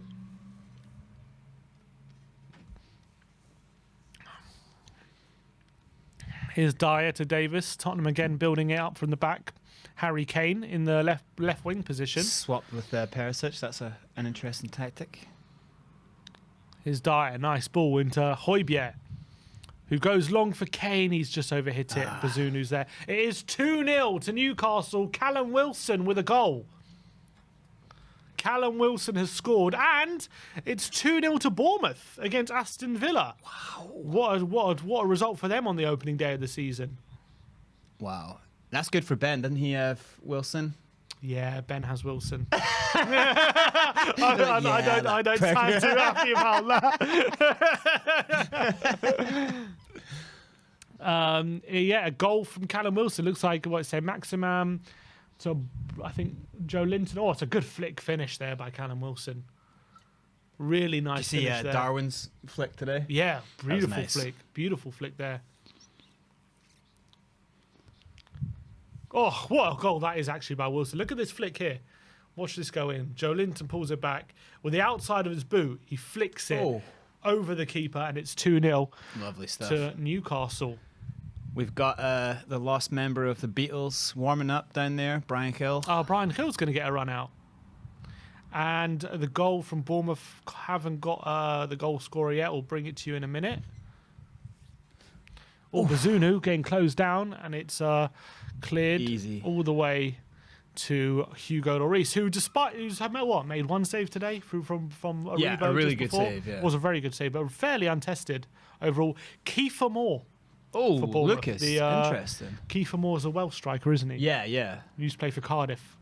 Here's Dyer to Davis. Tottenham again building it up from the back. Harry Kane in the left wing position. Swapped with Perisic. That's an interesting tactic. Here's Dyer. Nice ball into Højbjerg, who goes long for Kane. He's just overhit it. Bazunu's there. It is 2-0 to Newcastle. Callum Wilson with a goal. Callum Wilson has scored, and it's 2-0 to Bournemouth against Aston Villa. Wow. What a result for them on the opening day of the season. Wow. That's good for Ben. Didn't he have Wilson? Yeah, Ben has Wilson. I don't sound too happy about that. Yeah, a goal from Callum Wilson. Looks like, Maximum to, I think, Joe Linton. Oh, it's a good flick finish there by Callum Wilson. Really nice Did you finish see there. Darwin's flick today? Yeah, beautiful nice. flick. Beautiful flick there. Oh, what a goal that is actually by Wilson. Look at this flick here. Watch this go in. Joe Linton pulls it back. With the outside of his boot, he flicks it over the keeper, and it's 2-0 Lovely stuff. to Newcastle. We've got the lost member of the Beatles warming up down there, Brian Hill. Oh, Brian Hill's going to get a run out. And the goal from Bournemouth, haven't got the goal scorer yet. We'll bring it to you in a minute. Bazunu getting closed down, and it's cleared Easy. all the way to Hugo Lloris, who, despite made one save today from Aribo a really just good before. save. Yeah. It was a very good save, but fairly untested overall. Kiefer Moore. Oh, for Bournemouth. Lucas. Interesting. Interesting. Kiefer Moore's a Welsh striker, isn't he? Yeah. He used to play for Cardiff.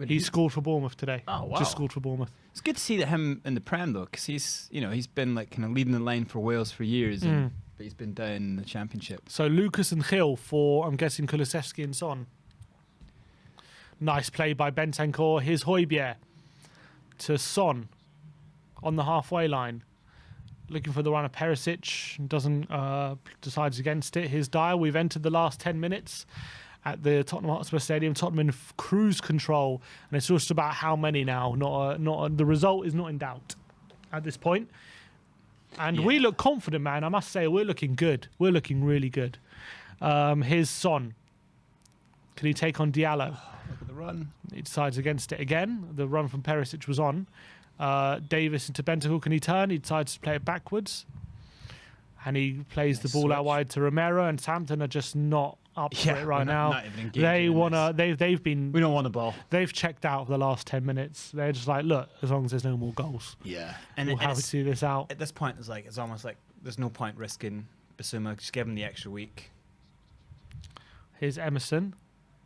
He Scored for Bournemouth today. Oh, wow. Just scored for Bournemouth. It's good to see that him in the Prem though, because he's been like kind of leading the line for Wales for years, but he's been down in the Championship. So Lucas and Gil for, I'm guessing, Kulusevski and Son. Nice play by Bentancur. Here's Højbjerg to Son on the halfway line. Looking for the run of Perisic. Doesn't, decides against it. Here's Dyer. We've entered the last 10 minutes at the Tottenham Hotspur Stadium. Tottenham in cruise control, and it's just about how many now. The result is not in doubt at this point. And we look confident, man. I must say, we're looking good. We're looking really good. Here's Son. Can he take on Diallo? Look at the run. He decides against it again. The run from Perisic was on. Davis into Bentancur. Can he turn? He decides to play it backwards. And he plays the ball out wide to Romero, and Southampton are just not up for it right now. Not even engaging. They've been. We don't want the ball. They've checked out for the last 10 minutes. They're just like, look, as long as there's no more goals, Yeah, we'll have to see this out. At this point, it's almost like there's no point risking Basuma. Just give him the extra week. Here's Emerson.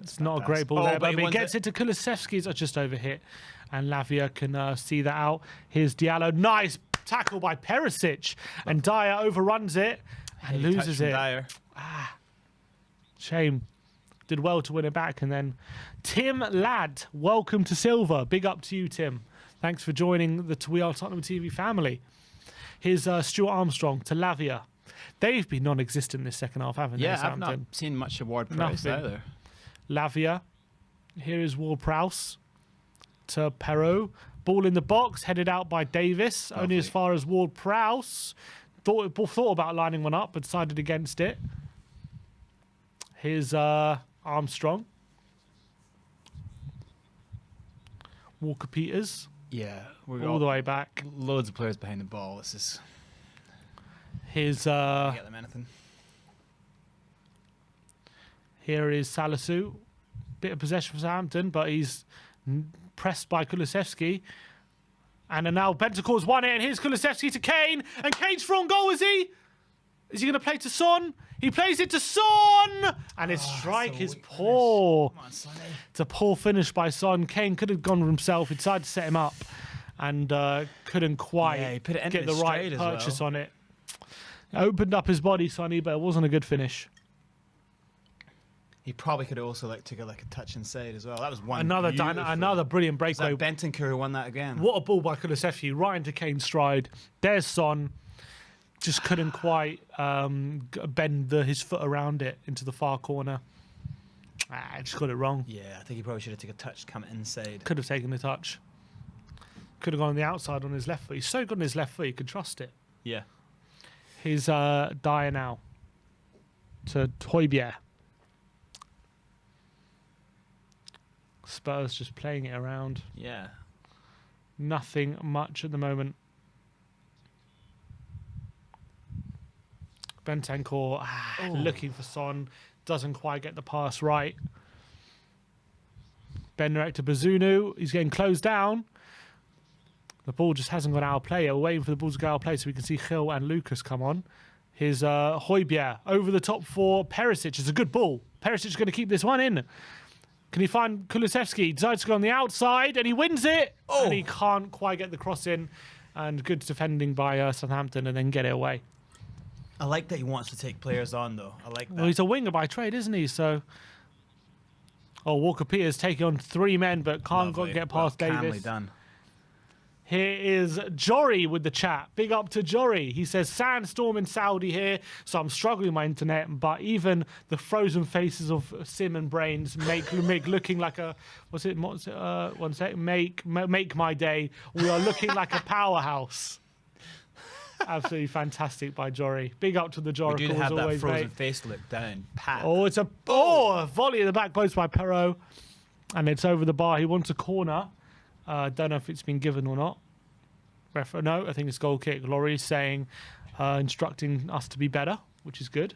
It's not a great ball there, but he gets it to Kulusevski. It's just overhit, and Lavia can see that out. Here's Diallo. Nice tackle by Perisic, and Dyer overruns it and loses it. Dyer. Shame. Did well to win it back. And then Tim Ladd, welcome to Silver. Big up to you, Tim. Thanks for joining the We Are Tottenham TV family. Here's Stuart Armstrong to Lavia. They've been non-existent this second half, haven't they? Yeah, I've not seen much of Ward-Prowse either. Lavia. Here is Ward-Prowse to Perrault. Ball in the box, headed out by Davis. Lovely. Only as far as Ward-Prowse. Thought about lining one up, but decided against it. Here's Armstrong. Walker Peters. Yeah, we're all the way back. Loads of players behind the ball. This is. Here's Get them anything. Here is Salisu. Bit of possession for Southampton, but he's pressed by Kulusevski. And now Bentancur's won it, and here's Kulusevski to Kane. And Kane's for on goal, is he? Is he going to play to Son? He plays it to Son! And his strike is poor. Come on, Sonny. It's a poor finish by Son. Kane could have gone for himself. He decided to set him up and couldn't quite put it into get the his right stride as purchase well. on it. Opened up his body, Sonny, but it wasn't a good finish. He probably could have also took a touch inside as well. That was one. Another brilliant breakaway. Bentancur who won that again. What a ball by Kulusevski right into Kane's stride. There's Son. Just couldn't quite bend his foot around it into the far corner. I just got it wrong. Yeah, I think he probably should have taken a touch, come inside. Could have taken the touch. Could have gone on the outside on his left foot. He's so good on his left foot, you could trust it. Yeah. He's Dyer now to Højbjerg. Spurs just playing it around. Yeah. Nothing much at the moment. Bentancur looking for Son. Doesn't quite get the pass right. Benrek to Bazunu. He's getting closed down. The ball just hasn't got out of play. We're waiting for the ball to go out of play so we can see Gil and Lucas come on. Here's Højbjerg over the top for Perisic. It's a good ball. Perisic is going to keep this one in. Can he find Kulusevski? He decides to go on the outside and he wins it. And he can't quite get the cross in. And good defending by Southampton and then get it away. I like that he wants to take players on, though. I like that. Well, he's a winger by trade, isn't he? So, Walker Peters taking on 3 men, but can't get past Davis. Calmly done. Here is Jory with the chat. Big up to Jory. He says, sandstorm in Saudi here, so I'm struggling with my internet, but even the frozen faces of Sim and Brains make looking like a, one sec, make my day. We are looking like a powerhouse. Absolutely fantastic by Jory. Big up to the Jory. We do have that frozen face look down. Pat. It's a volley in the back post by Perrault. And it's over the bar. He wants a corner. Don't know if it's been given or not. No, I think it's goal kick. Laurie's saying, instructing us to be better, which is good.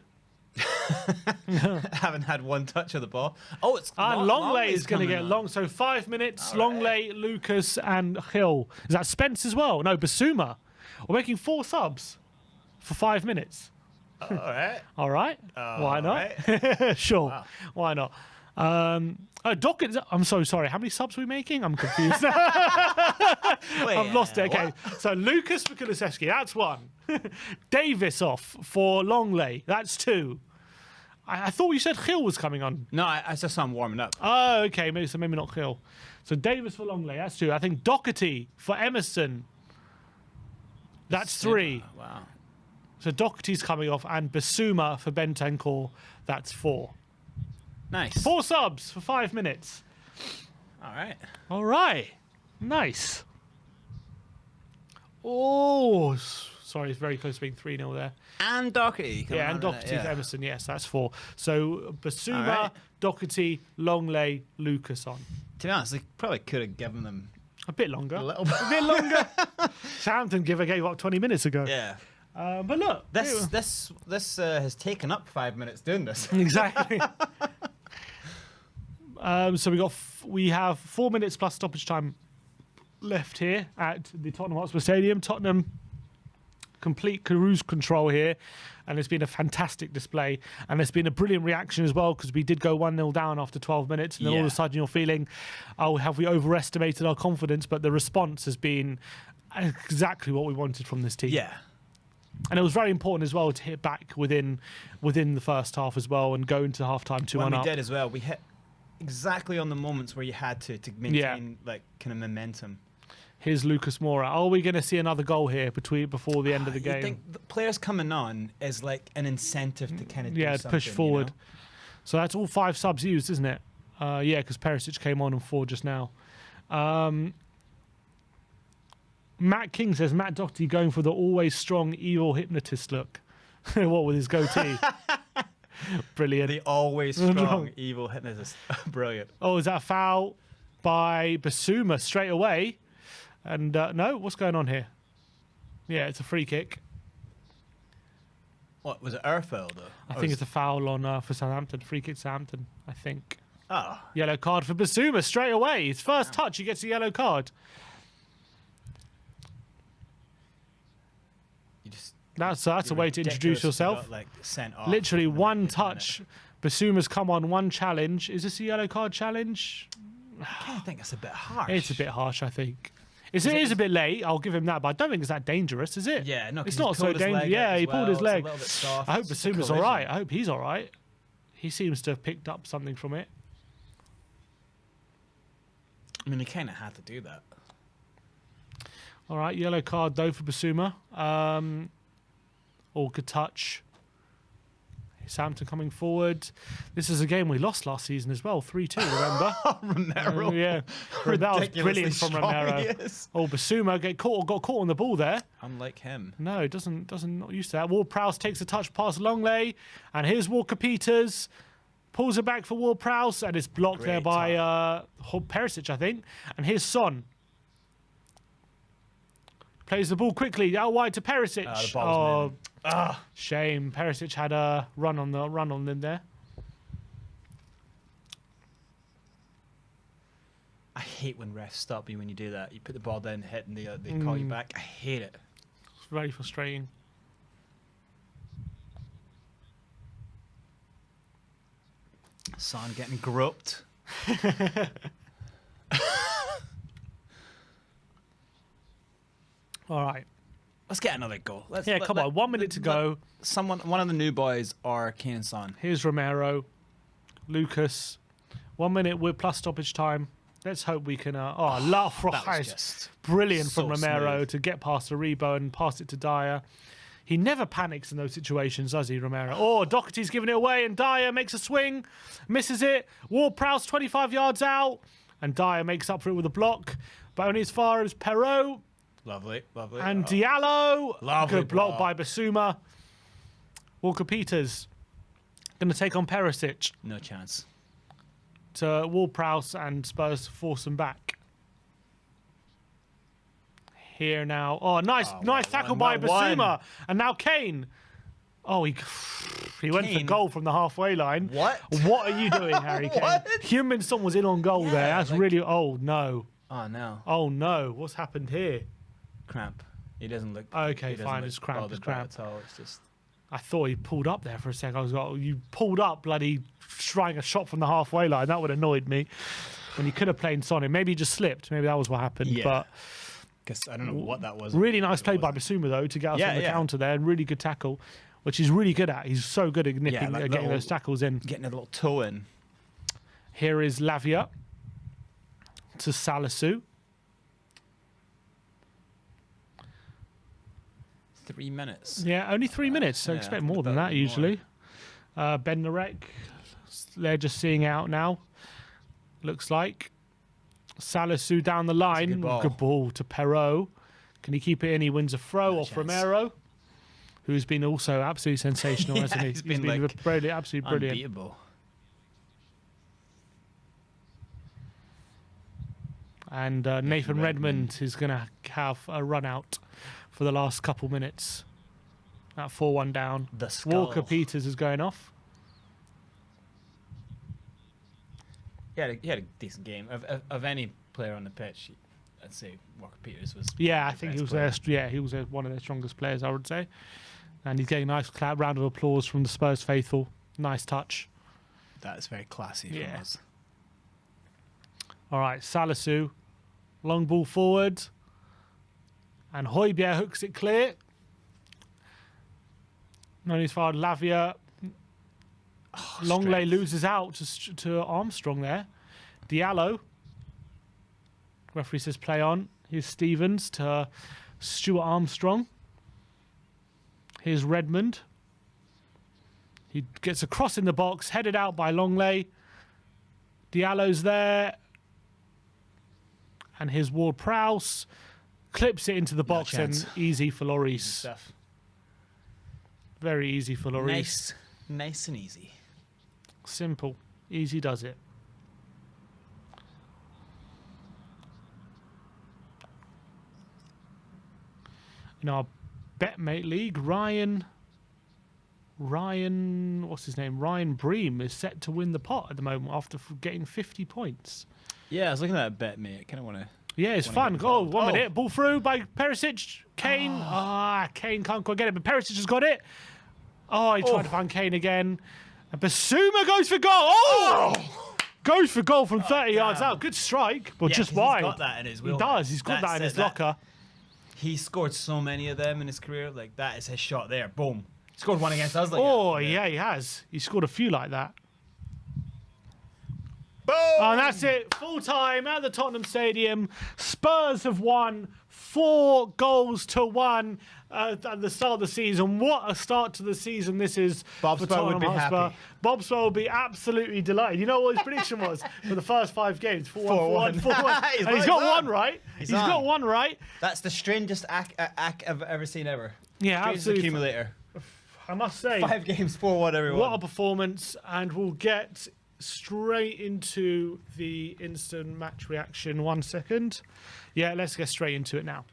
Haven't had one touch of the ball. It's Longley is going to get long. So 5 minutes. Longley, Lucas, and Gil. Is that Spence as well? No, Basuma. We're making 4 subs for 5 minutes. All right. All right. Why not? Right. Sure. Wow. Why not? Dockett, I'm so sorry. How many subs are we making? I'm confused. I've lost it. Okay. What? So Lucas for Kulusevski. That's 1. Davis off for Longley. That's 2. I thought you said Gil was coming on. No, I just saw him warming up. Oh, okay. Maybe not Gil. So Davis for Longley. That's 2. I think Doherty for Emerson. That's 3. Wow. So Doherty's coming off, and Basuma for Bentancur. That's 4. Nice. 4 subs for 5 minutes. All right. All right. Nice. Sorry, it's very close to being 3-0 there. And Doherty. And Doherty for Emerson. Yes, that's 4. So Basuma, Doherty, Longley, Lucas on. To be honest, they probably could have given them a bit longer. A little bit. A bit longer. Southampton gave up 20 minutes ago. Yeah. But look, this has taken up 5 minutes doing this. Exactly. So we have 4 minutes plus stoppage time left here at the Tottenham Hotspur Stadium. Tottenham complete cruise control here, and it's been a fantastic display, and there's been a brilliant reaction as well, because we did go 1-0 down after 12 minutes, and then all of a sudden you're feeling, have we overestimated our confidence? But the response has been exactly what we wanted from this team. Yeah. And it was very important as well to hit back within the first half as well, and go into half-time 2-1 up. We did as well. We hit exactly on the moments where you had to maintain kind of momentum. Here's Lucas Moura. Are we going to see another goal here before the end of the game? I think the players coming on is like an incentive to kind of do something, push forward. You know? So that's all 5 subs used, isn't it? Because Perisic came on and 4 just now. Matt King says, Matt Doherty going for the always strong, evil hypnotist look. What, with his goatee? Brilliant. The always strong, evil hypnotist. Brilliant. Is that a foul by Basuma straight away? And no, what's going on here? Yeah, it's a free kick. What, was it our foul, though? I think it's a foul on for Southampton. Free kick Southampton, I think. Oh. Yellow card for Basuma straight away. His first touch, he gets a yellow card. That's a way to introduce yourself. Sent off. Literally one touch. Basuma's come on, one challenge. Is this a yellow card challenge? I think it's a bit harsh. It's a bit harsh, I think. It is a bit late, I'll give him that, but I don't think it's that dangerous, is it? Yeah, no, it's not so dangerous. Yeah, he pulled his leg. I hope Basuma's all right. I hope he's all right. He seems to have picked up something from it. I mean, he kind of had to do that. All right, yellow card though for Basuma. Or good touch. Southampton coming forward. This is a game we lost last season as well, 3-2. Remember? Romero. Yeah, that was brilliant from strong Romero. he is. Oh, Basuma got caught on the ball there. Unlike him. No, doesn't not used to that. Ward-Prowse takes a touch past Longley, and here's Walker-Peters. Pulls it back for Ward-Prowse, and it's blocked Great there by Perisic, I think. And here's Son. Plays the ball quickly out wide to Perisic. The ball's Shame. Perisic had a run on them there. I hate when refs stop you when you do that. You put the ball down, hit, and they call you back. I hate it. It's very frustrating. Son getting groped. All right. Let's get another goal. Come on. 1 minute to go. One of the new boys are Kane and Son. Here's Romero. Lucas. 1 minute with plus stoppage time. Let's hope we can... that was just brilliant so from Romero smooth. to get past Aribo and pass it to Dyer. He never panics in those situations, does he, Romero? Oh, Doherty's giving it away, and Dyer makes a swing, misses it. Ward-Prowse 25 yards out, and Dyer makes up for it with a block, but only as far as Perrault. Lovely. And Diallo. Lovely Good block block. by Basuma. Walker-Peters going to take on Perisic No chance. to Ward-Prowse, and Spurs force them back. Here now. Oh, nice tackle by Basuma. And now Kane. Oh, he went for Kane? goal from the halfway line. What? What are you doing, Harry Kane? What? Heung-min-son was in on goal there. That's really... Oh, no. Oh, no. Oh, no. What's happened here? Cramp. He doesn't look... Okay, he doesn't fine. look It's cramp. bothered It's by it cramp. at all. It's just... I thought he pulled up there for a second. I was like, you pulled up, bloody trying a shot from the halfway line. That would have annoyed me. When you could have played Sonic. Maybe he just slipped. Maybe that was what happened. Yeah. But Guess I don't know what that was. really nice play by Basuma, though, to get us on the counter there. And really good tackle, which he's really good at. He's so good at nipping, getting those tackles in. Getting a little toe in. Here is Lavia to Salisu. 3 minutes. Yeah, only 3 minutes, so Yeah, expect more than that usually. Ben Narek, they're just seeing out now, looks like. Salisu down the line. Good ball to Perrault. Can he keep it in? He wins a throw off Romero, who's been also absolutely sensational, hasn't he? He's been like brilliant, absolutely brilliant. Unbeatable. And Nathan Redmond is going to have a run out for the last couple minutes. At 4-1 down. The skull. Walker-Peters is going off. He had a decent game. Of any player on the pitch, I'd say Walker-Peters was. Yeah, I think he was one of their strongest players, I would say. And he's getting a nice round of applause from the Spurs faithful. Nice touch. That is very classy from us. All right, Salisu. Long ball forward. And Højbjerg hooks it clear. Known as far Lavia. Longley loses out to Armstrong there. Diallo. Referee says play on. Here's Stevens to Stuart Armstrong. Here's Redmond. He gets a cross in the box, headed out by Longley. Diallo's there. And here's Ward-Prowse. Clips it into the box and easy for Lloris. Very easy for Lloris. Nice and easy. Simple. Easy does it. In our BetMate League, Ryan, what's his name? Ryan Bream is set to win the pot at the moment after getting 50 points. Yeah, I was looking at that bet, mate. I kind of want to. Yeah, it's fun. Oh, 1 minute. Ball through by Perisic. Kane. Kane can't quite get it, but Perisic has got it. Oh, he tried to find Kane again. And Basuma goes for goal. Oh! Goes for goal from 30 yards out. Good strike, but just wide. He's got that in his wheel. He does. He's got that in his locker. He scored so many of them in his career. Like, that is his shot there. Boom. He scored one against us. Like Yeah, he has. He scored a few like that. Boom! And that's it. Full time at the Tottenham Stadium. Spurs have won 4-1 at the start of the season. What a start to the season this is Bob for Spur would Tottenham be Hotspur. happy. Bob Spur will be absolutely delighted. You know what his prediction was for the first 5 games? 4-1, 4-1. And he's got one right. He's got one right. That's the strangest act I've ever seen ever. Yeah, Strangest absolutely. accumulator. I must say, 5 games, 4-1, everyone. what a performance. And we'll get straight into the instant match reaction. 1 second. Yeah, let's get straight into it now.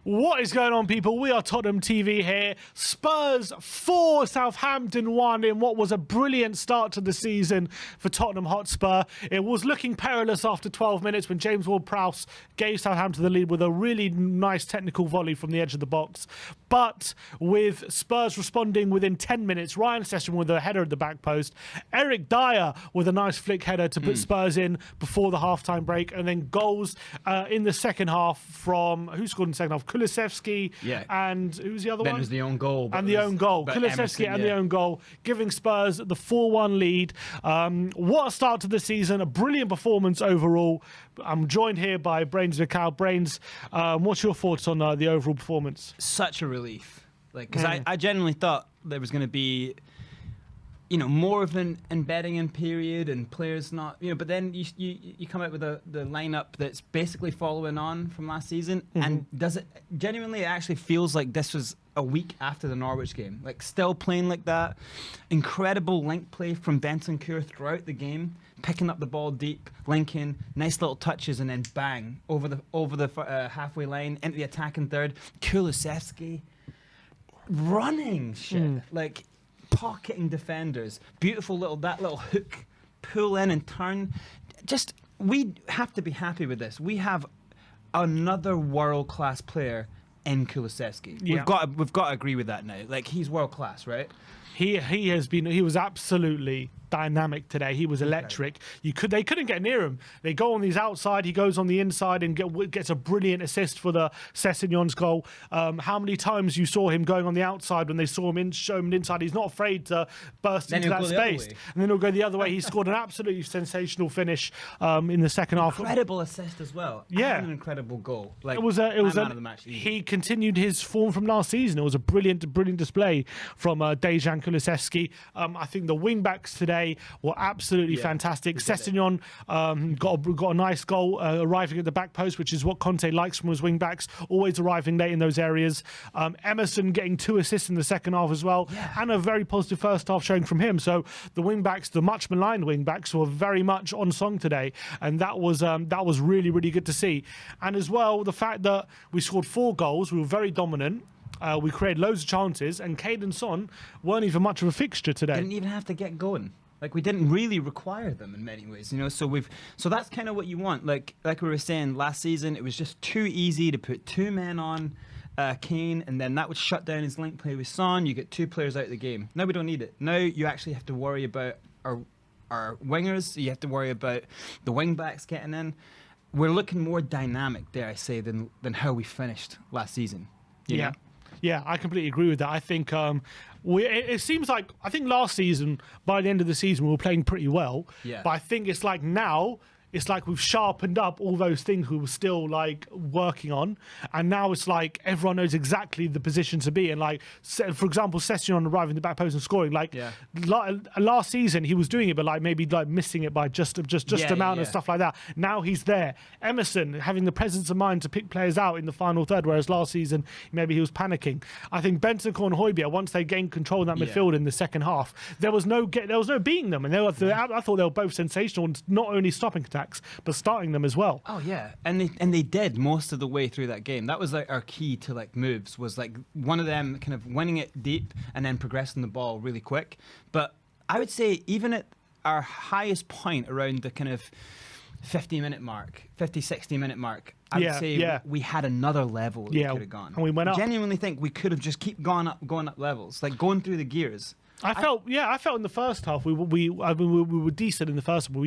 What is going on, people? We are Tottenham TV here. Spurs 4, Southampton 1 in what was a brilliant start to the season for Tottenham Hotspur. It was looking perilous after 12 minutes when James Ward-Prowse gave Southampton the lead with a really nice technical volley from the edge of the box. But with Spurs responding within 10 minutes, Ryan Sessegnon with a header at the back post, Eric Dyer with a nice flick header to put Spurs in before the half-time break, and then goals in the second half from, who scored in the second half? Kulusevski, and who's the other one? Then it was the own goal. And the own goal. Kulusevski and the own goal, giving Spurs the 4-1 lead. What a start to the season. A brilliant performance overall. I'm joined here by Brains Vical. Brains, what's your thoughts on the overall performance? Such a relief. Because I genuinely thought there was going to be, more of an embedding in period and players not, but then you come out with the lineup that's basically following on from last season. And does it genuinely, it actually feels like this was a week after the Norwich game, like still playing like that. Incredible link play from Bentancur throughout the game, picking up the ball deep, linking, nice little touches, and then bang over the halfway line into the attacking third. Kulusevski running shit like pocketing defenders. Beautiful that little hook, pull in and turn. Just, we have to be happy with this. We have another world-class player in Kulusevski. Yeah. We've got to agree with that now. Like, he's world-class, right? He was absolutely dynamic today. He was electric. They couldn't get near him. They go on his outside. He goes on the inside and gets a brilliant assist for the Sessegnon's goal. How many times you saw him going on the outside when they saw him show him inside? He's not afraid to burst into that space, and then he'll go the other way. He scored an absolutely sensational finish in the second half. Incredible assist as well. Yeah, and an incredible goal. Like, it was man of the match. Easy. He continued his form from last season. It was a brilliant display from Dejan Kulusevski. I think the wing backs today were absolutely fantastic. Sessegnon got a nice goal arriving at the back post, which is what Conte likes from his wing backs, always arriving late in those areas. Emerson getting 2 assists in the second half as well, and a very positive first half showing from him. So the wing backs, the much maligned wing backs, were very much on song today, and that was really, really good to see. And as well, the fact that we scored 4 goals, we were very dominant. We created loads of chances, and Cade and Son weren't even much of a fixture today. Didn't even have to get going. Like, we didn't really require them in many ways, So that's kind of what you want. Like we were saying last season, it was just too easy to put 2 men on Kane, and then that would shut down his link play with Son. You get 2 players out of the game. Now we don't need it. Now you actually have to worry about our wingers. You have to worry about the wing backs getting in. We're looking more dynamic, dare I say, than how we finished last season. You know? Yeah, I completely agree with that. I think it seems like, I think last season, by the end of the season, we were playing pretty well. Yeah. But I think it's like now, it's like we've sharpened up all those things we were still like working on, and now it's like everyone knows exactly the position to be. And like, for example, Sessegnon arriving in the back post and scoring. Like last season, he was doing it, but like maybe like missing it by just amount and stuff like that. Now he's there. Emerson having the presence of mind to pick players out in the final third, whereas last season maybe he was panicking. I think Bentancur and Højbjerg, once they gained control of that midfield in the second half, there was no beating them, and I thought they were both sensational, and not only stopping attacks but starting them as well. Oh yeah, and they did most of the way through that game. That was like our key to like moves, was like one of them kind of winning it deep and then progressing the ball really quick. But I would say even at our highest point around the kind of 60-minute mark, I would say we had another level that we could have gone. And we went up. I genuinely think we could have just keep going up levels, like going through the gears. I felt in the first half we were decent in the first half, but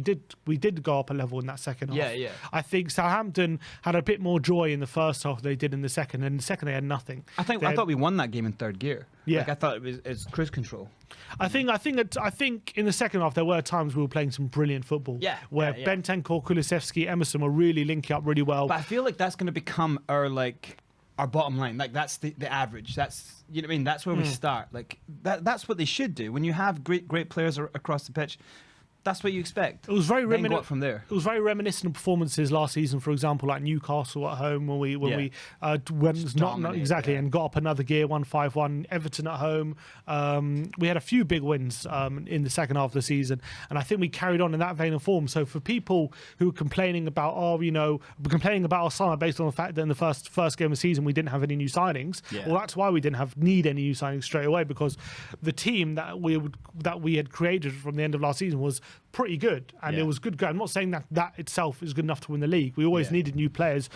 we did go up a level in that second half. Yeah. I think Southampton had a bit more joy in the first half than they did in the second, and in the second they had nothing. I thought we won that game in third gear. Yeah. Like, I thought it's cruise control. I think in the second half there were times we were playing some brilliant football. Yeah, where Bentancur, Kulusevski, Emerson were really linking up really well. But I feel like that's going to become our bottom line. Like, that's the average. That's, you know what I mean? That's where we start. Like, that's what they should do. When you have great players across the pitch, that's what you expect. It was very Then go up from there. It was very reminiscent of performances last season, for example, like Newcastle at home when we went not exactly and got up another gear, 1-5-1. Everton at home. We had a few big wins in the second half of the season, and I think we carried on in that vein of form. So for people who are complaining about our summer based on the fact that in the first game of the season we didn't have any new signings, well, that's why we didn't need any new signings straight away, because the team that we had created from the end of last season was pretty good, and it was good. I'm not saying that itself is good enough to win the league. We always needed new players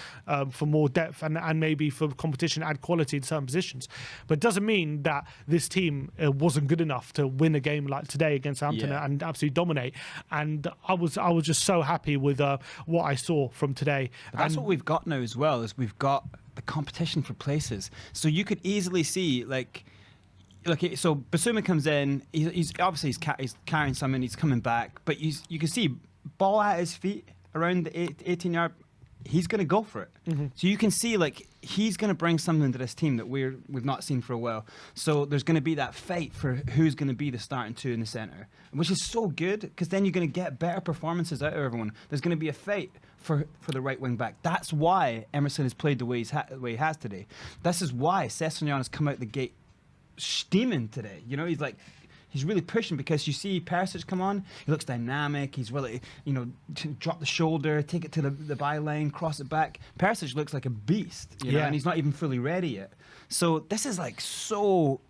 for more depth and maybe for competition, add quality in certain positions. But it doesn't mean that this team wasn't good enough to win a game like today against Southampton and absolutely dominate. And I was just so happy with what I saw from today. But that's what we've got now as well, is we've got the competition for places. So you could easily see so Basuma comes in. He's carrying something. He's coming back, but you can see ball at his feet around the 18-yard. He's going to go for it. Mm-hmm. So you can see he's going to bring something to this team that we've not seen for a while. So there's going to be that fight for who's going to be the starting two in the centre, which is so good, because then you're going to get better performances out of everyone. There's going to be a fight for the right wing back. That's why Emerson has played the way he has today. This is why Sessegnon has come out the gate steaming today. You know, he's really pushing, because you see Perisic come on, he looks dynamic, he's really, drop the shoulder, take it to the byline, cross it back. Perisic looks like a beast, you know, and he's not even fully ready yet. So this is so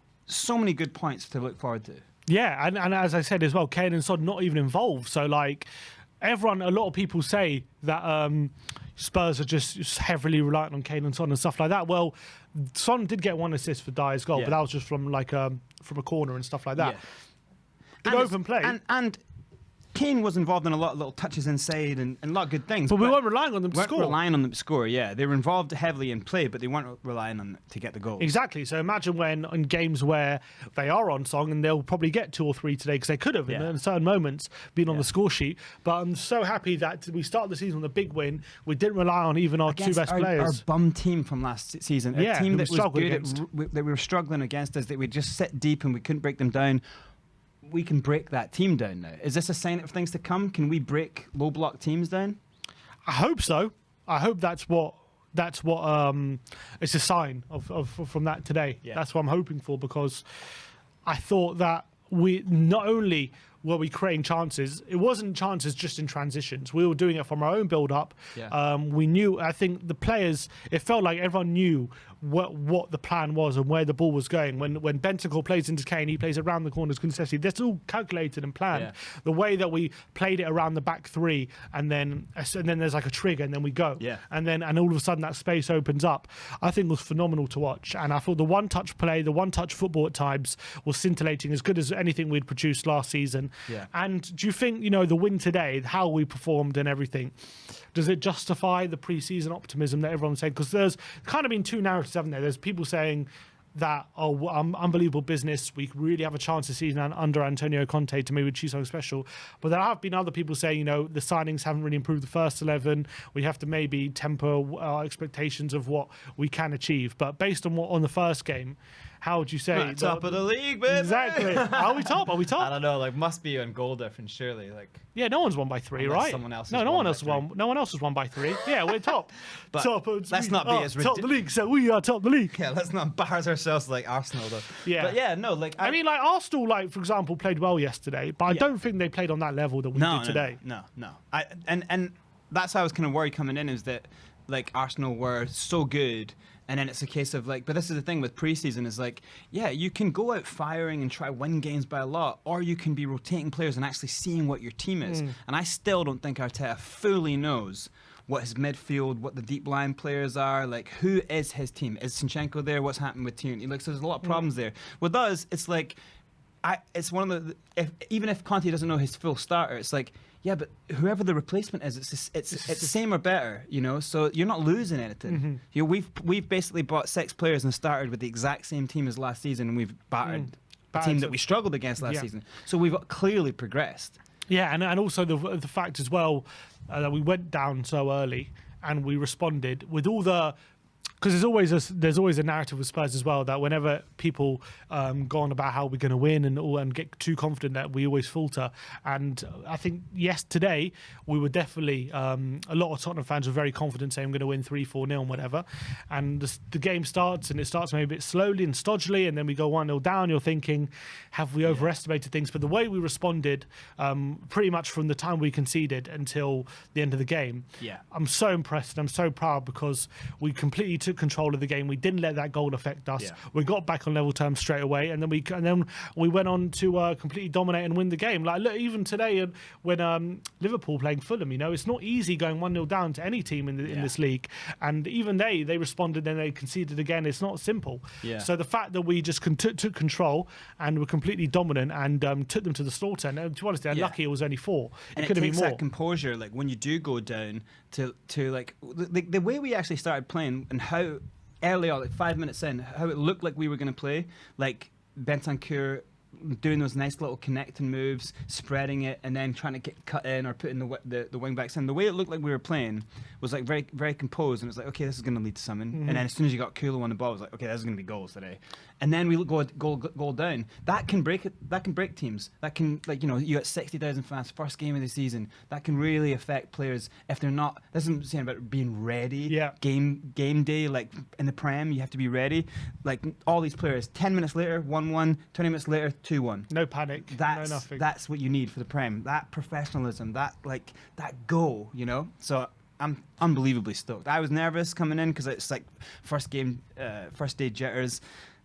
many good points to look forward to. Yeah, and as I said as well, Kane and Son not even involved. So a lot of people say that Spurs are just heavily reliant on Kane and Son and stuff like that. Well, Son did get one assist for Dyer's goal, but that was just from a corner and stuff like that. Yeah. Good open play. And Kane was involved in a lot of little touches inside and a lot of good things. But we weren't relying on them to score. Relying on them to score, yeah. They were involved heavily in play, but they weren't relying on to get the goals. Exactly. So imagine when in games where they are on song, and they'll probably get 2 or 3 today, because they could have in certain moments been on the score sheet. But I'm so happy that we started the season with a big win. We didn't rely on even our two best players. Our bum team from last season, a team that was good, that we were struggling against us, that we just sit deep and we couldn't break them down. We can break that team down now. Is this a sign of things to come? Can we break low block teams down? I hope so. I hope that's what it's a sign of from that today. Yeah. That's what I'm hoping for, because I thought that we not only were we creating chances, it wasn't chances just in transitions. We were doing it from our own build-up. Yeah. We knew, I think the players, it felt like everyone knew what the plan was and where the ball was going. When Bentancur plays into Kane, he plays around the corners consistently. That's all calculated and planned. Yeah. The way that we played it around the back three, and then there's a trigger, and then we go. Yeah. And all of a sudden that space opens up. I think it was phenomenal to watch. And I thought the one-touch play, the one-touch football at times was scintillating, as good as anything we'd produced last season. Yeah. And do you think, the win today, how we performed and everything, does it justify the pre-season optimism that everyone's saying? Because there's kind of been two narratives, haven't there? There's people saying that, unbelievable business, we really have a chance this season under Antonio Conte to maybe achieve something special. But there have been other people saying, the signings haven't really improved the first 11. We have to maybe temper our expectations of what we can achieve. But based on the first game, how would you say? Top of the league, baby. Exactly. Are we top? I don't know. Must be on goal difference, surely. Yeah, no one's won by 3, right? Someone else. No one else won. No one else has won by 3. Yeah, we're top. But let's not be as top the league. So we are top the league. Yeah, let's not embarrass ourselves like Arsenal, though. Yeah, but yeah, no. I mean, Arsenal, for example, played well yesterday, but I don't think they played on that level that we did today. No. And that's how I was kind of worried coming in, is that Arsenal were so good. And then it's a case of but this is the thing with preseason is you can go out firing and try win games by a lot, or you can be rotating players and actually seeing what your team is. And I still don't think Arteta fully knows what his midfield, what the deep line players are, who is his team? Is Zinchenko there? What's happened with Tierney? So there's a lot of problems there. With us, it's it's one of even if Conte doesn't know his full starter, it's like, yeah, but whoever the replacement is, it's same or better, you know. So you're not losing anything. You know, we've basically bought 6 players and started with the exact same team as last season, and we've battered a team that we struggled against last season. So we've clearly progressed. Yeah, and also the fact as well that we went down so early and we responded with all the. Because there's always a narrative with Spurs as well that whenever people go on about how we're going to win and get too confident, that we always falter. And I think today we were definitely a lot of Tottenham fans were very confident saying I'm going to win 3-4-0 and whatever. And the game starts and it starts maybe a bit slowly and stodgily, and then we go 1-0 down. You're thinking, have we overestimated things? But the way we responded, pretty much from the time we conceded until the end of the game, I'm so impressed and I'm so proud because we completely took control of the game. We didn't let that goal affect us. We got back on level terms straight away, and then we went on to completely dominate and win the game. Like, look, even today when Liverpool playing Fulham, you know, it's not easy going 1-0 down to any team in this league, and even they responded, then they conceded again. It's not simple. So the fact that we just took control and were completely dominant and took them to the slaughter, and to be honest, they're lucky it was only 4. And it could have been more. That composure, like when you do go down, to like the way we actually started playing and how early on, like 5 minutes in, how it looked like we were going to play, like Bentancur doing those nice little connecting moves, spreading it, and then trying to get cut in or putting the wing backs in. The way it looked like we were playing was like very, very composed, and it was like, okay, this is going to lead to something. And then as soon as you got Kulo on the ball, it was like, okay, this is going to be goals today. And then we go goal down. That can break it. That can break teams. That can, like, you know, you got 60,000 fans, first game of the season. That can really affect players if they're not. This isn't saying about being ready. Game day, like in the Prem, you have to be ready. Like all these players, 10 minutes later, 1-1. 20 minutes later, 2-1. No panic. No nothing. That's what you need for the Prem. That professionalism. That goal. You know. So I'm unbelievably stoked. I was nervous coming in because it's like first day jitters.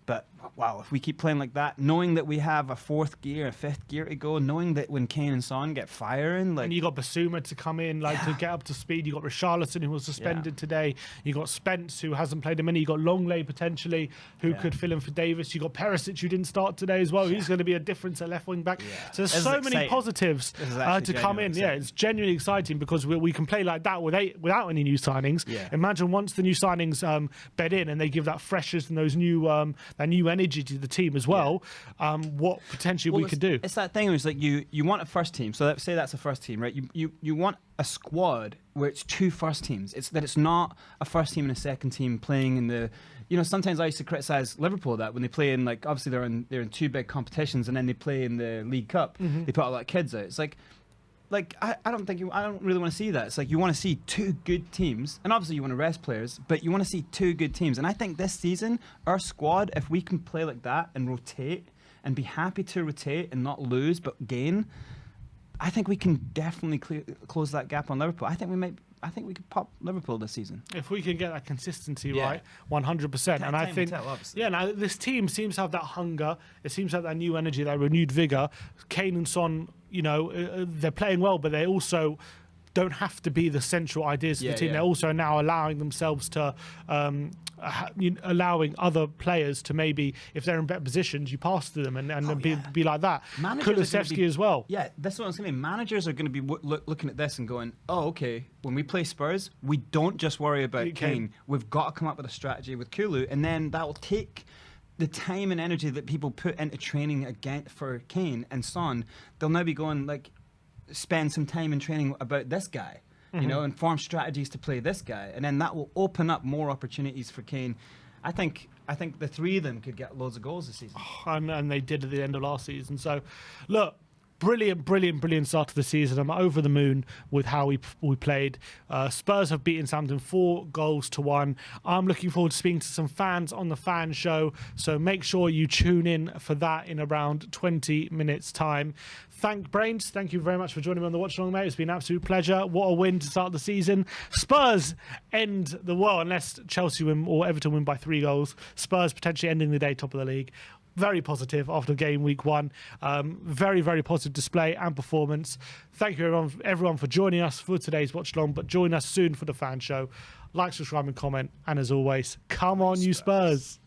But wow, if we keep playing like that, knowing that we have a 4th gear, a 5th gear to go, knowing that when Kane and Son get firing, like, and you got Basuma to come in, like to get up to speed. You got Richarlison, who was suspended today. You got Spence, who hasn't played a minute. You got Longley potentially, who could fill in for Davis. You got Perisic, who didn't start today as well. He's going to be a difference at left wing back. So there's so many positives to come in. Exciting. It's genuinely exciting because we can play like that without any new signings. Imagine once the new signings bed in and they give that freshness and those new that new energy to the team as well. What potentially we could do. It's that thing where it's like you want a first team. So let's say that's a first team, right? You want a squad where it's 2 first teams. It's not a first team and a second team playing in the. You know, sometimes I used to criticize Liverpool that when they play in, like, obviously they're in 2 big competitions and then they play in the League Cup. They put a lot of kids out. It's like I don't really want to see that. It's like you want to see 2 good teams, and obviously you want to rest players, but you want to see 2 good teams. And I think this season, our squad, if we can play like that and rotate and be happy to rotate and not lose but gain, I think we can definitely close that gap on Liverpool. I think we could pop Liverpool this season if we can get that consistency right, 100%. And I think, now this team seems to have that hunger. It seems to have that new energy, that renewed vigor. Kane and Son, you know, they're playing well, but they also don't have to be the central ideas of the team. They're also now allowing themselves to allowing other players to maybe, if they're in better positions, you pass to them and be like that. Kulusevski as well. Yeah, that's what I was going to say. Managers are going to be looking at this and going, oh, okay, when we play Spurs, we don't just worry about Kane. We've got to come up with a strategy with Kulu, and then that will take the time and energy that people put into training again for Kane and Son. They'll now be going, like, spend some time in training about this guy. You know, and form strategies to play this guy, and then that will open up more opportunities for Kane. I think the 3 of them could get loads of goals this season, and they did at the end of last season. So, look. Brilliant start to the season. I'm over the moon with how we played. Spurs have beaten Southampton 4-1. I'm looking forward to speaking to some fans on the fan show, so make sure you tune in for that in around 20 minutes time. Brains, thank you very much for joining me on the watch along, mate. It's been an absolute pleasure. What a win to start the season. Spurs end the world, unless Chelsea win or Everton win by 3 goals. Spurs potentially ending the day top of the league. Very positive after game week 1. Very, very positive display and performance. Thank you everyone for joining us for today's watch along, but join us soon for the fan show. Like, subscribe and comment, and as always, come on you Spurs.